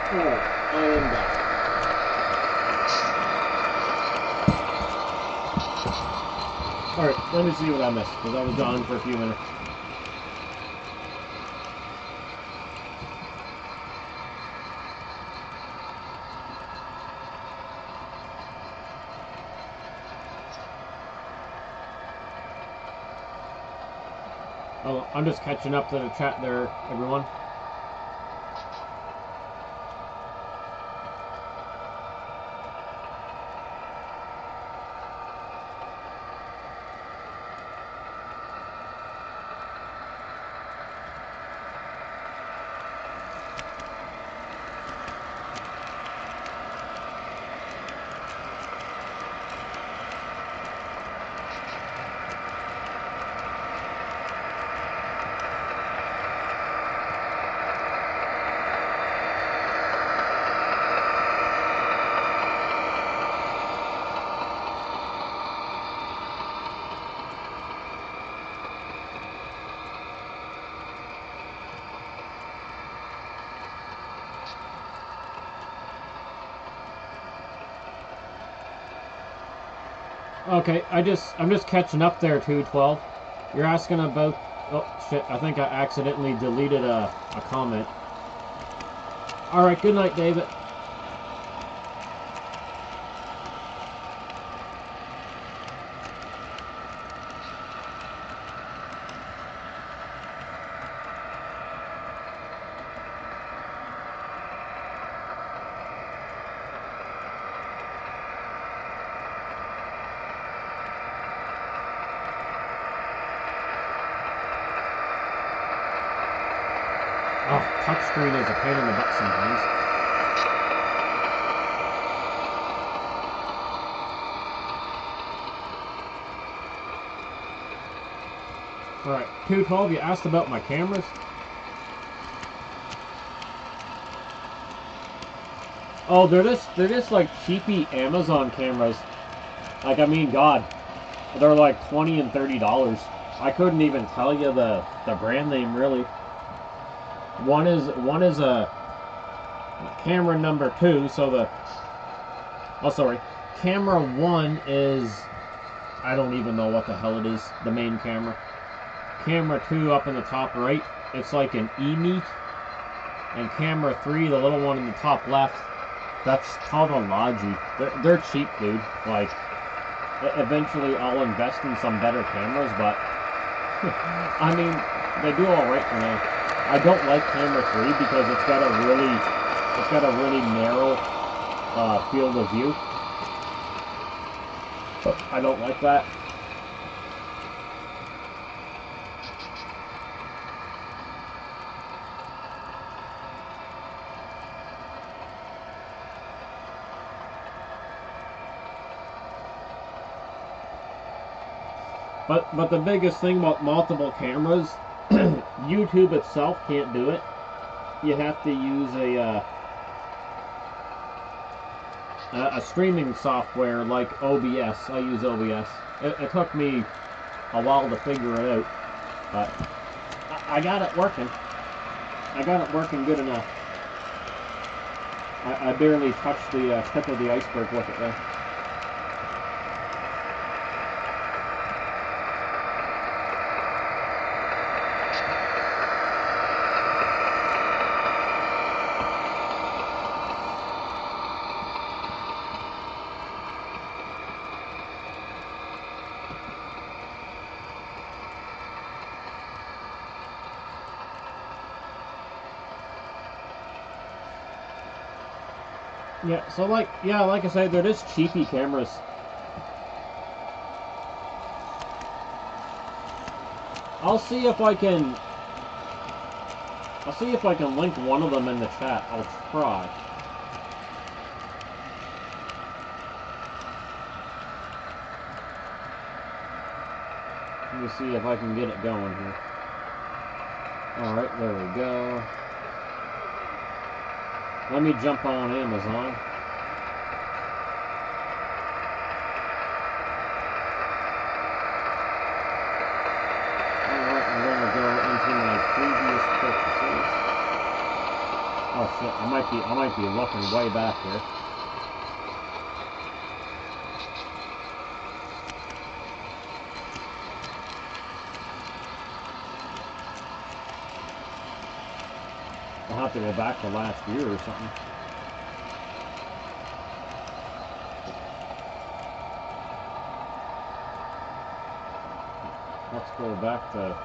Oh, I am back. Alright, let me see what I missed, because I was gone for a few minutes. Oh, I'm just catching up to the chat there, everyone. Okay, I'm just catching up there, 212. You're asking about... Oh, shit, I think I accidentally deleted a comment. Alright, good night, David. Oh, touchscreen is a pain in the butt sometimes. Alright, 212, you asked about my cameras? Oh, they're just like cheapy Amazon cameras. Like, I mean, God, they're like $20 and $30. I couldn't even tell you the brand name, really. One is a camera number 2, so the... Oh, sorry. Camera 1 is... I don't even know what the hell it is, the main camera. Camera 2 up in the top right, it's like an E-meet. And camera 3, the little one in the top left, that's called a Logi. They're cheap, dude. Like, eventually I'll invest in some better cameras, but... I mean, they do alright for now. I don't like camera 3 because it's got a really narrow field of view. I don't like that. But the biggest thing about multiple cameras, YouTube itself can't do it. You have to use a streaming software like OBS. I use OBS. It took me a while to figure it out, but I got it working. I got it working good enough. I barely touched the tip of the iceberg with it there. Yeah, so like I said, they're just cheapy cameras. I'll see if I can link one of them in the chat. I'll try. Let me see if I can get it going here. Alright, there we go. Let me jump on Amazon. Alright, I'm going to go into my previous purchases. Oh shit! I might be looking way back here. I'll have to go back to last year or something. Let's go back to.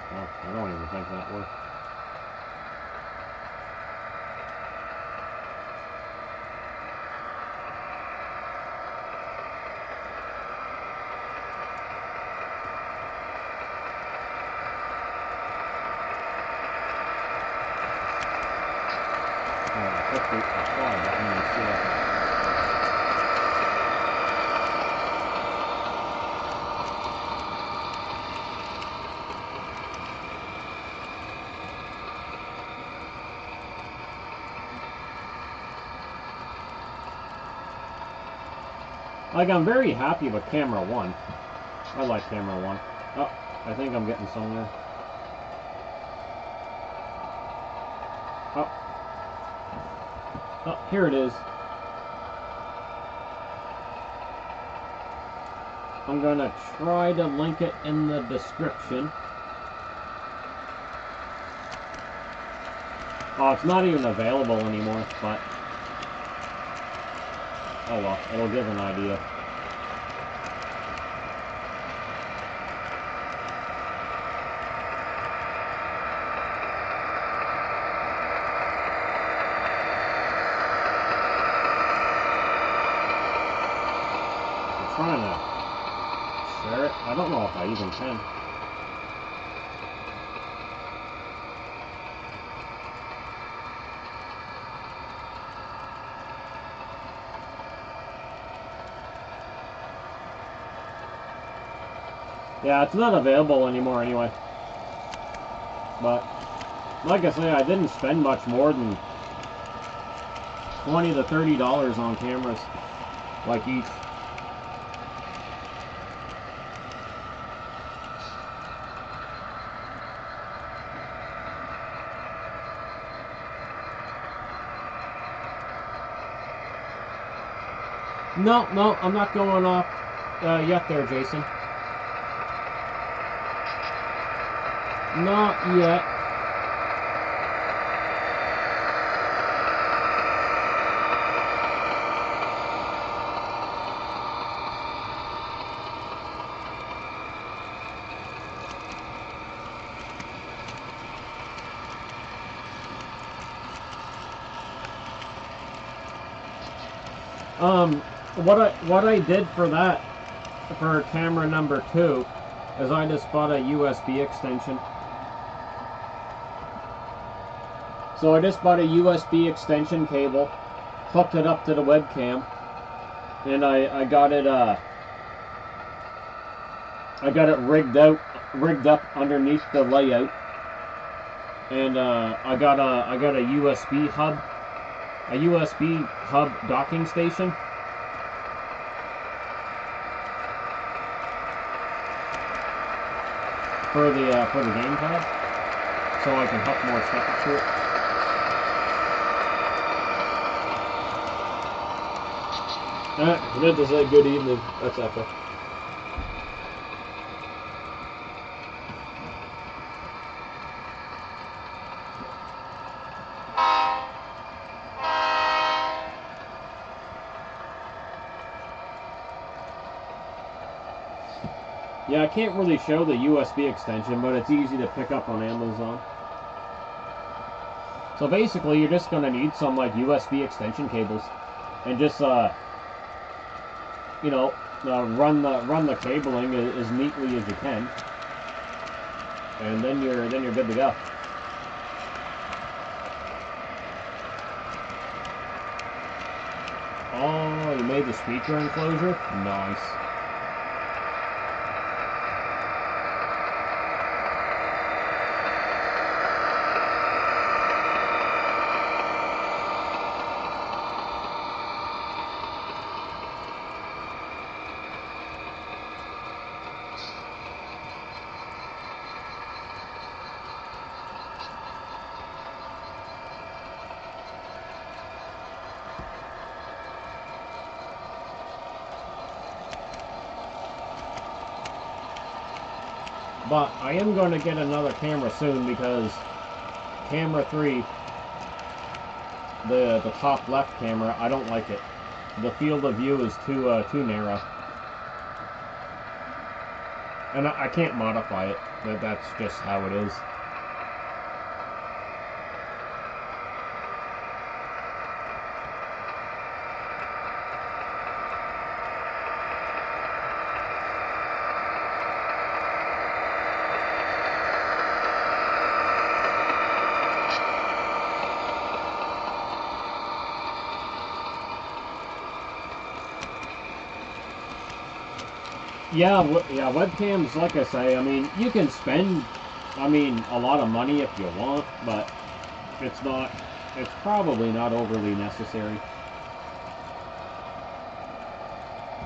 Oh, I don't even think that worked. Click the apply button and see what happens. Like, I'm very happy with camera 1. I like camera 1. Oh, I think I'm getting somewhere. Oh. Oh, here it is. I'm gonna try to link it in the description. Oh, it's not even available anymore, but oh well, it'll give an idea. I'm trying to share it. I don't know if I even can. Yeah, it's not available anymore anyway. But, like I say, I didn't spend much more than $20 to $30 on cameras, like each. No, I'm not going off yet there, Jason. Not yet. What I did for that, for camera number 2, is I just bought a USB extension. So I just bought a USB extension cable, hooked it up to the webcam, and I got it rigged up underneath the layout, and I got a USB hub docking station. For the gamepad, so I can hook more stuff up to it.
I meant to say good evening. That's epic.
Yeah, I can't really show the USB extension, but it's easy to pick up on Amazon. So basically, you're just gonna need some like USB extension cables, and just you know, run the cabling as neatly as you can, and then you're good to go. Oh, you made the speaker enclosure? Nice. But I am going to get another camera soon because camera 3, the top left camera, I don't like it. The field of view is too narrow. And I can't modify it. That's just how it is. Yeah, yeah, webcams, like I say, I mean, you can spend, I mean, a lot of money if you want, but it's probably not overly necessary.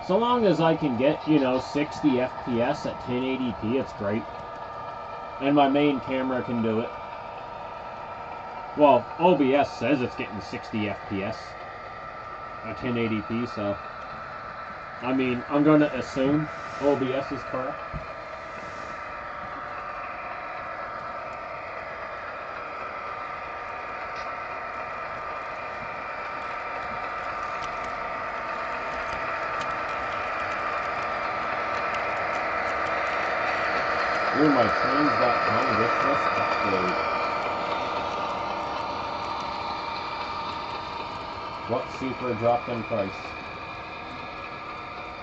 So long as I can get, 60 FPS at 1080p, it's great. And my main camera can do it. Well, OBS says it's getting 60 FPS at 1080p, so... I mean, I'm going to assume OBS is correct. Ooh, my trains.com wish list upgrade. What super dropped in price?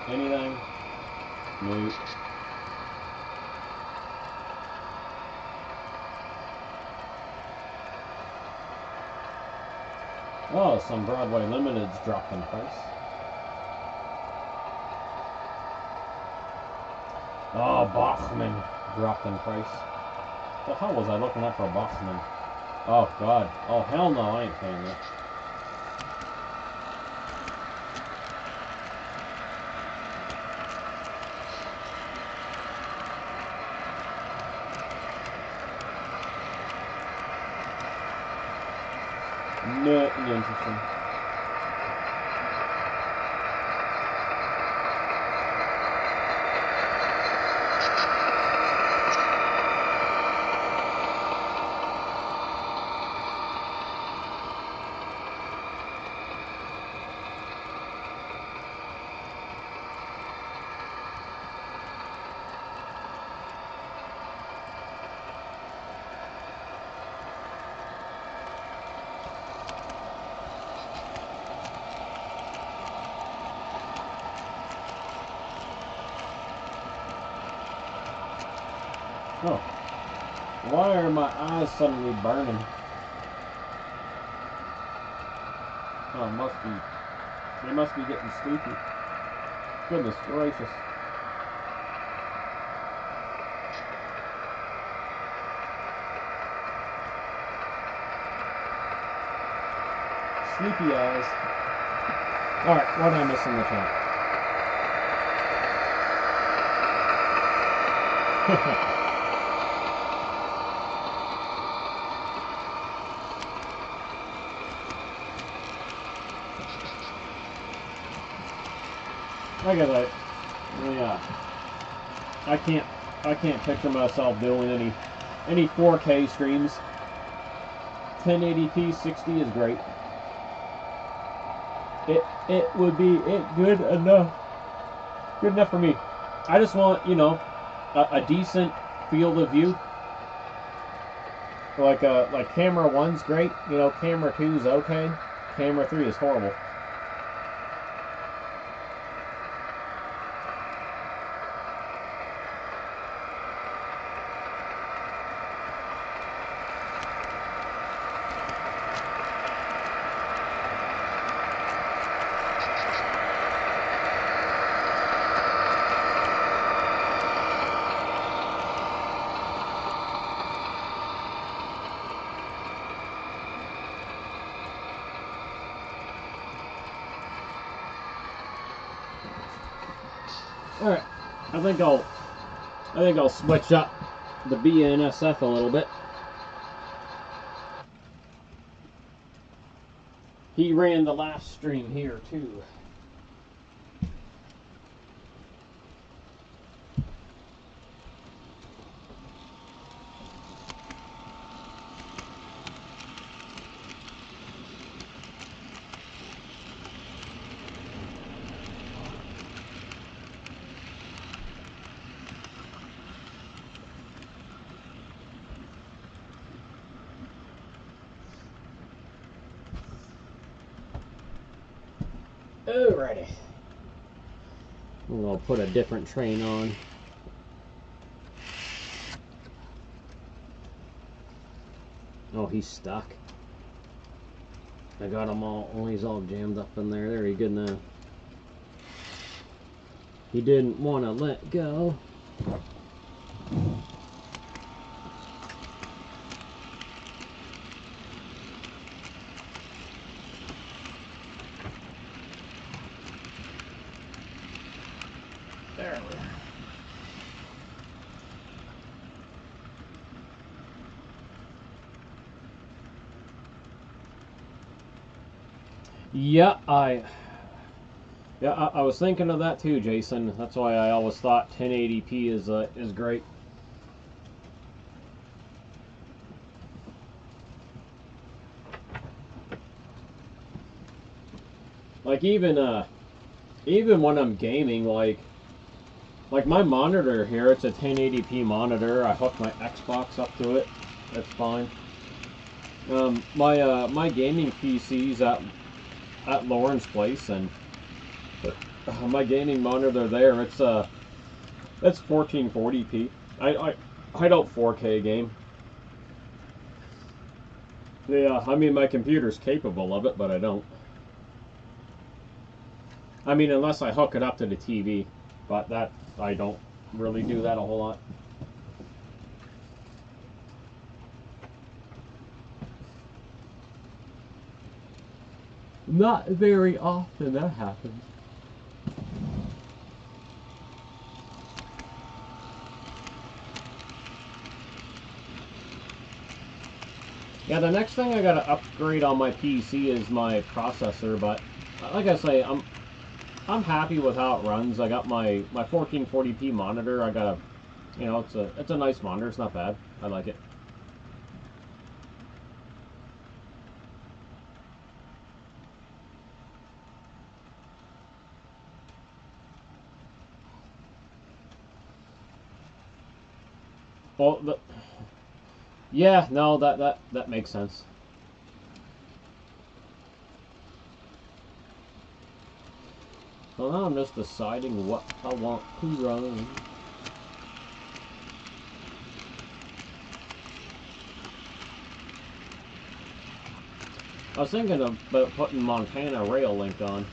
Anything? Nope. Oh, some Broadway Limiteds dropped in price. Oh, Bachman dropped in price. The hell was I looking at for Bachman? Oh, God. Oh, hell no, I ain't paying that. Nothing interesting. Oh, why are my eyes suddenly burning? Oh, they must be getting sleepy. Goodness gracious. Sleepy eyes. Alright, what am I missing the chat? Like I said, yeah, I can't picture myself doing any 4K streams. 1080p 60 is great. It would be good enough. Good enough for me. I just want, a decent field of view. Like camera 1's great, camera 2's okay. Camera 3 is horrible. Alright, I think I'll switch up the BNSF a little bit. He ran the last stream here too. Alrighty. We'll put a different train on. Oh, he's stuck. I got him all. Oh, he's all jammed up in there. There, he good now. He didn't want to let go. There we are. Yeah, I was thinking of that too, Jason. That's why I always thought 1080p is great. Like even when I'm gaming, like my monitor here, it's a 1080p monitor. I hook my Xbox up to it. That's fine. My gaming PC's at Lauren's place, and my gaming monitor there, it's 1440p. I don't 4K game. Yeah, I mean my computer's capable of it, but I don't. I mean, unless I hook it up to the TV, but that I don't really do that a whole lot. Not very often that happens. Yeah, the next thing I gotta upgrade on my PC is my processor, but like I say, I'm happy with how it runs. I got my 1440p monitor. I got it's a nice monitor. It's not bad. I like it. Well, yeah, no, that makes sense. So now I'm just deciding what I want to run. I was thinking about putting Montana Rail Link on.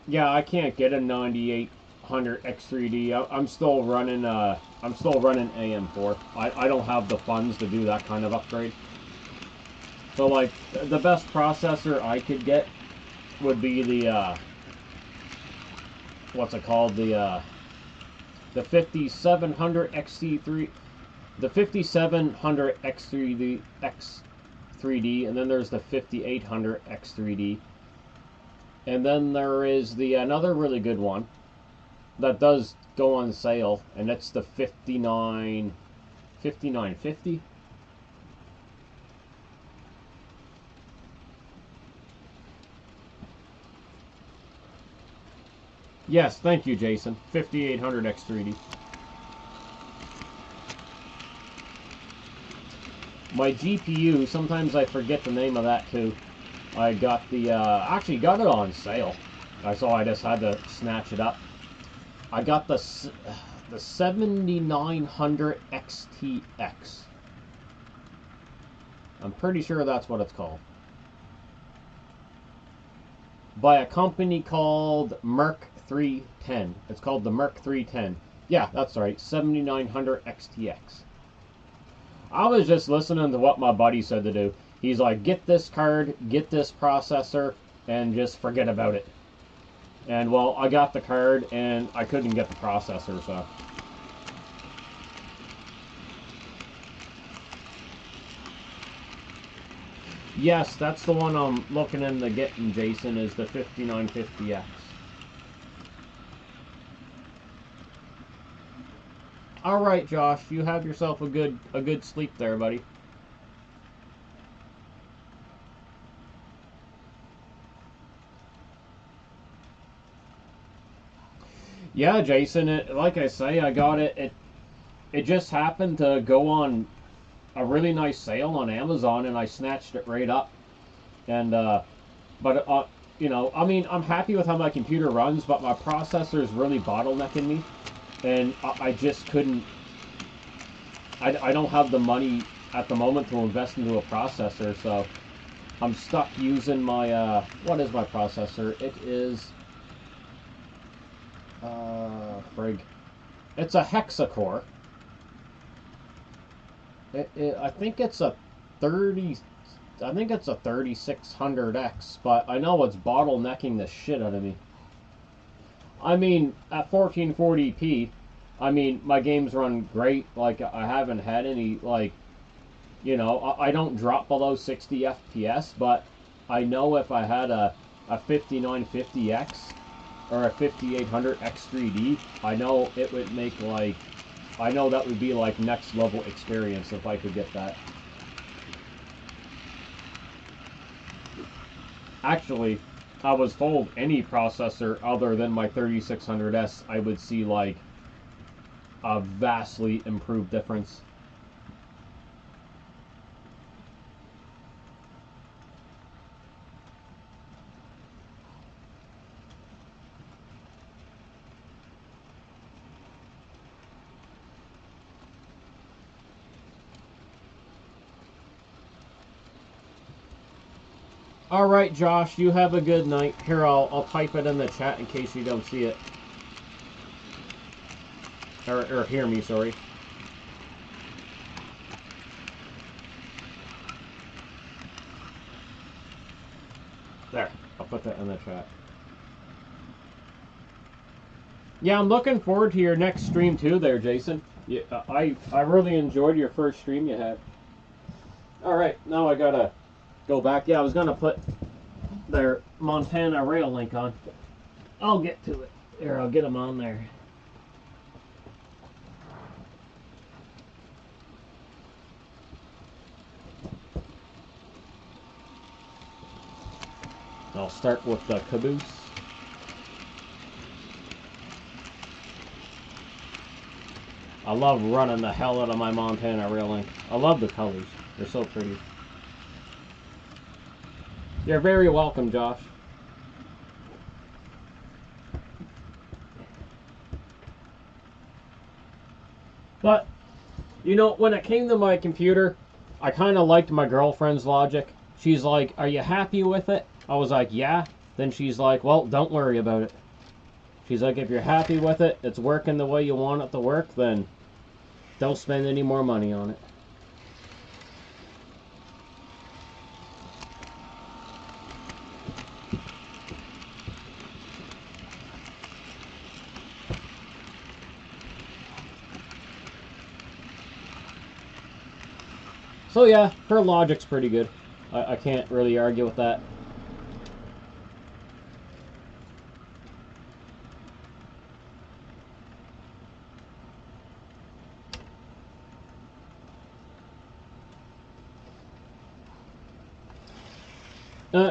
Yeah, I can't get a 9800 X3D. I'm still running AM4. I don't have the funds to do that kind of upgrade. So like the best processor I could get would be the what's it called, the 5700 XT3, the 5700 X3D, and then there's the 5800 X3D. And then there is the another really good one that does go on sale, and it's the 5950. Yes, thank you, Jason. 5800 X3D. My GPU, sometimes I forget the name of that too. I got the, actually got it on sale. So I just had to snatch it up. I got the 7900 XTX. I'm pretty sure that's what it's called. By a company called Merc 310. It's called the Merc 310. Yeah, that's right. 7900 XTX. I was just listening to what my buddy said to do. He's like, get this card, get this processor, and just forget about it. And well, I got the card, and I couldn't get the processor, so. Yes, that's the one I'm looking into getting, Jason, is the 5950X. All right, Josh, you have yourself a good sleep there, buddy. Yeah, Jason. Like I say, I got it. It just happened to go on a really nice sale on Amazon, and I snatched it right up. And but you know, I mean, I'm happy with how my computer runs, but my processor is really bottlenecking me, and I just couldn't. I don't have the money at the moment to invest into a processor, so I'm stuck using my what is my processor? It is frig. It's a hexacore. I think it's a 30. I think it's a 3600X, but I know it's bottlenecking the shit out of me. I mean, at 1440p, I mean, my games run great. Like, I haven't had any, like, you know, I don't drop below 60 FPS, but I know if I had a 5950X or a 5800 X3D, I know it would make, like, I know that would be, like, next level experience if I could get that. Actually, I was told any processor other than my 3600S, I would see, like, a vastly improved difference. All right, Josh, you have a good night. Here, I'll type it in the chat in case you don't see it. Or hear me, sorry. There, I'll put that in the chat. Yeah, I'm looking forward to your next stream too there, Jason. Yeah, I really enjoyed your first stream you had. All right, now I gotta go back. Yeah, I was gonna put their Montana rail link on. I'll get to it. Here, I'll get them on there. I'll start with the caboose. I love running the hell out of my Montana rail link. I love the colors. They're so pretty. You're very welcome, Josh. But, you know, when it came to my computer, I kind of liked my girlfriend's logic. She's like, "Are you happy with it?" I was like, "Yeah." Then she's like, "Well, don't worry about it." She's like, "If you're happy with it, it's working the way you want it to work, then don't spend any more money on it." So yeah, her logic's pretty good. I can't really argue with that.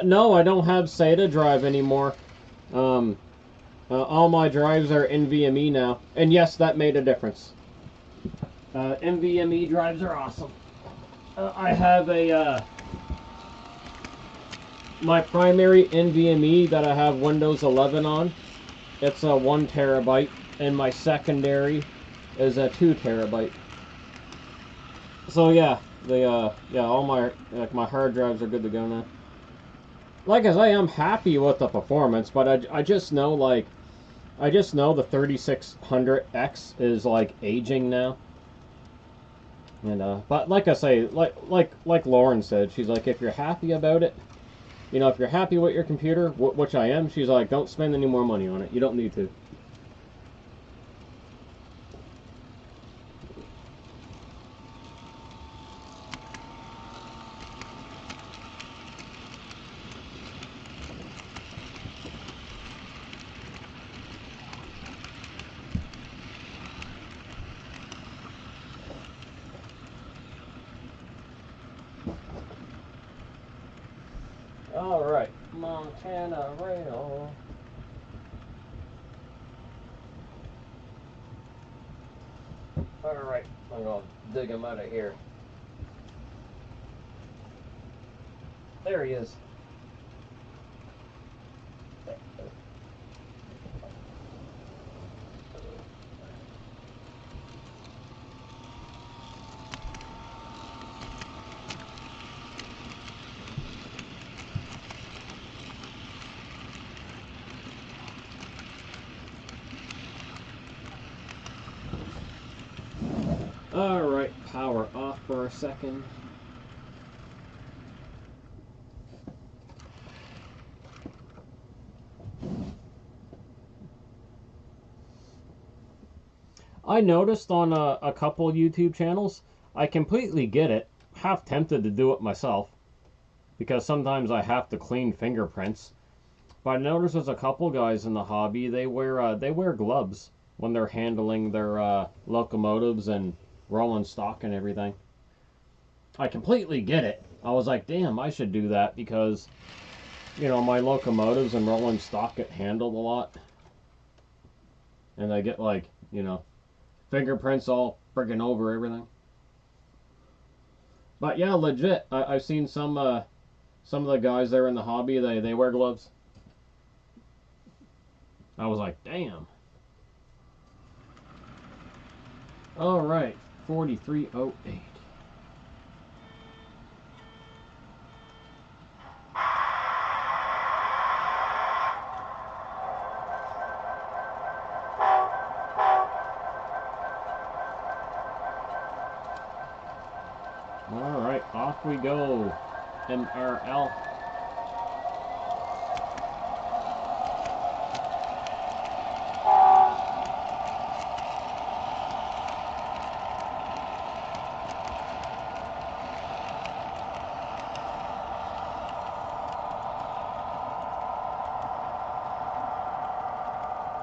No, I don't have SATA drive anymore. All my drives are NVMe now. And yes, that made a difference. NVMe drives are awesome. I have my primary NVMe that I have Windows 11 on. It's a 1 terabyte, and my secondary is a 2 terabyte. So yeah, all my hard drives are good to go now. Like I say, I'm happy with the performance, but I just know the 3600X is like aging now. And but like I say, like Lauren said, she's like, if you're happy about it, you know, if you're happy with your computer, which I am, she's like, don't spend any more money on it. You don't need to. Alright, Montana Rail. Alright, I'm gonna dig him out of here. There he is. Alright, power off for a second. I noticed on a couple YouTube channels, I completely get it. Half tempted to do it myself, because sometimes I have to clean fingerprints. But I noticed there's a couple guys in the hobby, they wear gloves when they're handling their locomotives and rolling stock and everything. I completely get it. I was like, damn, I should do that because, you know, my locomotives and rolling stock get handled a lot. And I get, like, you know, fingerprints all friggin' over everything. But yeah, legit, I've seen some of the guys there in the hobby, they wear gloves. I was like, damn. Alright, 4308. Alright, off we go. MRL.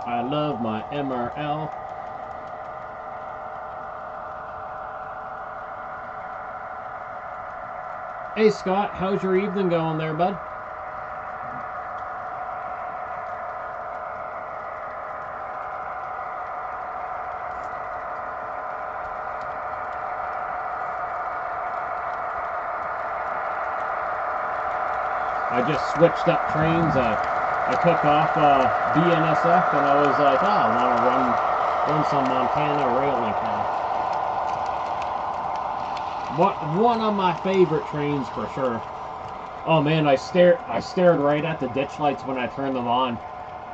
I love my MRL. Hey Scott, how's your evening going there, bud? I just switched up trains. I took off BNSF and I was like, I want to run some Montana Rail Link now. One of my favorite trains for sure. Oh man, I stared right at the ditch lights when I turned them on.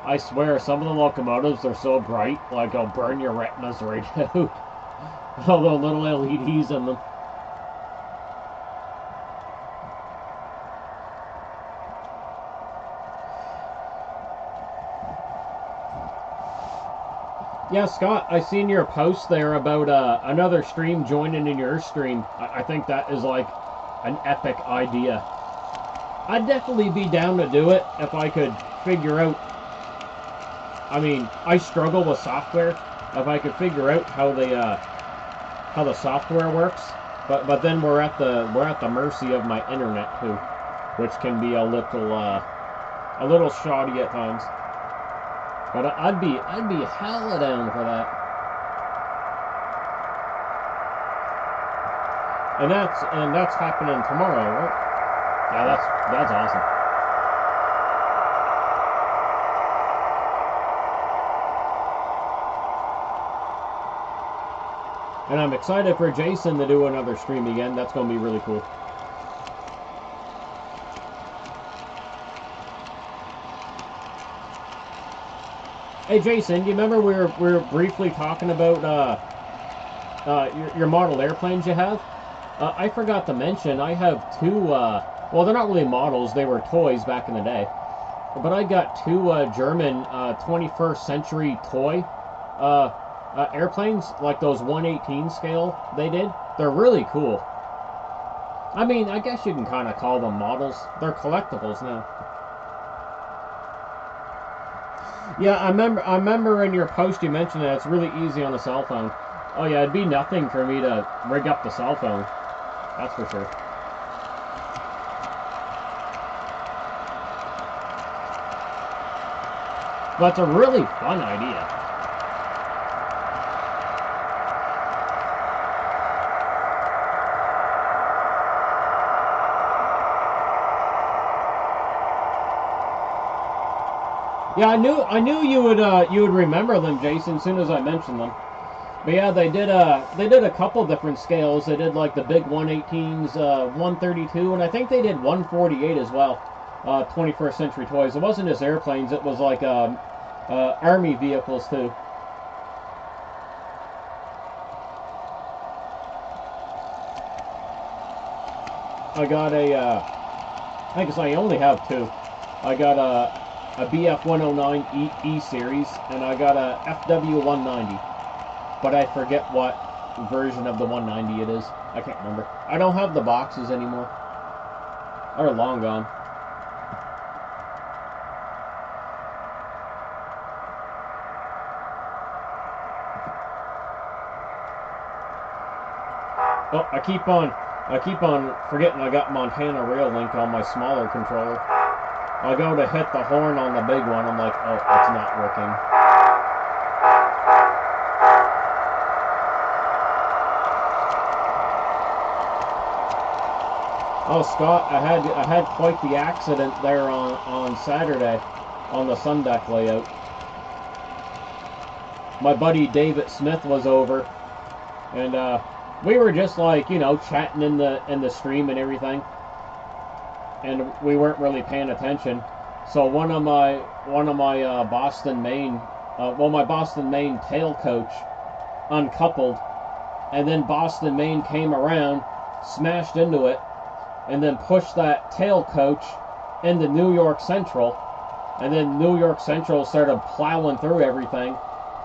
I swear, some of the locomotives are so bright, like they'll burn your retinas right out. All the little LEDs in them. Yeah, Scott, I seen your post there about another stream joining in your stream. I think that is like an epic idea. I'd definitely be down to do it if I could figure out. I mean, I struggle with software. If I could figure out how the software works, but then we're at the mercy of my internet too, which can be a little shoddy at times. But I'd be hella down for that. And that's happening tomorrow, right? Yeah, that's awesome. And I'm excited for Jason to do another stream again. That's going to be really cool. Hey Jason, do you remember we were briefly talking about your model airplanes you have? I forgot to mention I have two. Well, they're not really models; they were toys back in the day. But I got two German 21st century toy airplanes, like those 1/18 scale they did. They're really cool. I mean, I guess you can kind of call them models. They're collectibles now. Yeah, I remember in your post you mentioned that it's really easy on a cell phone. Oh yeah, it'd be nothing for me to rig up the cell phone. That's for sure. But it's a really fun idea. Yeah, I knew you would remember them, Jason, as soon as I mentioned them. But yeah, they did a couple different scales. They did like the big 118s, 132, and I think they did 148 as well. 21st Century Toys. It wasn't just airplanes; it was like army vehicles too. I got I think I only have two. I got a BF 109 E series, and I got a FW 190. But I forget what version of the 190 it is. I can't remember. I don't have the boxes anymore. They're long gone. Oh, I keep on forgetting I got Montana Rail Link on my smaller controller. I go to hit the horn on the big one. I'm like, oh, it's not working. Oh, Scott, I had quite the accident there on Saturday on the sun deck layout. My buddy David Smith was over, and we were just like, you know, chatting in the stream and everything, and we weren't really paying attention. So one of my Boston Maine, my Boston Maine tail coach uncoupled, and then Boston Maine came around, smashed into it, and then pushed that tail coach into New York Central, and then New York Central started plowing through everything,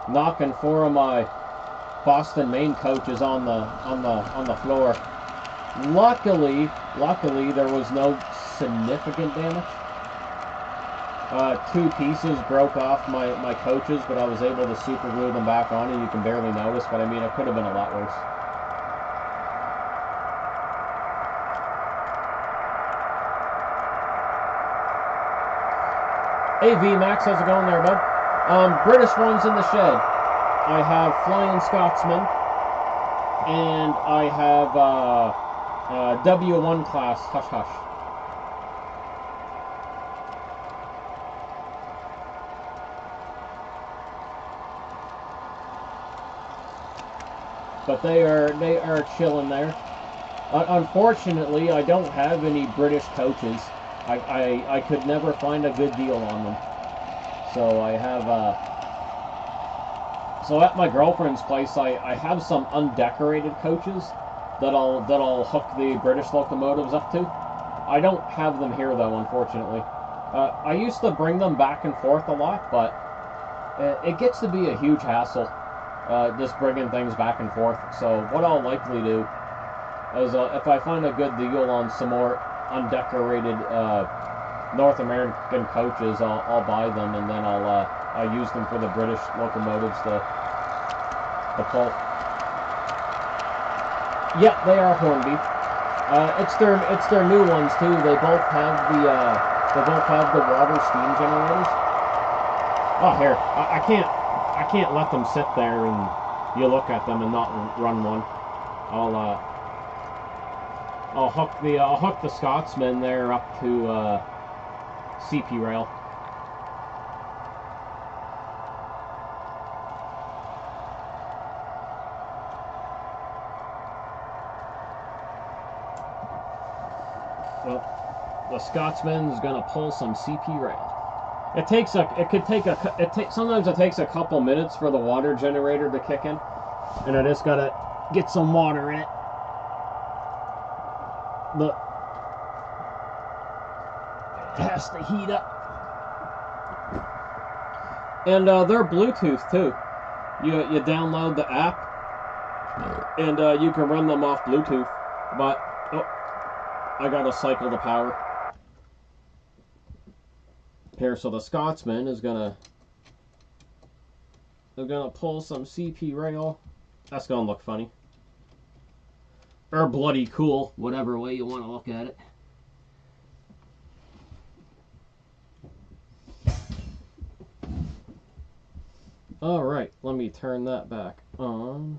knocking four of my Boston Maine coaches on the floor. Luckily there was no significant damage. Two pieces broke off my coaches, but I was able to super glue them back on, and you can barely notice. But I mean, it could have been a lot worse. Hey VMAX, how's it going there, bud? British ones in the shed. I have Flying Scotsman, and I have W1 class Hush Hush. But they are chilling there. Unfortunately, I don't have any British coaches. I could never find a good deal on them. So I have so at my girlfriend's place I have some undecorated coaches that I'll hook the British locomotives up to. I don't have them here though, unfortunately. I used to bring them back and forth a lot, but it gets to be a huge hassle just bringing things back and forth. So what I'll likely do is if I find a good deal on some more undecorated North American coaches, I'll buy them, and then I'll use them for the British locomotives to pull. Yeah, they are Hornby. It's their new ones too. They both have the water steam generators. Oh, here I can't let them sit there and you look at them and not run one. I'll hook the Scotsman there up to CP rail. Well, the Scotsman's gonna pull some CP rail. Sometimes it takes a couple minutes for the water generator to kick in, and I just gotta get some water in it. Look, it has to heat up. And they're Bluetooth too. You download the app, and you can run them off Bluetooth. But oh, I gotta cycle the power here. So the Scotsman is gonna pull some CP rail. That's gonna look funny. Or bloody cool, whatever way you want to look at it. Alright, let me turn that back on.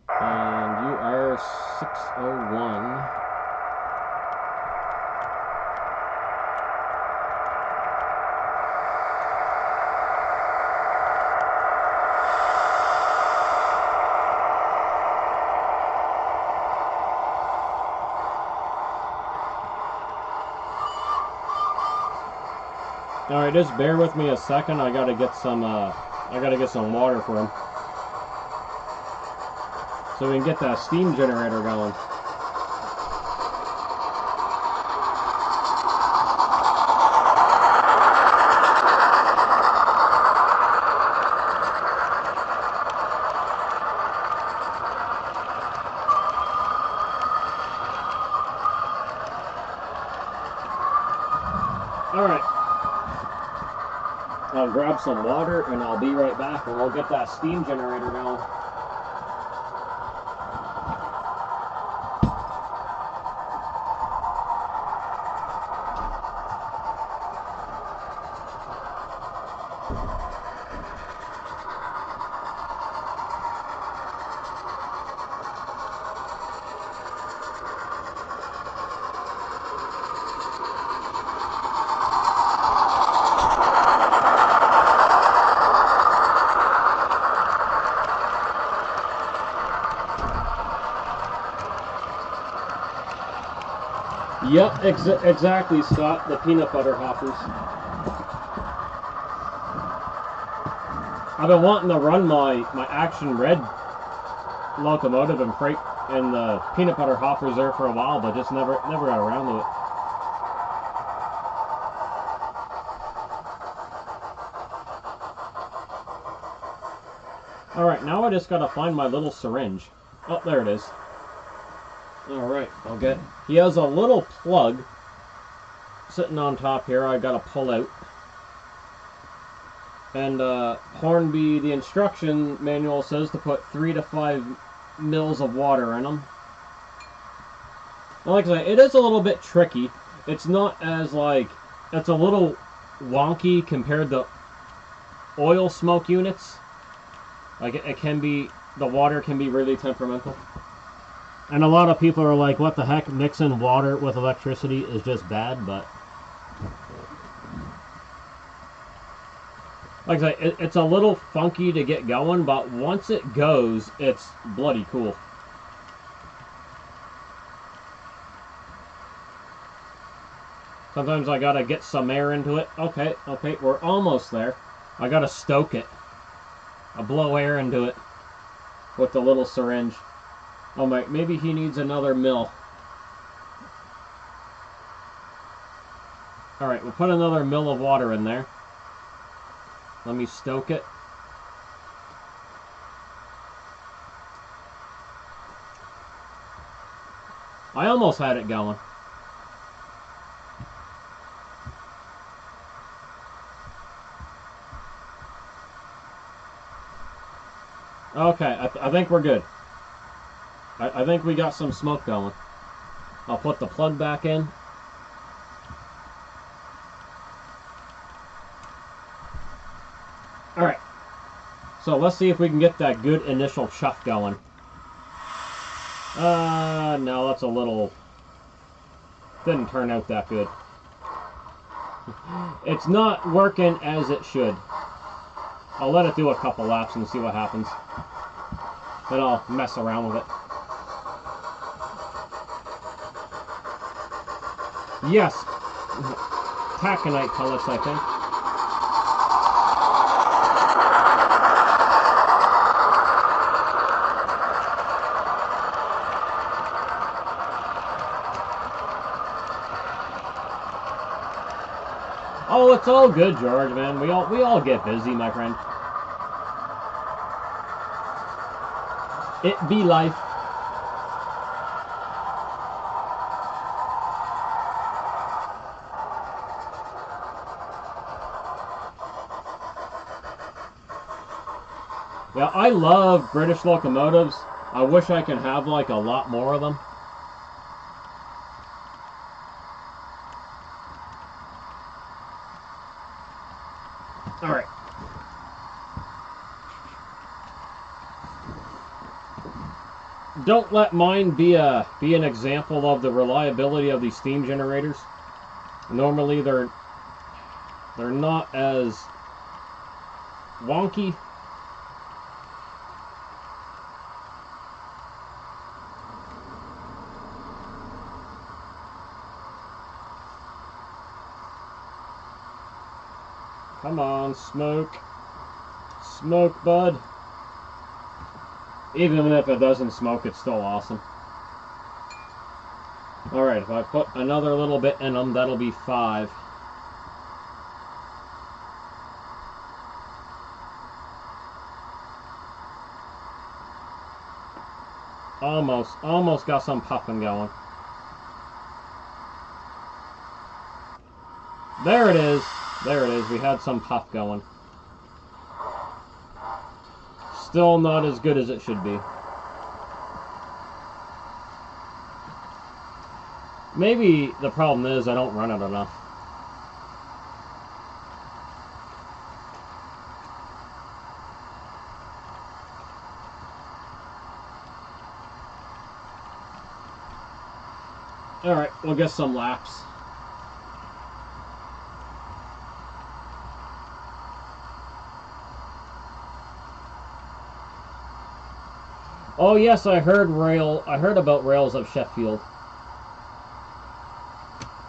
And you are 601. Alright, just bear with me a second. I gotta get some water for him. So we can get that steam generator going. Alright. I'll grab some water and I'll be right back and we'll get that steam generator going. Yep, exactly, Scott. The peanut butter hoppers. I've been wanting to run my Action Red locomotive and freight and the peanut butter hoppers there for a while, but just never got around to it. Alright, now I just gotta find my little syringe. Oh, there it is. Alright, I'll get... He has a little plug sitting on top here I gotta pull out. And Hornby, the instruction manual says to put 3 to 5 mils of water in them. Like I say, it is a little bit tricky. It's not as like... It's a little wonky compared to oil smoke units. Like it can be... The water can be really temperamental. And a lot of people are like, what the heck, mixing water with electricity is just bad, but... Like I say, it's a little funky to get going, but once it goes, it's bloody cool. Sometimes I gotta get some air into it. Okay, we're almost there. I gotta stoke it. I blow air into it with the little syringe. Oh my, maybe he needs another mill. Alright, we'll put another mill of water in there. Let me stoke it. I almost had it going. Okay, I think we're good. I think we got some smoke going. I'll put the plug back in. Alright. So let's see if we can get that good initial chuff going. No, that's a little... Didn't turn out that good. It's not working as it should. I'll let it do a couple laps and see what happens. Then I'll mess around with it. Yes. Taconite pellets, I think. Oh, it's all good, George, man. We all get busy, my friend. It be life. Yeah, I love British locomotives. I wish I could have like a lot more of them. Alright. don't let mine be an example of the reliability of these steam generators. Normally they're not as wonky. Come on, smoke. Smoke, bud. Even if it doesn't smoke, it's still awesome. Alright, if I put another little bit in them, that'll be 5. Almost got some puffing going. There it is. There it is. We had some puff going. Still not as good as it should be. Maybe the problem is I don't run it enough. Alright, we'll get some laps. Oh yes, I heard about Rails of Sheffield.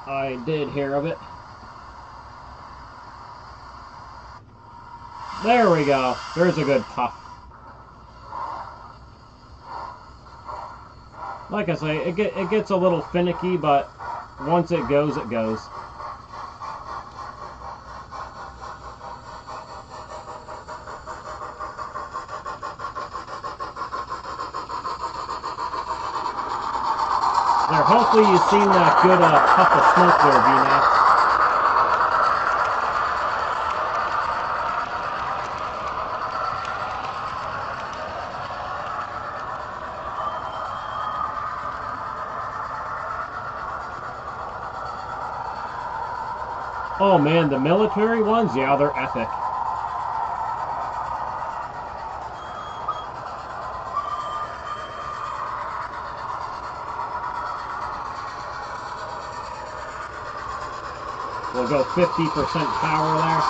I did hear of it. There we go. There's a good puff. Like I say, it gets a little finicky, but once it goes, it goes. There, hopefully you've seen that good puff of smoke there, V-Max. Oh man, the military ones, yeah, they're epic. We'll go 50% power there.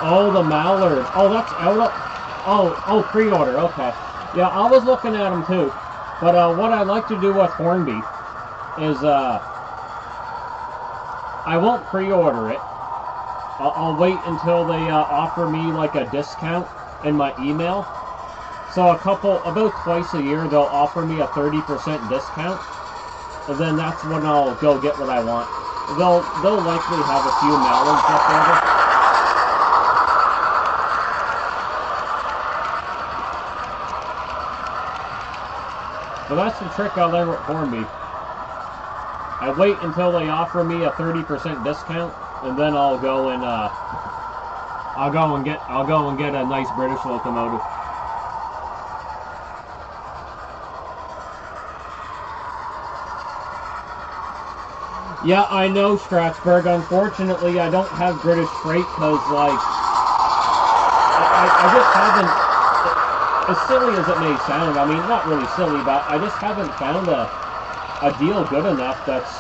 Oh, the Mallard. Oh, that's out. Oh, pre-order. Okay. Yeah, I was looking at them too. But what I like to do with Hornby is I won't pre-order it. I'll wait until they offer me like a discount in my email. So about twice a year, they'll offer me a 30% discount, and then that's when I'll go get what I want. They'll likely have a few Mallards left over. So that's the trick I learned with Hornby. I wait until they offer me a 30% discount, and then I'll go and get a nice British locomotive. Yeah, I know, Strasbourg. Unfortunately, I don't have British freight because, like, I just haven't, as silly as it may sound, I mean, not really silly, but I just haven't found a deal good enough that's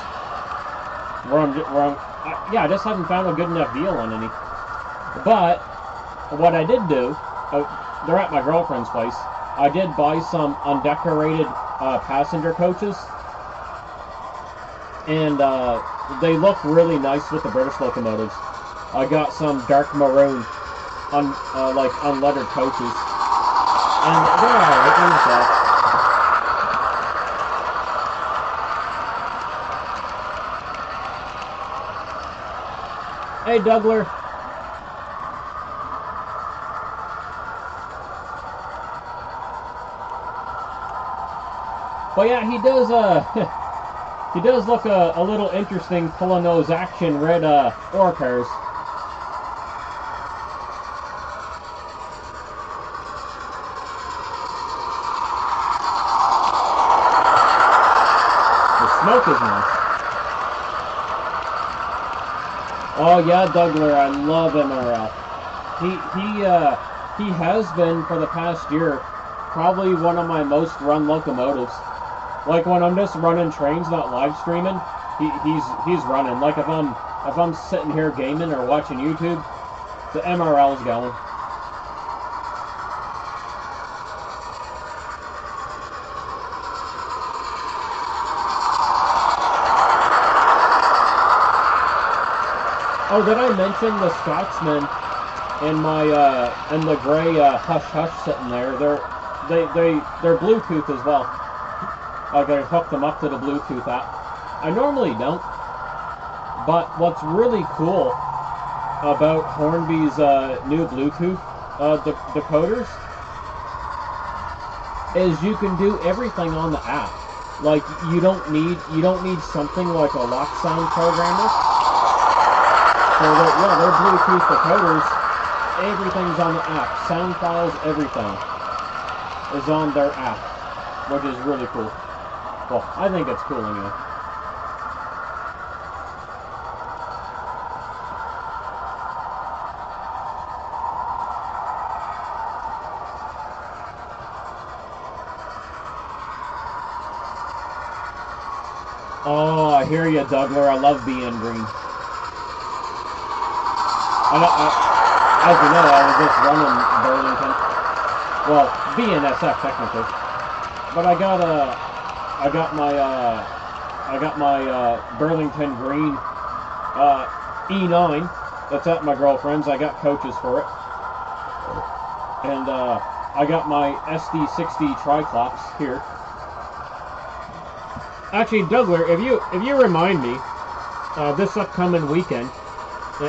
I just haven't found a good enough deal on any. But what I did do, they're at my girlfriend's place. I did buy some undecorated passenger coaches, and they look really nice with the British locomotives. I got some dark maroon, like unlettered coaches, and they're alright in themselves. Hey, Dougler. But yeah, he does, he does look a little interesting pulling those Action red ore pairs. The smoke is nice. Oh yeah, Dougler, I love MRL. He has been for the past year probably one of my most run locomotives. Like when I'm just running trains, not live streaming, he's running. Like if I'm sitting here gaming or watching YouTube, the MRL's going. Oh, did I mention the Scotsman and my and the gray Hush Hush sitting there? They're Bluetooth as well. Like I hooked them up to the Bluetooth app. I normally don't, but what's really cool about Hornby's new Bluetooth decoders is you can do everything on the app. Like you don't need something like a lock sound programmer. So they're Bluetooth decoders. Everything's on the app. Sound files, everything is on their app, which is really cool. Well, I think it's cool anyway. Oh, I hear you, Dougler. I love being green. As you know, I was just running Burlington. Well, BNSF technically, but I got my Burlington Green E9. That's at my girlfriend's. I got coaches for it, and I got my SD60 Triclops here. Actually, Dougler, if you remind me this upcoming weekend.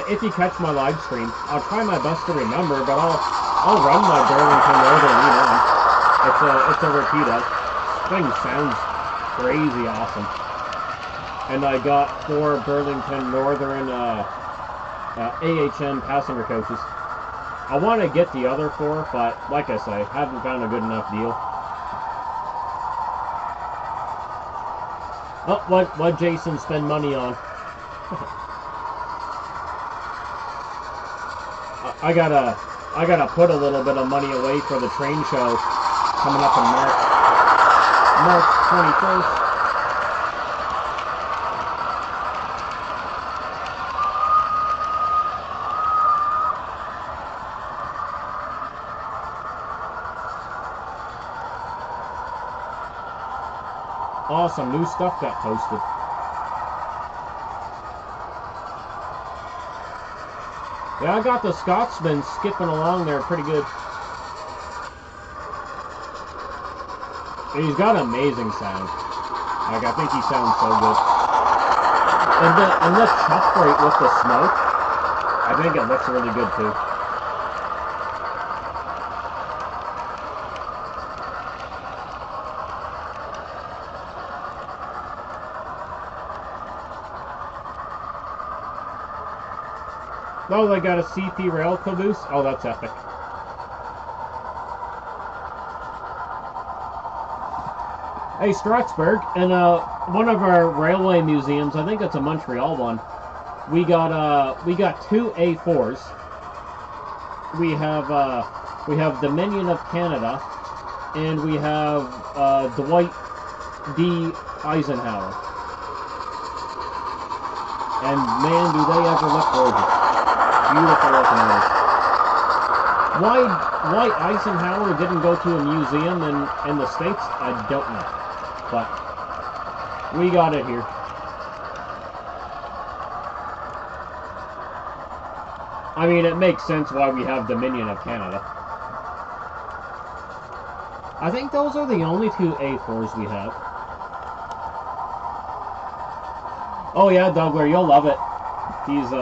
If you catch my live stream, I'll try my best to remember, but I'll run my Burlington Northern E9. It's a repeat of. Thing sounds crazy awesome. And I got 4 Burlington Northern AHM passenger coaches. I want to get the other 4, but like I say, haven't found a good enough deal. Oh, what Jason spend money on? I gotta put a little bit of money away for the train show coming up in March 21st. Awesome, new stuff got posted. Yeah, I got the Scotsman skipping along there pretty good. And he's got amazing sound. Like, I think he sounds so good. And the chuck rate with the smoke, I think it looks really good too. Oh, they got a CP rail caboose? Oh, that's epic. Hey, Strasbourg, in one of our railway museums, I think it's a Montreal one, we got 2 A4s. We have Dominion of Canada, and we have Dwight D. Eisenhower. And man, do they ever look gorgeous. Beautiful locomotives. Why Eisenhower didn't go to a museum in the States, I don't know. But we got it here. I mean, it makes sense why we have Dominion of Canada. I think those are the only 2 A4s we have. Oh yeah, Dougler, you'll love it. He's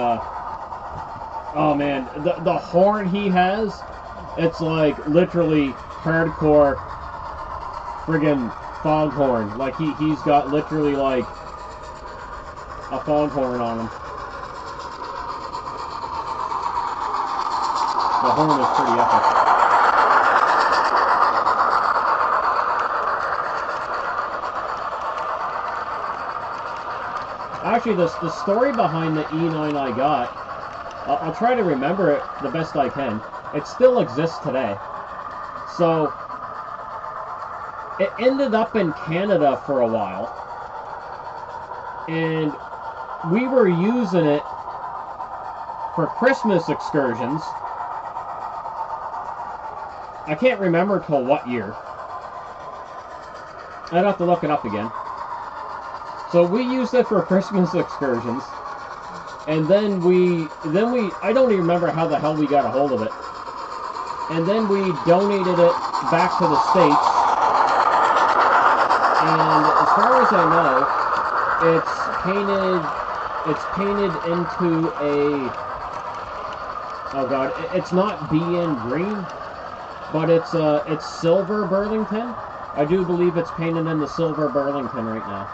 oh man, the horn he has, it's like literally hardcore friggin' foghorn. Like he's got literally like a foghorn on him. The horn is pretty epic. Actually, the story behind the E9 I got I'll try to remember it the best I can. It still exists today. So, it ended up in Canada for a while. And we were using it for Christmas excursions. I can't remember till what year. I'd have to look it up again. So we used it for Christmas excursions. And then I don't even remember how the hell we got a hold of it. And then we donated it back to the States. And as far as I know, it's painted into a, oh god, it's not BN green, but it's silver Burlington. I do believe it's painted in the silver Burlington right now.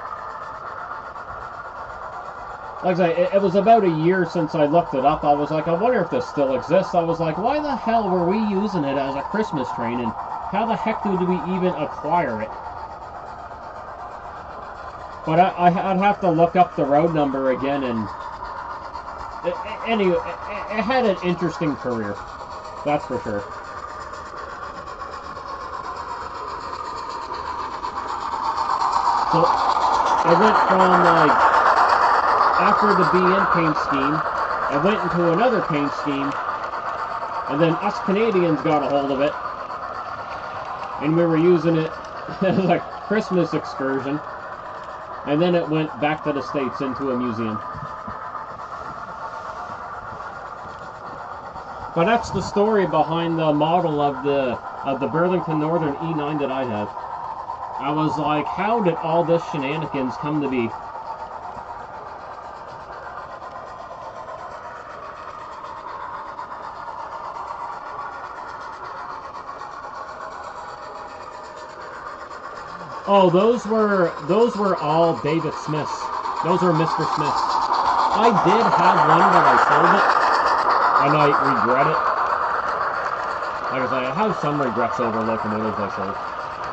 Like I say, it was about a year since I looked it up. I was like, I wonder if this still exists. I was like, why the hell were we using it as a Christmas train, and how the heck did we even acquire it? But I'd have to look up the road number again, and anyway, it had an interesting career. That's for sure. So, I went from, like, after the BN paint scheme, I went into another paint scheme, and then us Canadians got a hold of it, and we were using it as a Christmas excursion, and then it went back to the States into a museum. But that's the story behind the model of the Burlington Northern E9 that I have. I was like, how did all this shenanigans come to be? Oh, those were all David Smiths. Those were Mr. Smiths. I did have one, but I sold it, and I regret it. Like I said, I have some regrets over locomotives I sold.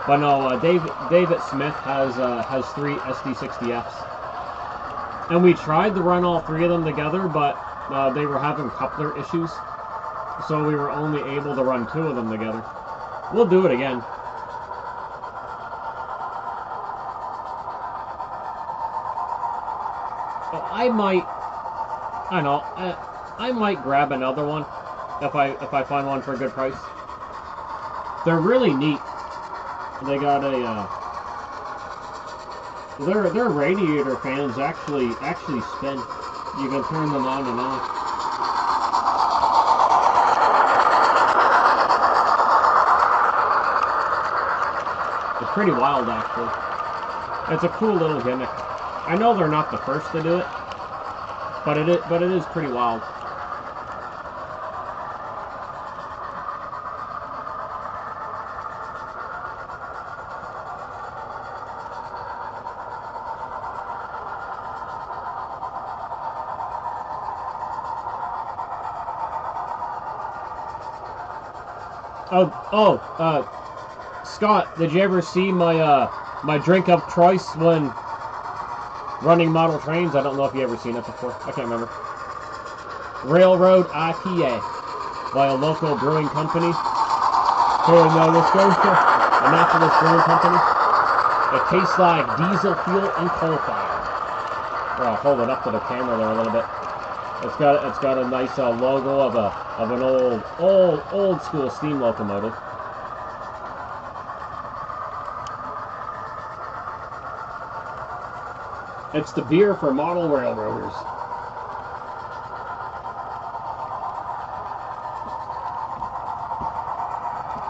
But no, David Smith has 3 SD60Fs, and we tried to run all 3 of them together, but they were having coupler issues, so we were only able to run 2 of them together. We'll do it again. I might grab another one if I find one for a good price. They're really neat. They got a their radiator fans actually spin. You can turn them on and off. It's pretty wild, actually. It's a cool little gimmick. I know they're not the first to do it, but it is pretty wild. Scott, did you ever see my drink of choice when running model trains? I don't know if you ever seen it before. I can't remember. Railroad IPA by a local brewing company here in Nova Scotia, a Annapolis brewing company. It tastes like diesel fuel and coal fire. Well, I'll hold it up to the camera there a little bit. It's got a nice logo of an old school steam locomotive. It's the beer for model railroaders.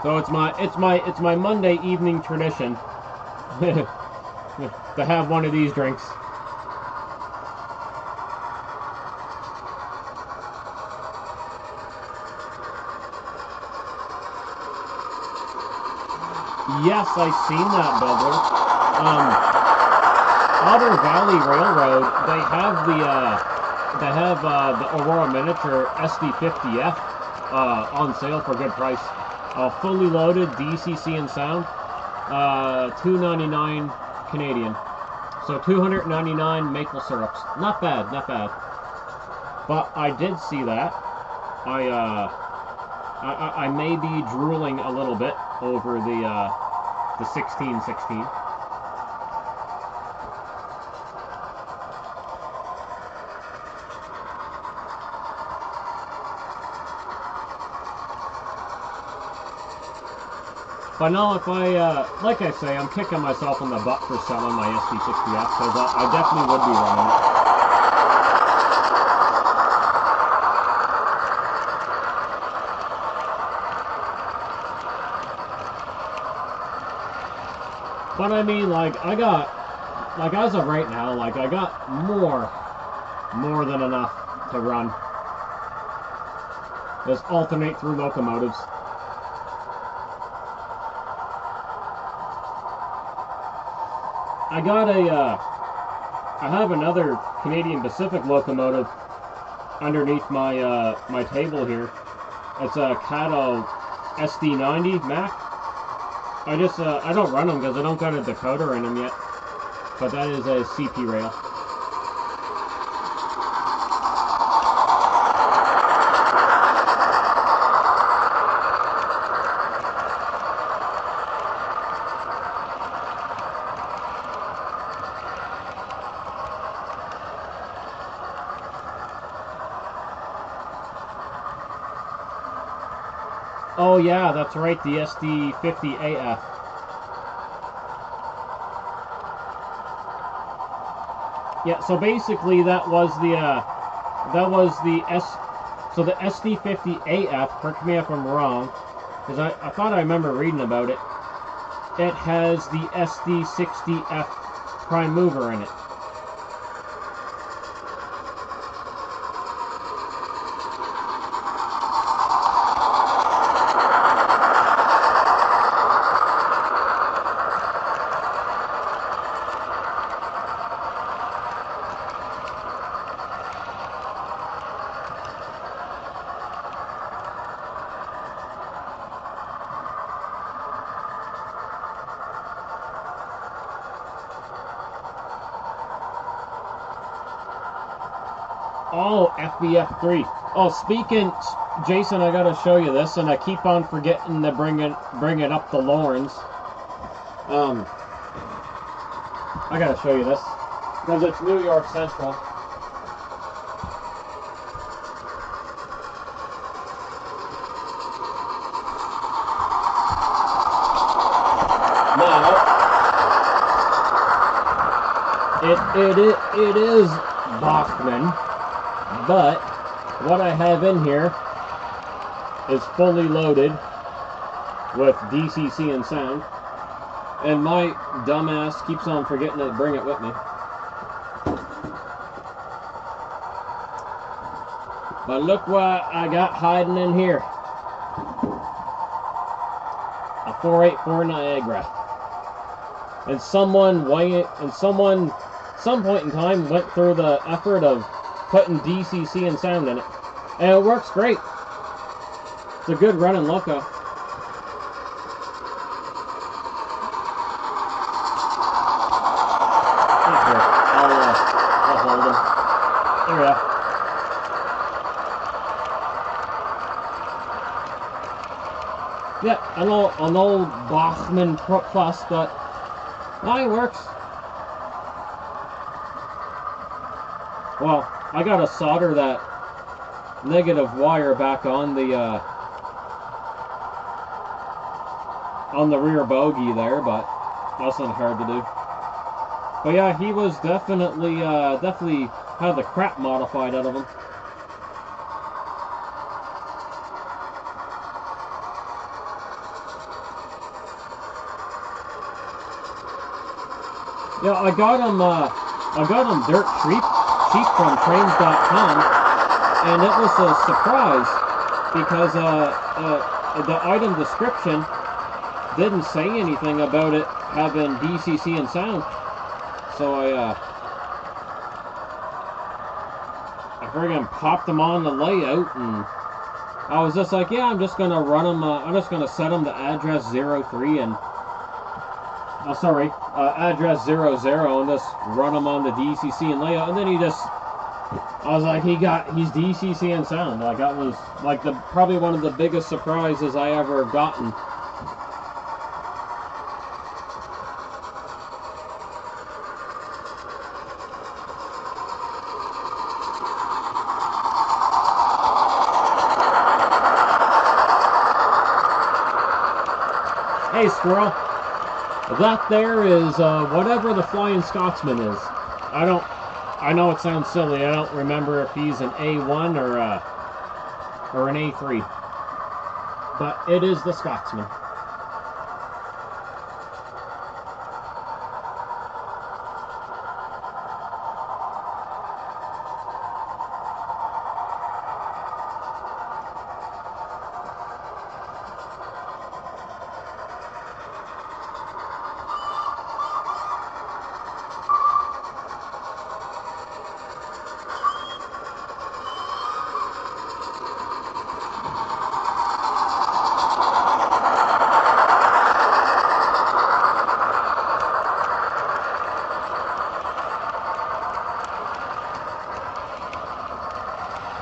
So it's my Monday evening tradition to have one of these drinks. Yes, I've seen that, Bubbler. Otter Valley Railroad, they have the Aurora Miniature SD50F on sale for a good price. Fully loaded, DCC and sound, $2.99 Canadian. So $299 maple syrups. Not bad, not bad. But I did see that. I may be drooling a little bit over the 1616. But no, if like I say, I'm kicking myself in the butt for selling my SD60F, because I definitely would be running it. But I mean, like, as of right now, like, I got more than enough to run. Just alternate through locomotives. I have another Canadian Pacific locomotive underneath my my table here. It's a Cato SD90 Mac. I don't run them because I don't got a decoder in them yet. But that is a CP rail. Oh yeah, that's right, the SD50AF. Yeah, so basically that was the SD50AF, correct me if I'm wrong, because I thought I remember reading about it. It has the SD60F prime mover in it. Oh, FBF3. Oh, Jason, I gotta show you this, and I keep on forgetting to bring it up the Lawrence. I gotta show you this, because it's New York Central. Now, it is Bachmann. But what I have in here is fully loaded with DCC and sound, and my dumbass keeps on forgetting to bring it with me. But look what I got hiding in here. A 484 Niagara. And some point in time went through the effort of putting DCC and sound in it, and it works great. It's a good running loco. Here, I'll hold him. There we go. Yeah, an old Bachmann Plus, but it works. Well, I gotta solder that negative wire back on the rear bogie there, but that's not hard to do. But yeah, he was definitely had the crap modified out of him. Yeah, I got him dirt cheap from trains.com, and it was a surprise because the item description didn't say anything about it having DCC and sound. So I friggin' popped them on the layout, and I was just like, yeah, I'm just gonna run them. I'm just gonna set them to address 03 and address 00, and just run them on the DCC and layout, and then he just I was like, he's DCC and sound. Like that was like probably one of the biggest surprises I ever gotten. Hey, squirrel. That there is whatever the Flying Scotsman is. I know it sounds silly. I don't remember if he's an A1 or an A3. But it is the Scotsman.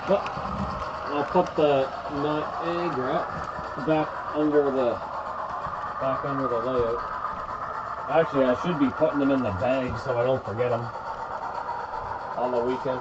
But I'll put the Niagara back under the layout. Actually, I should be putting them in the bag so I don't forget them on the weekend.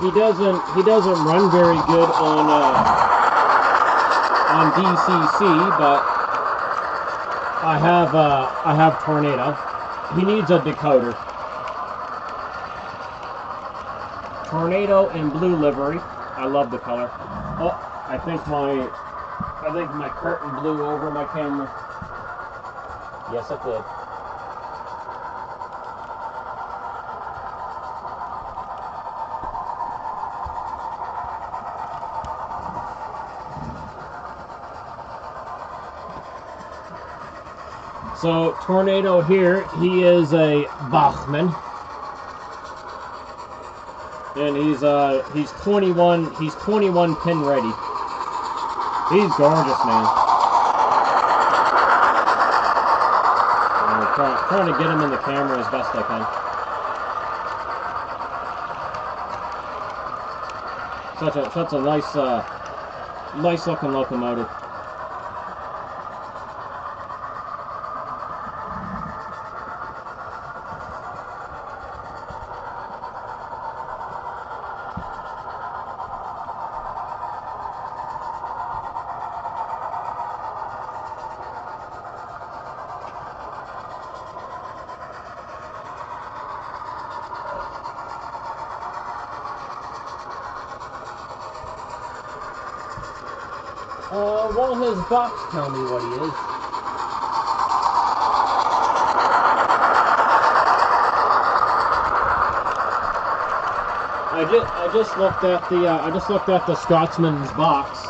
He doesn't run very good on DCC, but I have Tornado. He needs a decoder. Tornado and blue livery. I love the color. Oh, I think my curtain blew over my camera. Yes, it did. So Tornado here, he is a Bachmann, and he's 21 pin ready. He's gorgeous, man. I'm trying to get him in the camera as best I can. Such a nice looking locomotive. Won't his box tell me what he is? I just looked at the Scotsman's box,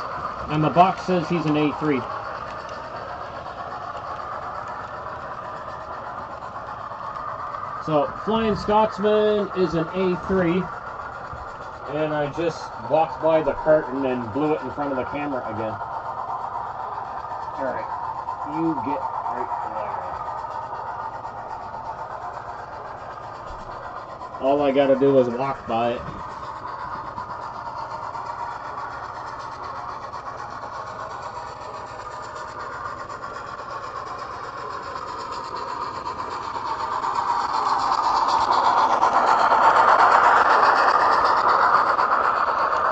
and the box says he's an A3. So Flying Scotsman is an A3, and I just walked by the curtain and blew it in front of the camera again. Alright, you get right there. All I gotta do is walk by it.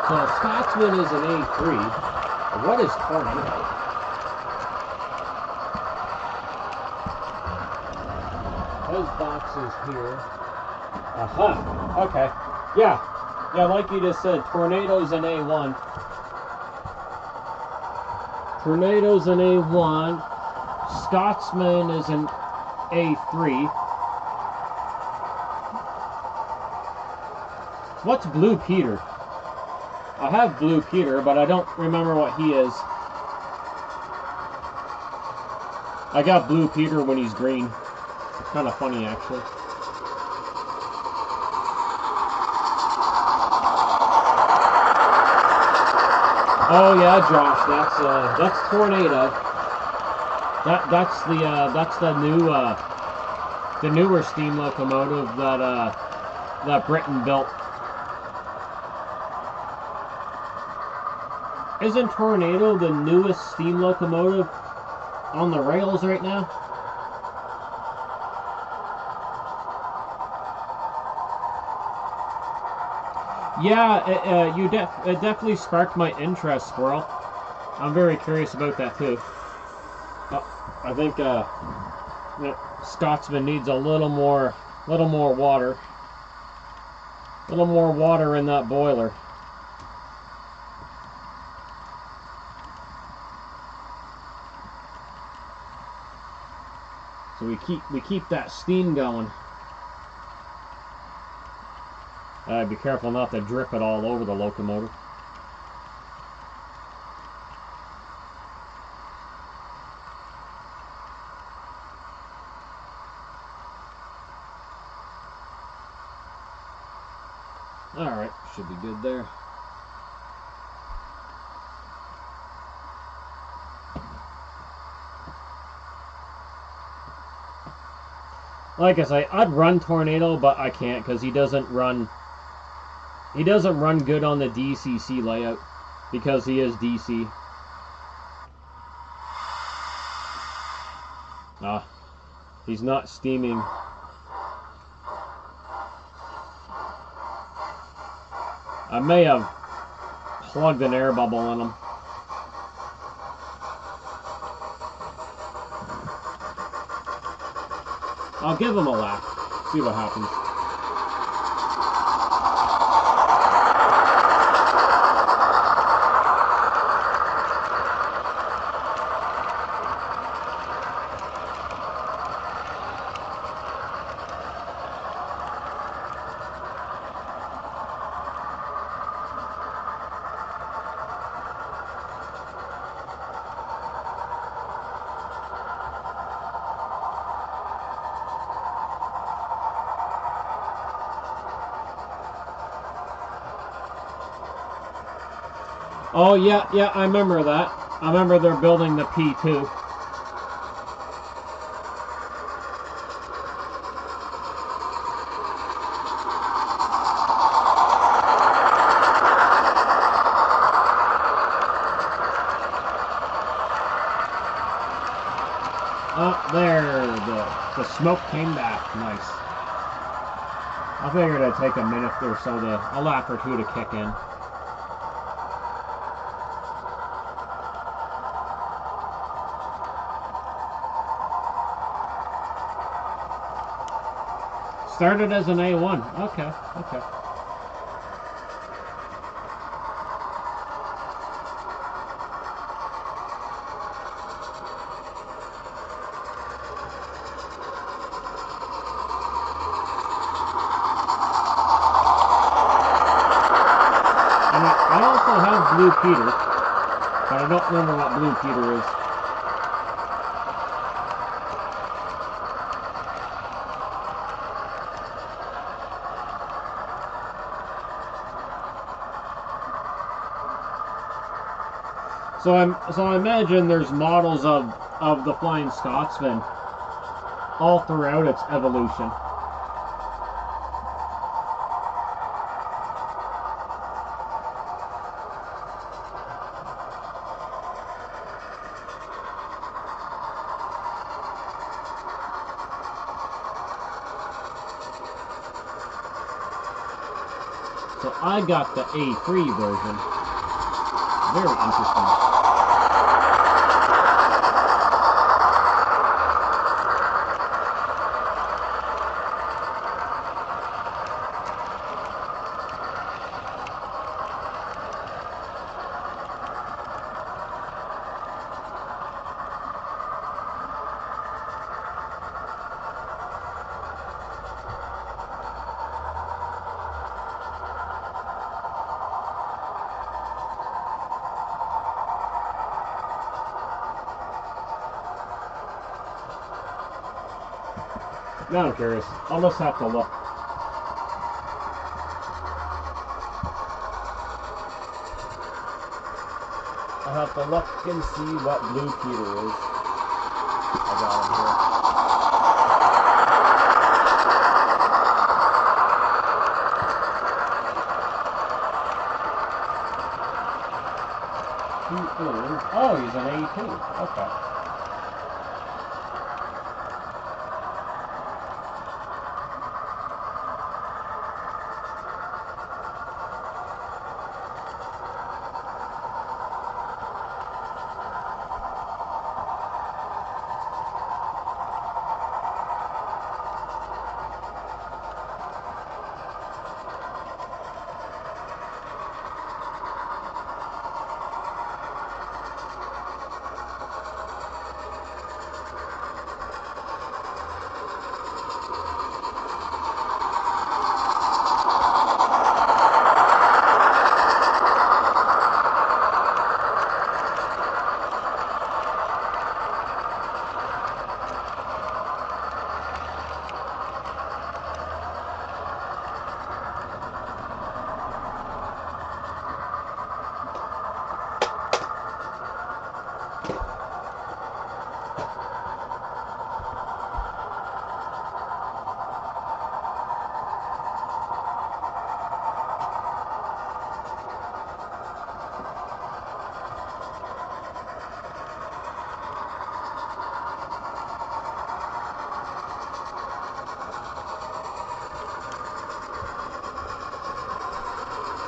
So Scotsman is an A3. What is Tornado? His box is here. Aha. Okay. Yeah, like you just said, Tornado's an A1. Tornado's an A1. Scotsman is an A3. What's Blue Peter? I have Blue Peter, but I don't remember what he is. I got Blue Peter when he's green. It's kind of funny, actually. Oh yeah, Josh, that's Tornado. That's the newer steam locomotive that Britain built. Isn't Tornado the newest steam locomotive on the rails right now? Yeah, it definitely sparked my interest, Squirrel. I'm very curious about that too. I think Scotsman needs a little more water, a little more water in that boiler. So we keep that steam going. Be careful not to drip it all over the locomotive. Alright, should be good there. Like I say, I'd run Tornado, but I can't because he doesn't run good on the DCC layout because he is DC. He's not steaming. I may have plugged an air bubble in him. I'll give him a lap, see what happens. Oh, yeah, I remember that. I remember they're building the P2. Oh, there, the smoke came back. Nice. I figured it'd take a minute or so, a lap or two to kick in. Started as an A1. Okay. And I also have Blue Peter, but I don't remember what Blue Peter is. So I imagine there's models of the Flying Scotsman all throughout its evolution. So I got the A3 version. Very interesting. Now I'm curious. I'll just have to look. I'll have to look and see what Blue Peter is. I got him here. He is, oh, he's an A2. Okay.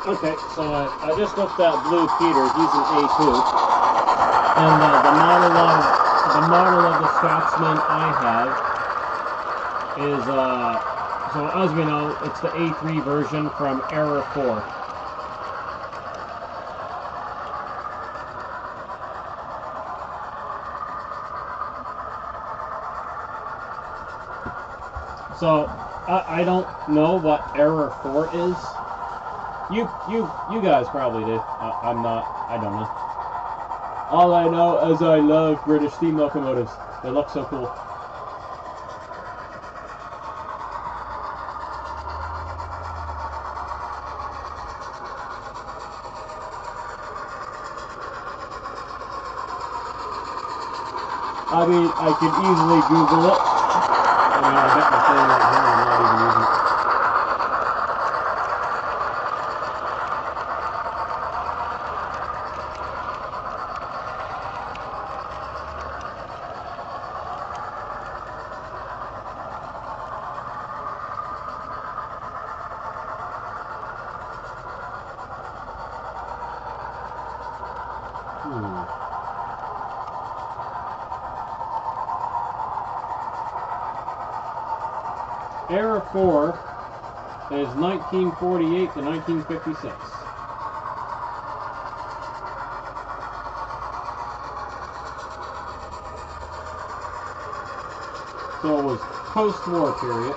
Okay, so I just looked at Blue Peter. He's an A2, and the model of the Scotsman I have is so as we know, it's the A3 version from Era 4. So I don't know what Era 4 is. You guys probably do. I'm not. I don't know. All I know is I love British steam locomotives. They look so cool. I mean, I could easily Google it. I mean, I got my phone right here and I'm not even using it. Era 4 is 1948 to 1956. So it was post-war period.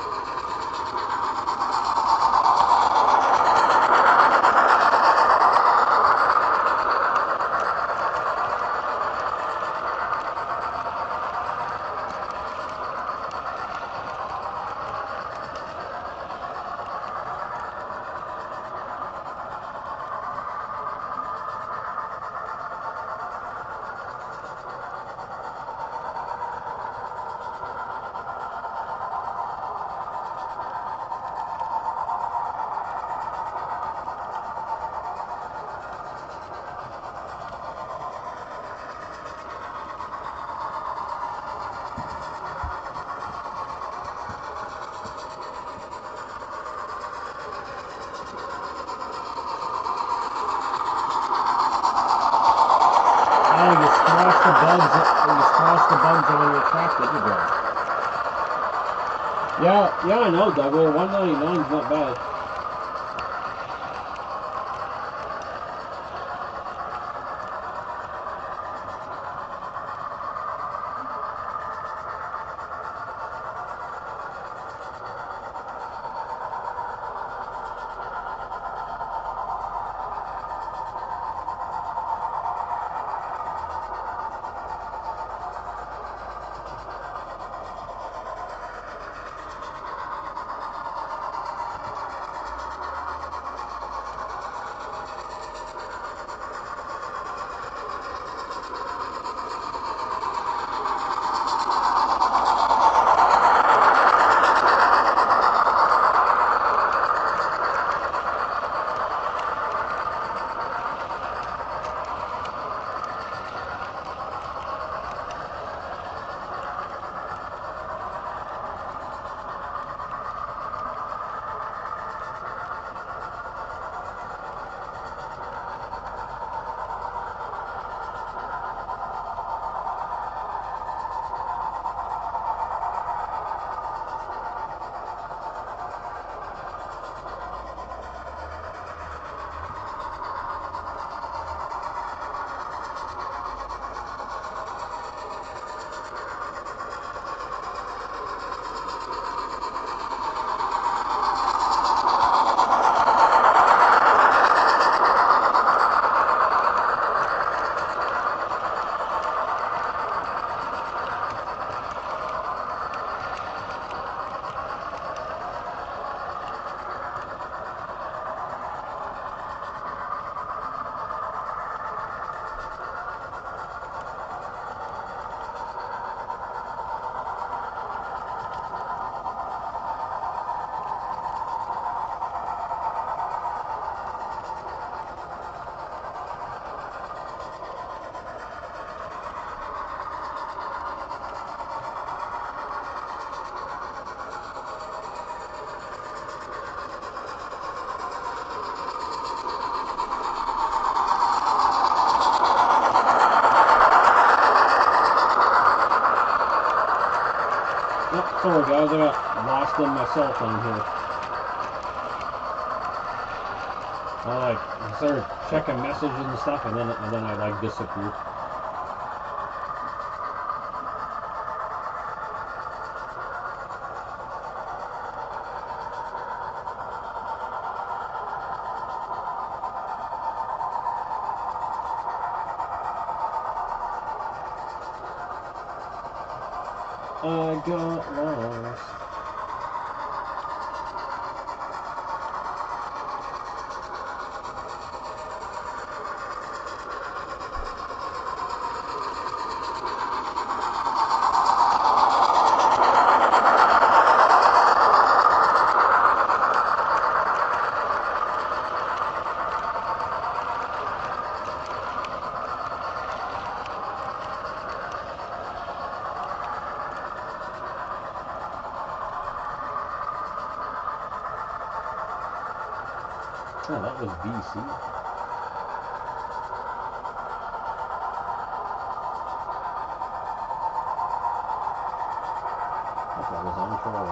Yeah, I know, Doug. Well, 199 is not bad.
Sorry guys, I got lost in myself on here. I started checking messages and stuff, and then I like disappeared. I got lost. Oh, that was BC. I thought it was onshore.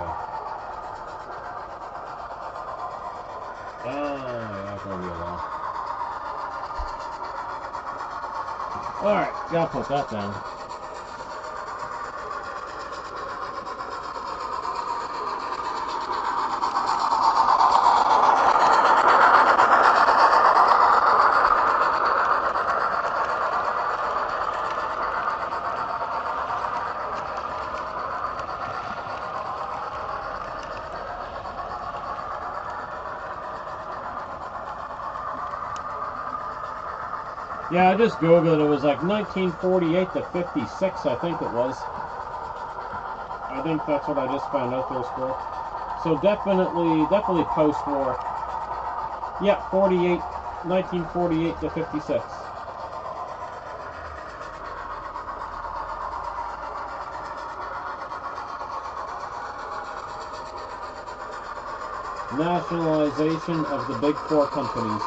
Oh, yeah, that's gonna be a while.
Alright, gotta put that down. Yeah, I just googled it. It was like 1948 to 56, I think it was. I think that's what I just found out there, Squirrel. So definitely post-war. Yeah, 1948 to 56. Nationalization of the big four companies.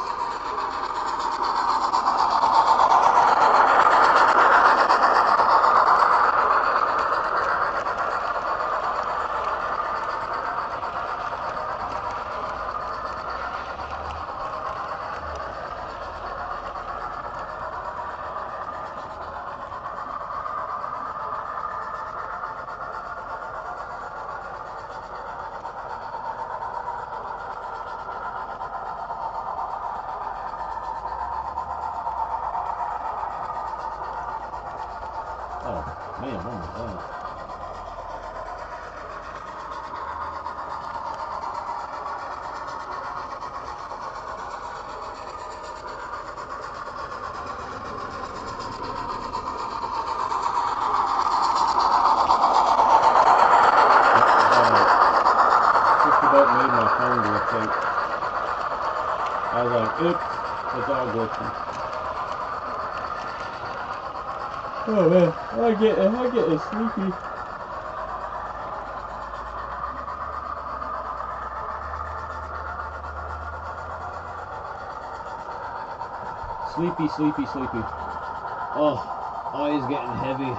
Oh, man, oh my God. Just about made my phone glitch out. I was like, oops, it's all glitching. Oh man, I get sleepy. Sleepy. Oh, eyes getting heavy.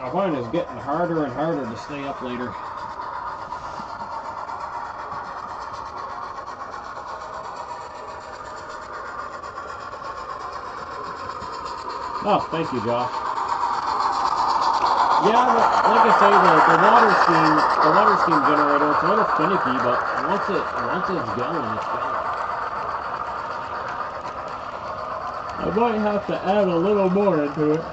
I find it's getting harder and harder to stay up later. Oh, thank you, Josh. Yeah, like I say, the water steam generator, it's a little finicky, but once it's going, it's going. I might have to add a little more into it.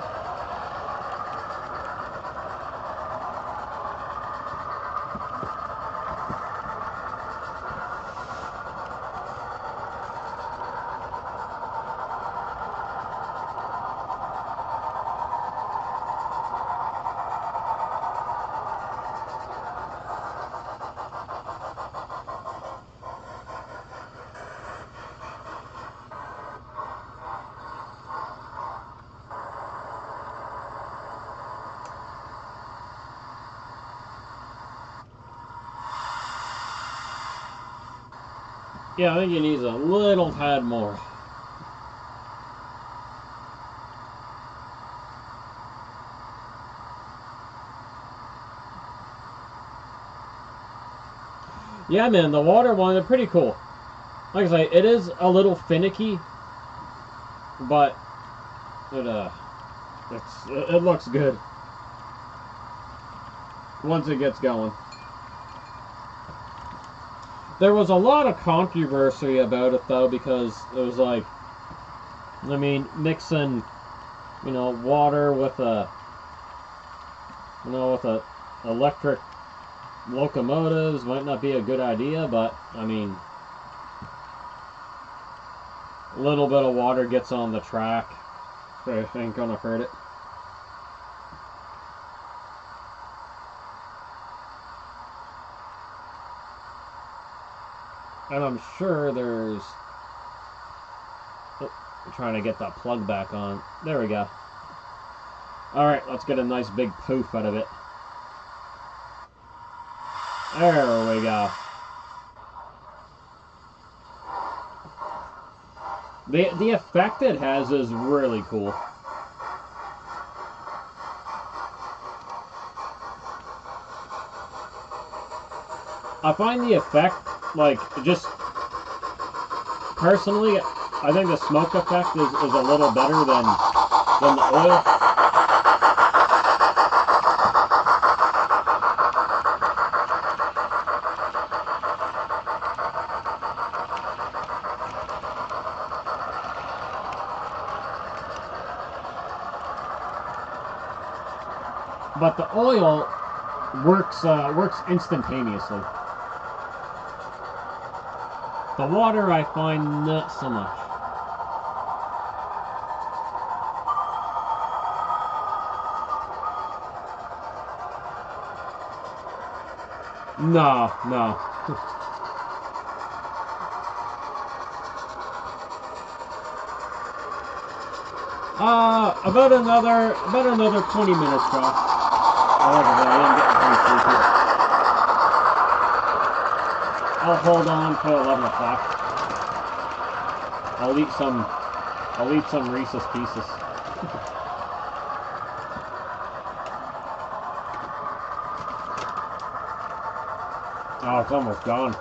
Yeah, I think it needs a little tad more. Yeah, man, the water one, they're pretty cool. Like I say, it is a little finicky, but it looks good once it gets going. There was a lot of controversy about it though, because it was like, I mean, mixing, water with with electric locomotives might not be a good idea, but I mean, a little bit of water gets on the track, so it ain't gonna hurt it. And I'm sure there's... Oh, I'm trying to get that plug back on. There we go. Alright, let's get a nice big poof out of it. There we go. The effect it has is really cool. I find the effect, like, just personally, I think the smoke effect is a little better than the oil. But the oil works instantaneously. The water I find not so much. No. About another 20 minutes, bro. I'll hold on till 11 o'clock. I'll eat some Reese's Pieces. Oh, it's almost gone.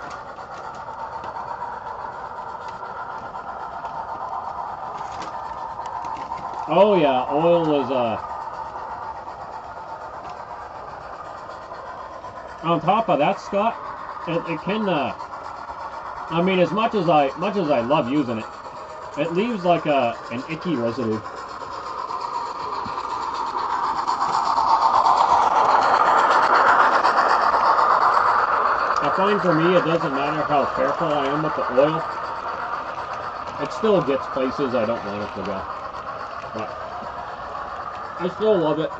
Oh yeah, oil is on top of that, Scott. It can I mean, as much as I love using it, it leaves like an icky residue. I find for me, it doesn't matter how careful I am with the oil, it still gets places I don't want it to go. But I still love it.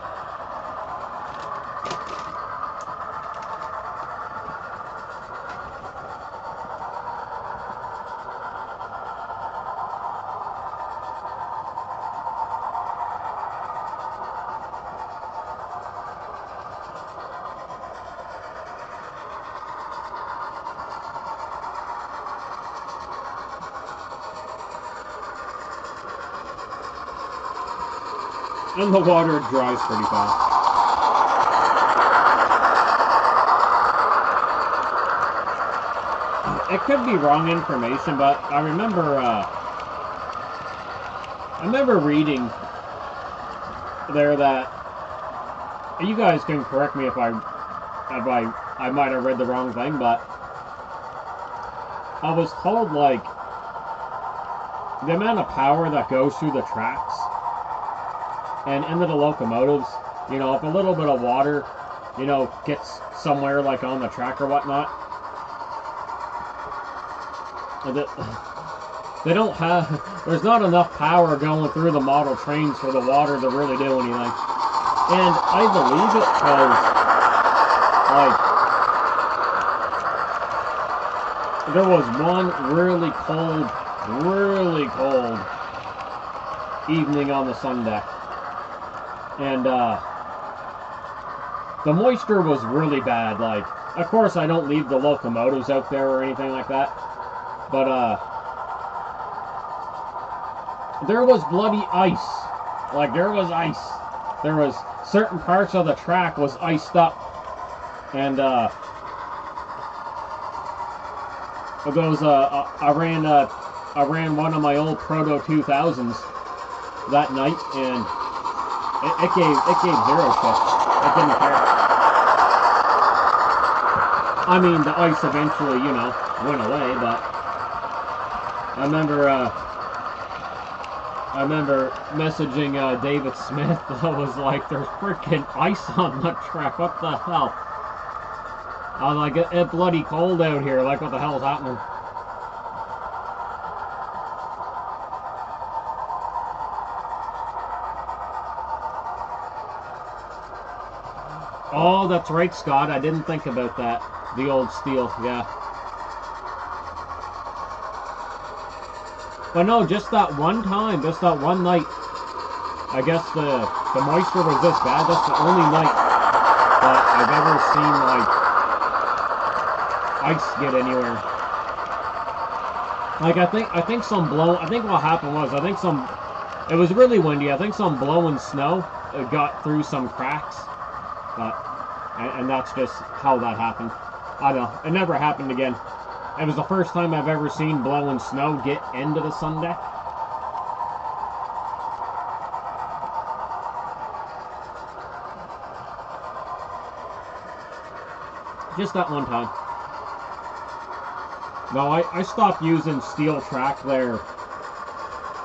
And the water dries pretty fast. It could be wrong information, but I remember reading there that, you guys can correct me if I might have read the wrong thing, but I was told, like, the amount of power that goes through the tracks and into the locomotives, if a little bit of water, gets somewhere like on the track or whatnot, they don't have, there's not enough power going through the model trains for the water to really do anything. And I believe it because, like, there was one really cold evening on the sun deck. And the moisture was really bad. Like, of course I don't leave the locomotives out there or anything like that, but there was bloody ice. Like, there was ice. There was certain parts of the track was iced up, and Those I ran one of my old Proto 2000s that night, and it gave zero shit. It didn't care. I mean, the ice eventually, you know, went away, but I remember messaging David Smith. I was like, "There's freaking ice on the track. What the hell?" I was like, "It's bloody cold out here. Like, what the hell's happening?" Oh, that's right, Scott. I didn't think about that. The old steel, yeah. But no, just that one time, just that one night. I guess the moisture was this bad. That's the only night that I've ever seen like ice get anywhere. Like I think some blow. I think what happened was it was really windy. I think some blowing snow got through some cracks. But, and that's just how that happened. I don't know. It never happened again. It was the first time I've ever seen blowing snow get into the sun deck. Just that one time. No, I stopped using steel track there.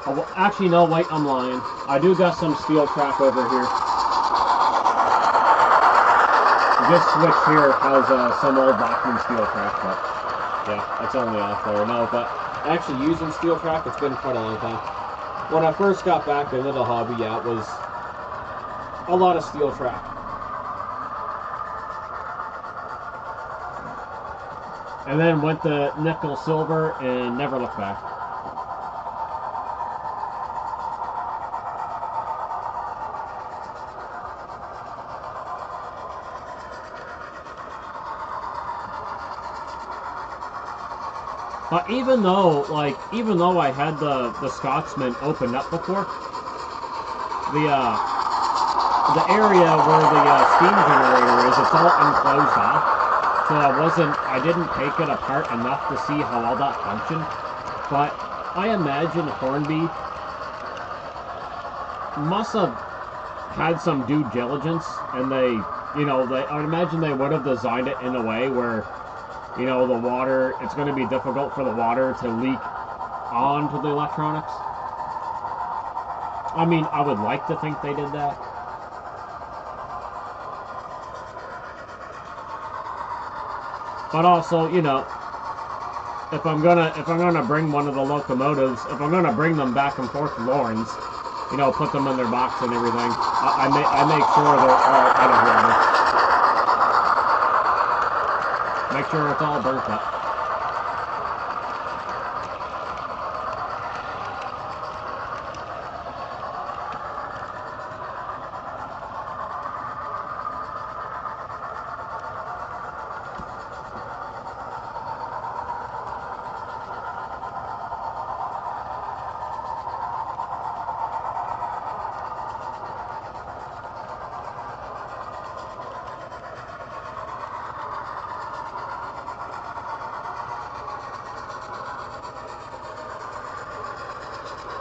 Oh, actually, no, wait, I'm lying. I do got some steel track over here. This switch here has some old vacuum steel track, but yeah, it's only off there. No, but actually using steel track, it's been quite a long time. When I first got back into the hobby, yeah, it was a lot of steel track. And then went to nickel silver and never looked back. But even though I had the Scotsman opened up before, the area where the steam generator is, it's all enclosed off. So I didn't take it apart enough to see how all that functioned. But I imagine Hornby must have had some due diligence, and I would imagine they would have designed it in a way where, you know, the water, it's going to be difficult for the water to leak onto the electronics. I mean, I would like to think they did that. But also, you know, if I'm gonna bring one of the locomotives, if I'm gonna bring them back and forth to Lawrence, you know, put them in their box and everything, I make sure they're all out of water. Make sure it's all burnt up.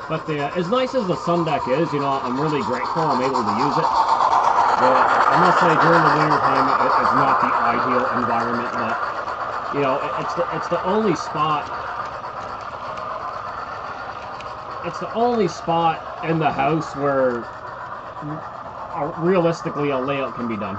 But as nice as the sun deck is, you know, I'm really grateful I'm able to use it. I must say, during the winter time, it's not the ideal environment, but you know, it's the only spot. It's the only spot in the house where realistically a layout can be done.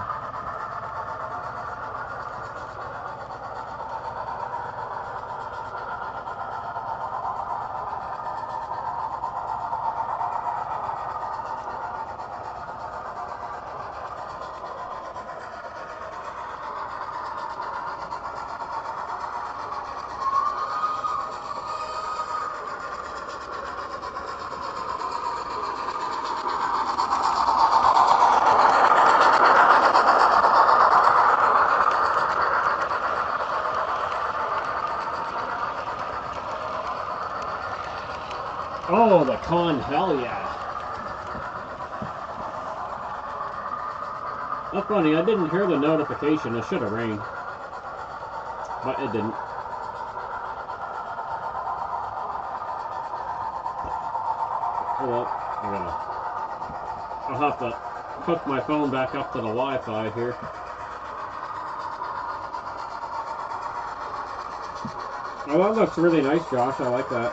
Oh, the con, hell yeah. That's funny, I didn't hear the notification. It should have rang. But it didn't.
Hold up. I'll have to hook my phone back up to the Wi-Fi here. Oh, that looks really nice, Josh. I like that.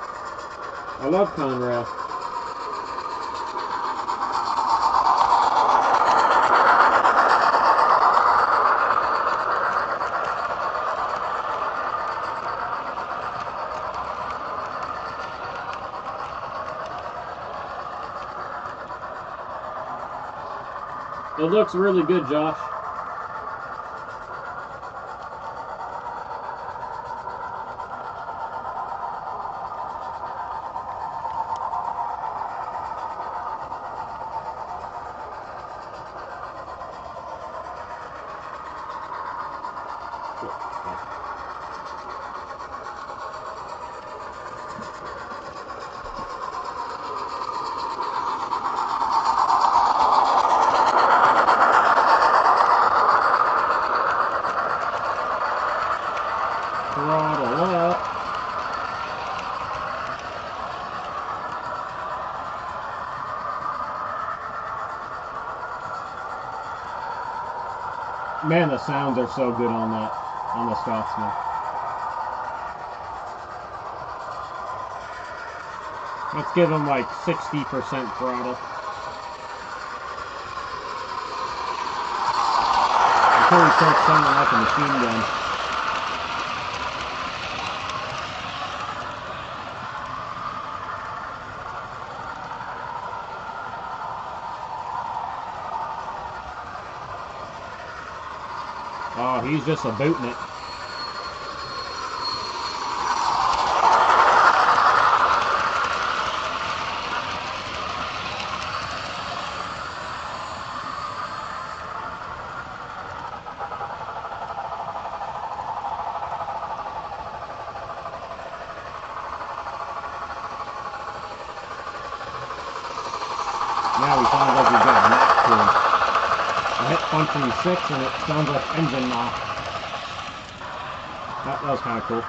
I love Conrail. It looks really good, Josh.
Throttle up. Man, the sounds are so good on the Scotsman. Let's give him like 60% throttle. Before he starts sounding like a machine gun. Oh, he's just a booting it. Now he sounds like he's got a knock to him. I hit function 6 and it sounds like engine knock. That was kind of cool.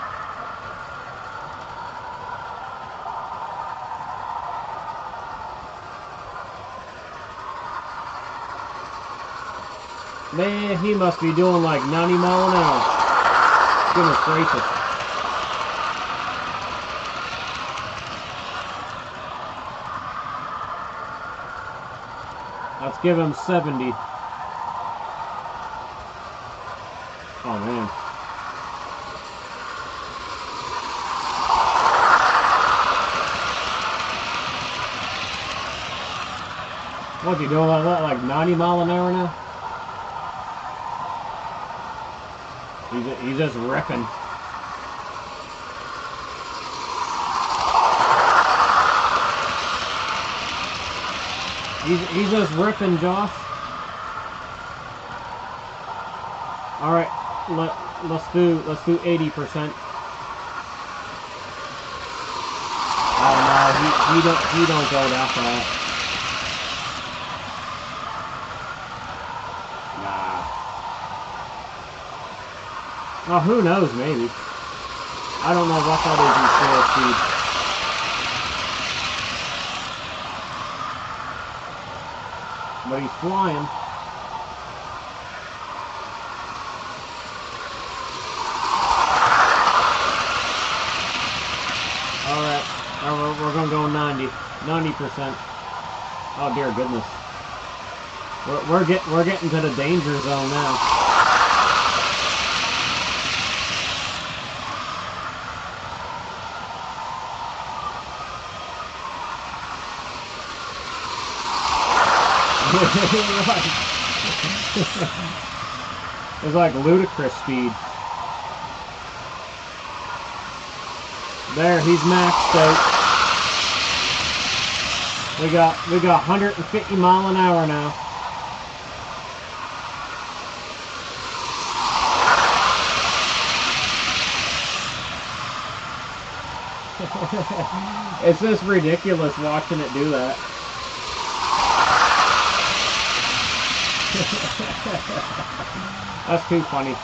Man, he must be doing like 90 miles an hour. Goodness gracious. Let's give him 70. Oh man. What's he doing like 90 miles an hour now? He's just ripping. He's just ripping, Josh. All right, let's do 80%. Oh no, he don't go that fast. Nah. Oh, who knows? Maybe. I don't know what that is in slow speed. But he's flying. Alright, we're gonna go 90%. Oh dear goodness. We're getting to the danger zone now. It's like ludicrous speed. There, he's maxed out. We got 150 mile an hour now. It's just ridiculous watching it do that. That's too funny.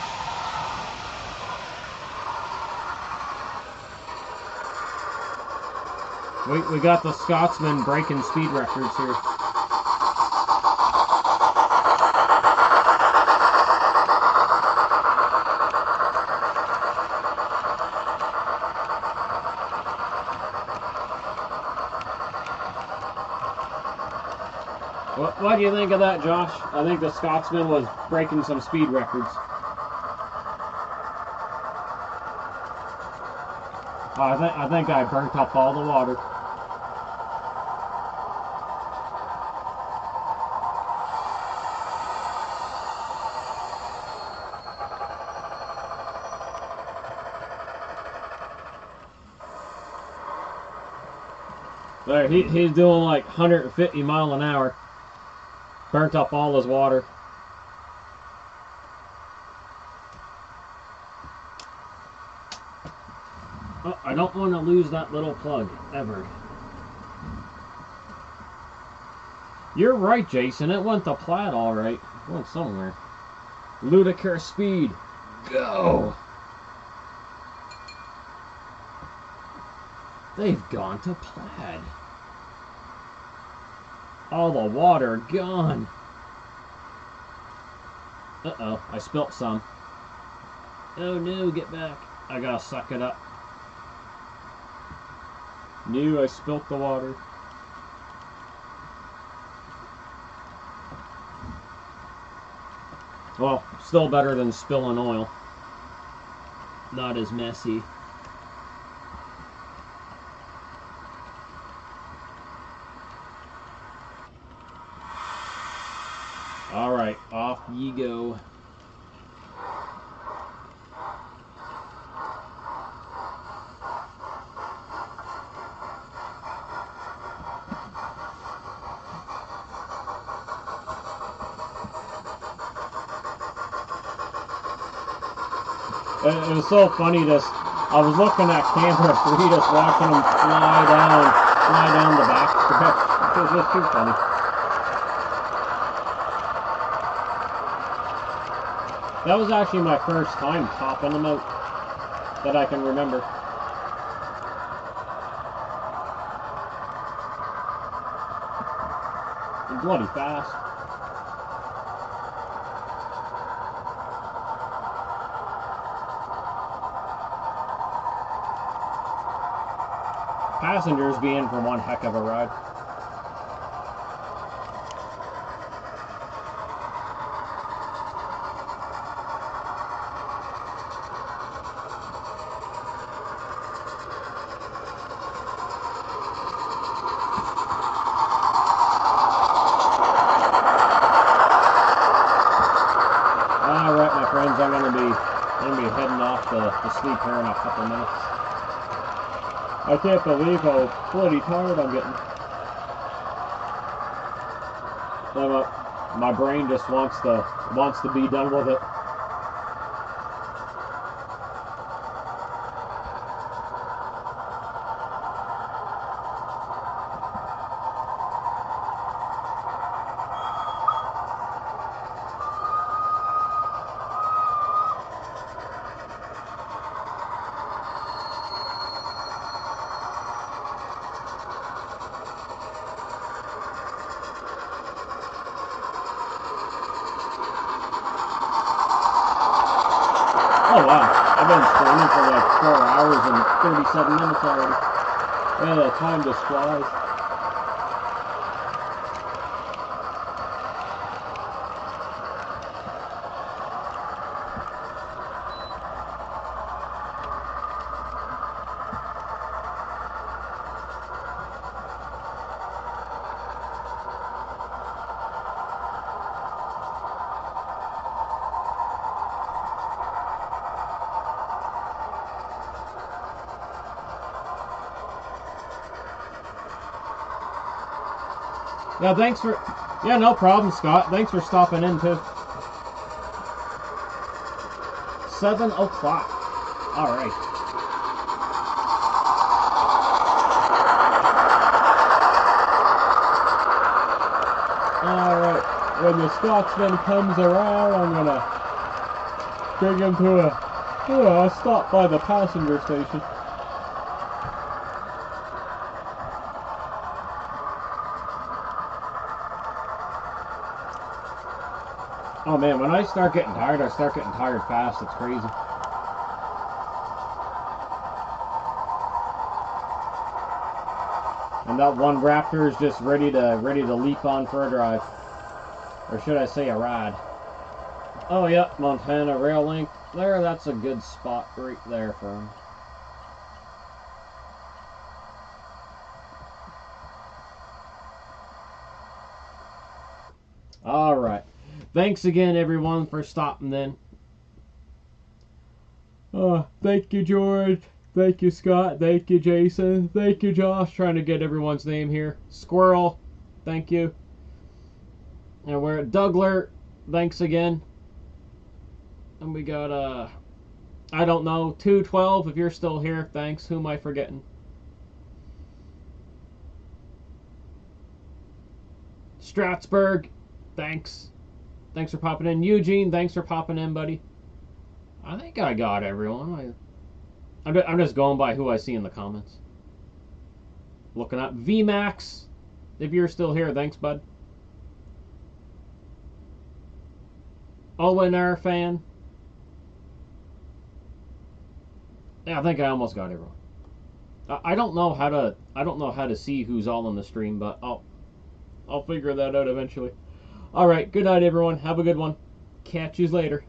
We got the Scotsman breaking speed records here. What do you think of that, Josh? I think the Scotsman was breaking some speed records. I think I burnt up all the water. There, he's doing like 150 mile an hour. Burnt up all his water. Oh, I don't want to lose that little plug, ever. You're right, Jason. It went to Plaid all right. It went somewhere. Ludicrous speed. Go! They've gone to Plaid. All the water gone. Uh-oh, I spilt some. Oh no, get back. I gotta suck it up. Knew I spilt the water. Well, still better than spilling oil. Not as messy. Alright, off ye go. It was so funny, I was looking at camera for just watching them fly down the back stretch. It was just too funny. That was actually my first time topping them out that I can remember. They're bloody fast. Passengers be in for one heck of a ride. Alright, my friends, I'm gonna be heading off to sleep here in a couple minutes. I can't believe how bloody tired I'm getting. My brain just wants to be done with it. Oh wow, I've been streaming for like 4 hours and 37 minutes already. Yeah, the time just flies. Yeah, no problem, Scott. Thanks for stopping in, too. 7 o'clock. Alright. Alright. When the Scotsman comes around, I'm gonna bring him to a stop by the passenger station. Oh man, when I start getting tired, I start getting tired fast. It's crazy. And that one Raptor is just ready to leap on for a drive. Or should I say a ride. Oh yep, Montana Rail Link. There, that's a good spot right there for him. Alright. Thanks again, everyone, for stopping in. Thank you, George. Thank you, Scott. Thank you, Jason. Thank you, Josh. Trying to get everyone's name here. Squirrel. Thank you. And we're at Dougler. Thanks again. And we got, I don't know, 212 if you're still here. Thanks. Who am I forgetting? Strattsburg. Thanks. Thanks for popping in. Eugene, thanks for popping in, buddy. I think I got everyone. I'm just going by who I see in the comments. Looking up VMAX. If you're still here, thanks, bud. Owen fan. Yeah, I think I almost got everyone. I don't know how to see who's all on the stream, but I'll figure that out eventually. All right, good night, everyone. Have a good one. Catch you later.